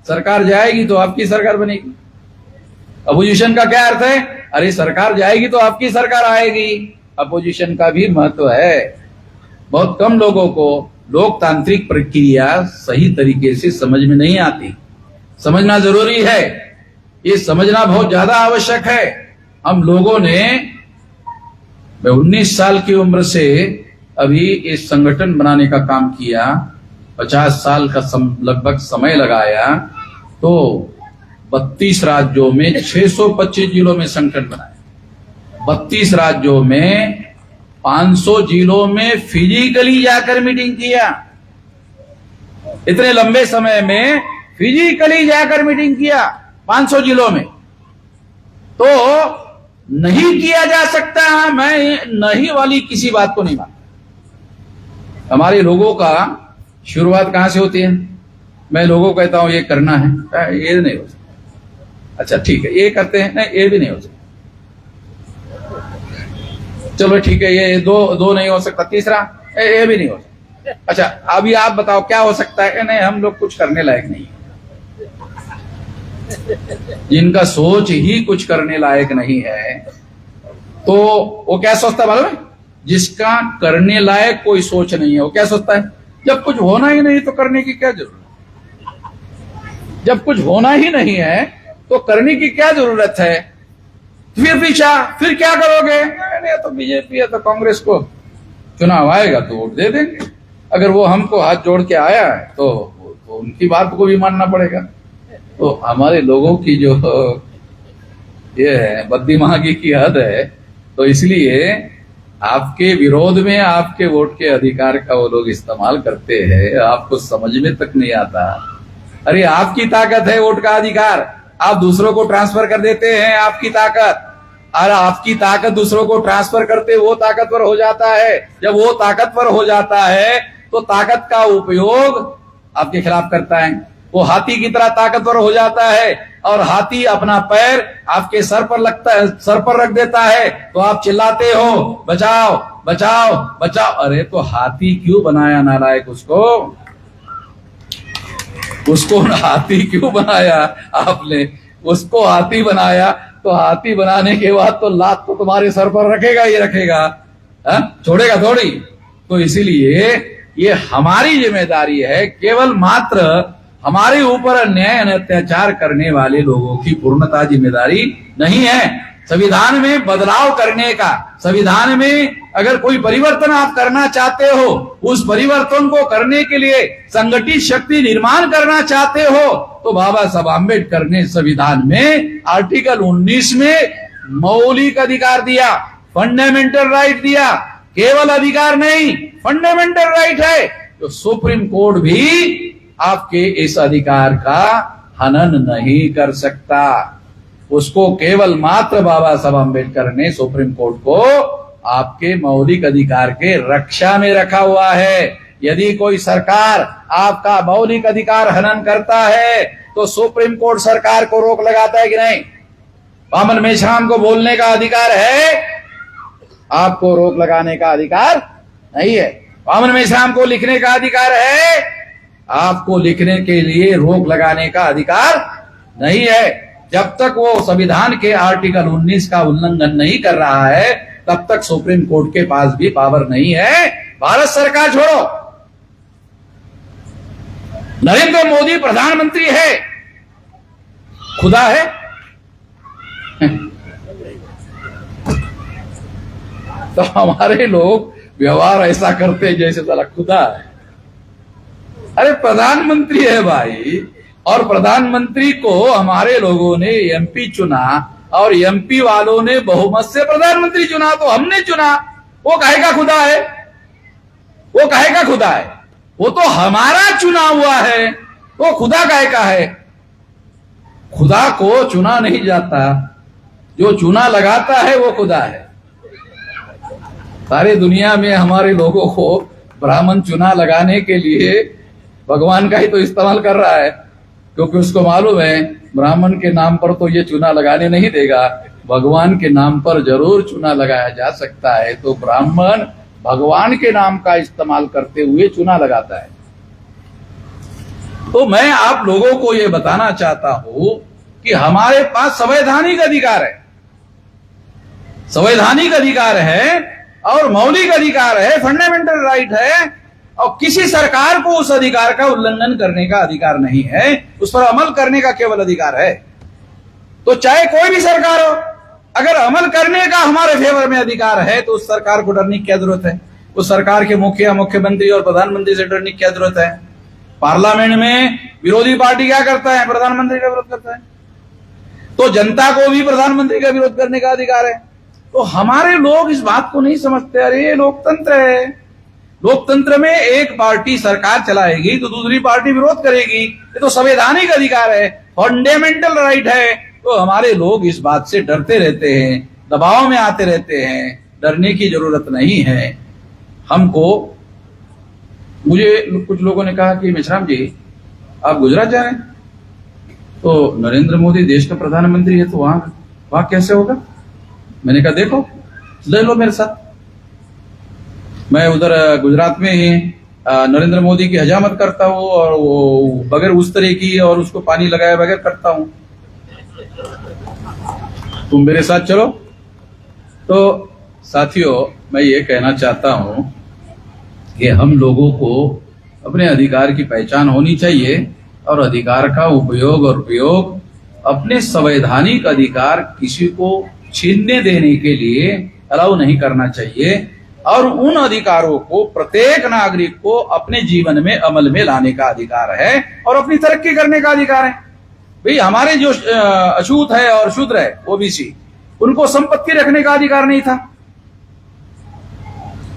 सरकार जाएगी तो आपकी सरकार बनेगी। अपोजिशन का क्या अर्थ है? अरे सरकार जाएगी तो आपकी सरकार आएगी। अपोजिशन का भी महत्व है। बहुत कम लोगों को लोकतांत्रिक प्रक्रिया सही तरीके से समझ में नहीं आती। समझना जरूरी है, ये समझना बहुत ज्यादा आवश्यक है। हम लोगों ने, मैं 19 साल की उम्र से अभी इस संगठन बनाने का काम किया, 50 साल का लगभग समय लगाया, तो 32 राज्यों में 625 जिलों में संगठन बनाया, 32 राज्यों में 500 जिलों में फिजिकली जाकर मीटिंग किया। इतने लंबे समय में फिजिकली जाकर मीटिंग किया 500 जिलों में। तो नहीं किया जा सकता, मैं नहीं वाली किसी बात को नहीं मानता। हमारे लोगों का शुरुआत कहां से होती है? मैं लोगों को कहता हूं ये करना है, ये नहीं हो सकता। अच्छा ठीक है, ये करते हैं, नहीं ये भी नहीं हो सकता। चलो ठीक है, ये दो नहीं हो सकता, तीसरा ये भी नहीं हो सकता। अच्छा अभी आप बताओ क्या हो सकता है? नहीं, हम लोग कुछ करने लायक नहीं है। जिनका सोच ही कुछ करने लायक नहीं है तो वो क्या सोचता मालूम है? जिसका करने लायक कोई सोच नहीं है वो क्या सोचता है? जब कुछ होना ही नहीं तो करने की क्या जरूरत? जब कुछ होना ही नहीं है तो करने की क्या जरूरत है? फिर पीछा, फिर क्या करोगे? नहीं तो बीजेपी है तो कांग्रेस को चुनाव आएगा तो वोट दे देंगे। अगर वो हमको हाथ जोड़ के आया है तो उनकी बात को भी मानना पड़ेगा। तो हमारे लोगों की जो ये है बददिमागी की हद है। तो इसलिए आपके विरोध में आपके वोट के अधिकार का वो लोग इस्तेमाल करते हैं, आपको समझ में तक नहीं आता। अरे आपकी ताकत है वोट का अधिकार, आप दूसरों को ट्रांसफर कर देते हैं, आपकी ताकत। और आपकी ताकत दूसरों को ट्रांसफर करते वो ताकतवर हो जाता है। जब वो ताकतवर हो जाता है तो ताकत का उपयोग आपके खिलाफ करता है। वो हाथी की तरह ताकतवर हो जाता है और हाथी अपना पैर आपके सर पर लगता है, सर पर रख देता है तो आप चिल्लाते हो बचाओ बचाओ बचाओ। अरे तो हाथी क्यों बनाया नालायक? उसको हाथी क्यों बनाया आपने? उसको हाथी बनाया तो हाथी बनाने के बाद तो लात तो तुम्हारे सर पर रखेगा ही रखेगा, छोड़ेगा थोड़ी। तो इसीलिए ये हमारी जिम्मेदारी है, केवल मात्र हमारे ऊपर अन्याय अत्याचार करने वाले लोगों की पूर्णतः जिम्मेदारी नहीं है। संविधान में बदलाव करने का, संविधान में अगर कोई परिवर्तन आप करना चाहते हो, उस परिवर्तन को करने के लिए संगठित शक्ति निर्माण करना चाहते हो, तो बाबा साहब आम्बेडकर ने संविधान में आर्टिकल 19 में मौलिक अधिकार दिया, फंडामेंटल राइट दिया। केवल अधिकार नहीं, फंडामेंटल राइट है। तो सुप्रीम कोर्ट भी आपके इस अधिकार का हनन नहीं कर सकता। उसको केवल मात्र बाबा साहब आम्बेडकर ने सुप्रीम कोर्ट को आपके मौलिक अधिकार के रक्षा में रखा हुआ है। यदि कोई सरकार आपका मौलिक अधिकार हनन करता है तो सुप्रीम कोर्ट सरकार को रोक लगाता है कि नहीं? वामन मेश्राम को बोलने का अधिकार है, आपको रोक लगाने का अधिकार नहीं है। वामन मेश्राम को लिखने का अधिकार है, आपको लिखने के लिए रोक लगाने का अधिकार नहीं है। जब तक वो संविधान के आर्टिकल 19 का उल्लंघन नहीं कर रहा है तब तक सुप्रीम कोर्ट के पास भी पावर नहीं है। भारत सरकार छोड़ो, नरेंद्र मोदी प्रधानमंत्री है, खुदा है? तो हमारे लोग व्यवहार ऐसा करते हैं जैसे साला खुदा है। अरे प्रधानमंत्री है भाई, और प्रधानमंत्री को हमारे लोगों ने एमपी चुना और एमपी वालों ने बहुमत से प्रधानमंत्री चुना, तो हमने चुना। वो काहे का खुदा है? वो काहे का खुदा है? वो तो हमारा चुना हुआ है, वो खुदा काहे का है? खुदा को चुना नहीं जाता, जो चुना लगाता है वो खुदा है। सारी दुनिया में हमारे लोगों को ब्राह्मण चुना लगाने के लिए भगवान का ही तो इस्तेमाल कर रहा है, क्योंकि उसको मालूम है ब्राह्मण के नाम पर तो ये चुना लगाने नहीं देगा, भगवान के नाम पर जरूर चुना लगाया जा सकता है। तो ब्राह्मण भगवान के नाम का इस्तेमाल करते हुए चुना लगाता है। तो मैं आप लोगों को ये बताना चाहता हूं कि हमारे पास संवैधानिक अधिकार है, संवैधानिक अधिकार है और मौलिक अधिकार है, फंडामेंटल राइट है, और किसी सरकार को उस अधिकार का उल्लंघन करने का अधिकार नहीं है, उस पर अमल करने का केवल अधिकार है। तो चाहे कोई भी सरकार हो, अगर अमल करने का हमारे फेवर में अधिकार है तो उस सरकार को डरने की क्या जरूरत है? उस सरकार के मुख्यमंत्री और प्रधानमंत्री से डरने की क्या जरूरत है? पार्लियामेंट में विरोधी पार्टी क्या करता है? प्रधानमंत्री का विरोध करता है। तो जनता को भी प्रधानमंत्री का विरोध करने का अधिकार है। तो हमारे लोग इस बात को नहीं समझते। अरे ये लोकतंत्र है, लोकतंत्र में एक पार्टी सरकार चलाएगी तो दूसरी पार्टी विरोध करेगी, ये तो संवैधानिक अधिकार है, फंडामेंटल राइट है। तो हमारे लोग इस बात से डरते रहते हैं, दबाव में आते रहते हैं। डरने की जरूरत नहीं है हमको। मुझे कुछ लोगों ने कहा कि मेश्राम जी आप गुजरात जा रहे हैं, तो नरेंद्र मोदी देश का प्रधानमंत्री है, तो वहां कैसे होगा? मैंने कहा देखो, ले लो मेरे साथ, मैं उधर गुजरात में ही नरेंद्र मोदी की हजामत करता हूँ और वो बगैर उस तरह की और उसको पानी लगाए बगैर करता हूँ, तुम मेरे साथ चलो। तो साथियों, मैं ये कहना चाहता हूं कि हम लोगों को अपने अधिकार की पहचान होनी चाहिए और अधिकार का उपयोग और प्रयोग, अपने संवैधानिक अधिकार किसी को छीनने देने के लिए अलाउ नहीं करना चाहिए और उन अधिकारों को प्रत्येक नागरिक को अपने जीवन में अमल में लाने का अधिकार है और अपनी तरक्की करने का अधिकार है। भाई हमारे जो अछूत है और शूद्र है ओबीसी, उनको संपत्ति रखने का अधिकार नहीं था।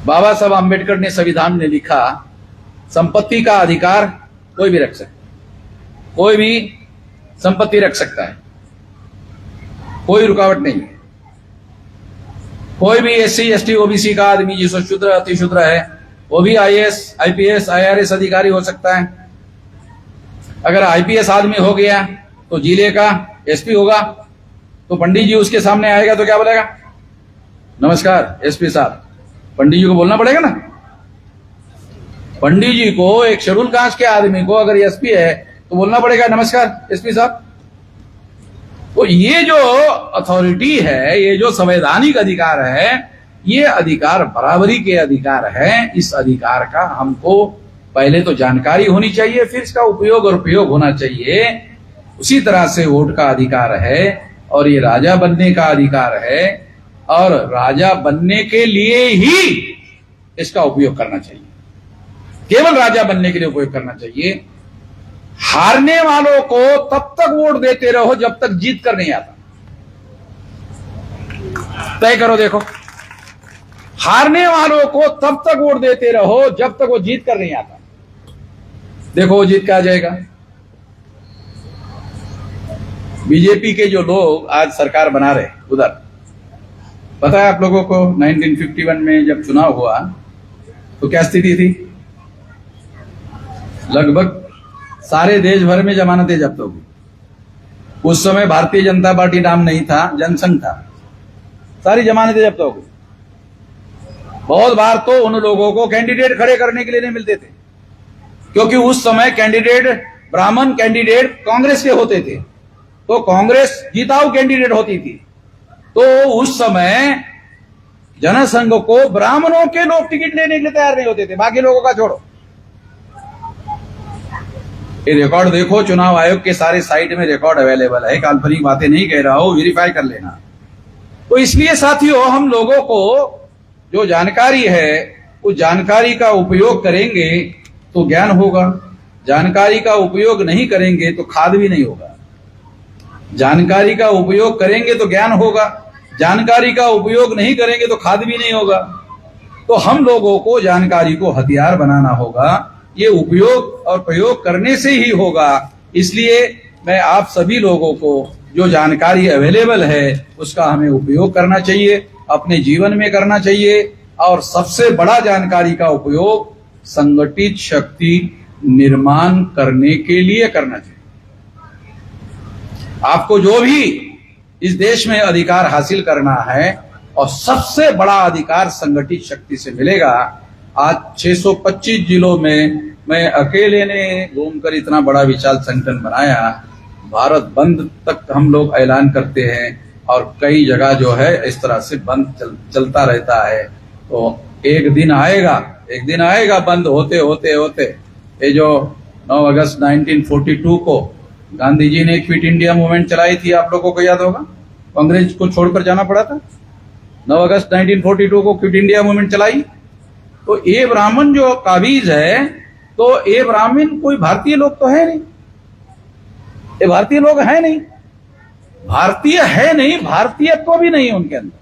बाबा साहब आम्बेडकर ने संविधान में लिखा संपत्ति का अधिकार कोई भी रख सकता है, कोई भी संपत्ति रख सकता है, कोई रुकावट नहीं है। कोई भी एससी एसटी ओबीसी का आदमी जिसको शूद्र अति शूद्र है वो भी आईएएस आईपीएस आईआरएस अधिकारी हो सकता है। अगर आईपीएस आदमी हो गया तो जिले का एसपी होगा, तो पंडित जी उसके सामने आएगा तो क्या बोलेगा? नमस्कार एसपी साहब। पंडित जी को बोलना पड़ेगा ना। पंडित जी को, एक शेड्यूल कास्ट के आदमी को अगर एसपी है तो बोलना पड़ेगा नमस्कार एसपी साहब। तो ये जो अथॉरिटी है, ये जो संवैधानिक अधिकार है, ये अधिकार बराबरी के अधिकार है। इस अधिकार का हमको पहले तो जानकारी होनी चाहिए, फिर इसका उपयोग और प्रयोग होना चाहिए। उसी तरह से वोट का अधिकार है और ये राजा बनने का अधिकार है और राजा बनने के लिए ही इसका उपयोग करना चाहिए, केवल राजा बनने के लिए उपयोग करना चाहिए। हारने वालों को तब तक वोट देते रहो जब तक जीत कर नहीं आता। तय करो, देखो, हारने वालों को तब तक वोट देते रहो जब तक वो जीत कर नहीं आता। देखो वो जीत के आ जाएगा। बीजेपी के जो लोग आज सरकार बना रहे उधर, पता है आप लोगों को 1951 में जब चुनाव हुआ तो क्या स्थिति थी? लगभग सारे देश भर में जमानतें जब्त हो गई। उस समय भारतीय जनता पार्टी नाम नहीं था, जनसंघ था। सारी जमानतें जब्त हो गई। बहुत बार तो उन लोगों को कैंडिडेट खड़े करने के लिए नहीं मिलते थे, क्योंकि उस समय कैंडिडेट, ब्राह्मण कैंडिडेट कांग्रेस के होते थे, तो कांग्रेस जीताऊ कैंडिडेट होती थी। तो उस समय जनसंघ को ब्राह्मणों के लोग टिकट लेने के लिए तैयार नहीं होते थे, बाकी लोगों का छोड़ो। ये रिकॉर्ड देखो, चुनाव आयोग के सारे साइट में रिकॉर्ड अवेलेबल है, काल्पनिक बातें नहीं कह रहा हूं, वेरीफाई कर लेना। तो इसलिए साथियों, हम लोगों को जो जानकारी है उस जानकारी का उपयोग करेंगे तो ज्ञान होगा, जानकारी का उपयोग नहीं करेंगे तो खाद भी नहीं होगा। जानकारी का उपयोग करेंगे तो ज्ञान होगा, जानकारी का उपयोग नहीं करेंगे तो खाद भी नहीं होगा। तो हम लोगों को जानकारी को हथियार बनाना होगा, ये उपयोग और प्रयोग करने से ही होगा। इसलिए मैं आप सभी लोगों को जो जानकारी अवेलेबल है उसका हमें उपयोग करना चाहिए, अपने जीवन में करना चाहिए। और सबसे बड़ा जानकारी का उपयोग संगठित शक्ति निर्माण करने के लिए करना चाहिए। आपको जो भी इस देश में अधिकार हासिल करना है और सबसे बड़ा अधिकार संगठित शक्ति से मिलेगा। आज 625 जिलों में मैं अकेले ने घूमकर इतना बड़ा विशाल संगठन बनाया। भारत बंद तक हम लोग ऐलान करते हैं और कई जगह जो है इस तरह से बंद चलता रहता है। तो एक दिन आएगा बंद होते होते होते। ये जो 9 अगस्त 1942 को गांधी जी ने क्विट इंडिया मूवमेंट चलाई थी, आप लोगों को याद होगा, कांग्रेस को छोड़कर जाना पड़ा था। 9 अगस्त 1942 को क्विट इंडिया मूवमेंट चलाई। तो ये ब्राह्मण जो काबीज है, तो ये ब्राह्मण कोई भारतीय लोग तो है नहीं, ये भारतीय लोग है नहीं, भारतीय है नहीं, भारतीयत्व भी नहीं उनके अंदर,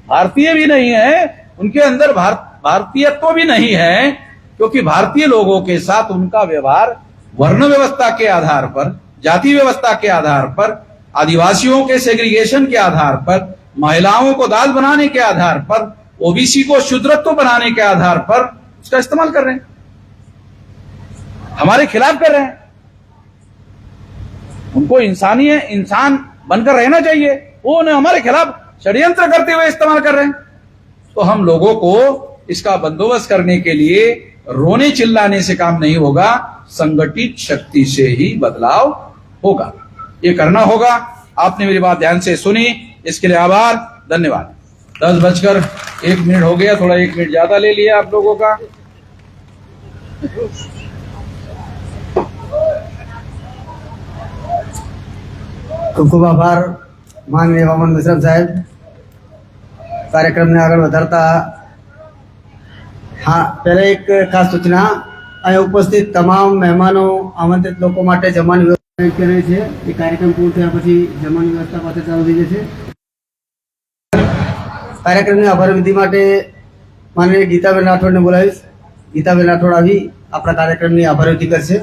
भारतीय भी नहीं है उनके अंदर, भारतीयत्व भी नहीं है। क्योंकि भारतीय लोगों के साथ उनका व्यवहार वर्ण व्यवस्था के आधार पर, जाति व्यवस्था के आधार पर, आदिवासियों के सेग्रीगेशन के आधार पर, महिलाओं को दाल बनाने के आधार पर, ओबीसी को शूद्रत्व बनाने के आधार पर उसका इस्तेमाल कर रहे हैं, हमारे खिलाफ कर रहे हैं। उनको इंसान बनकर रहना चाहिए, वो उन्हें हमारे खिलाफ षड्यंत्र करते हुए इस्तेमाल कर रहे हैं। तो हम लोगों को इसका बंदोबस्त करने के लिए रोने चिल्लाने से काम नहीं होगा, संगठित शक्ति से ही बदलाव होगा। ये करना होगा। आपने मेरी बात ध्यान से सुनी, इसके लिए आभार, धन्यवाद। 10:01 हो गया, थोड़ा 1 मिनट ज्यादा ले लिया आप लोगों का। ખૂબ ખૂબ આભાર માનનીય વામન મિશ્રમ સાહેબ। કાર્યક્રમને આગળ વધારતા હા, પહેલા એક ખાસ સૂચના, અહીં ઉપસ્થિત તમામ મહેમાનો આમંત્રિત લોકો માટે જમવાની વ્યવસ્થા કરી છે। એ કાર્યક્રમ પૂર્ણ થયા પછી જમવાની વ્યવસ્થા પાસે ચાલુ થઈ જશે। કાર્યક્રમની આભાર વિધિ માટે માનનીય ગીતાબેન રાઠોડને બોલાવીશ। ગીતાબેન રાઠોડ આવી આપણા કાર્યક્રમની આભાર વિધિ કરશે।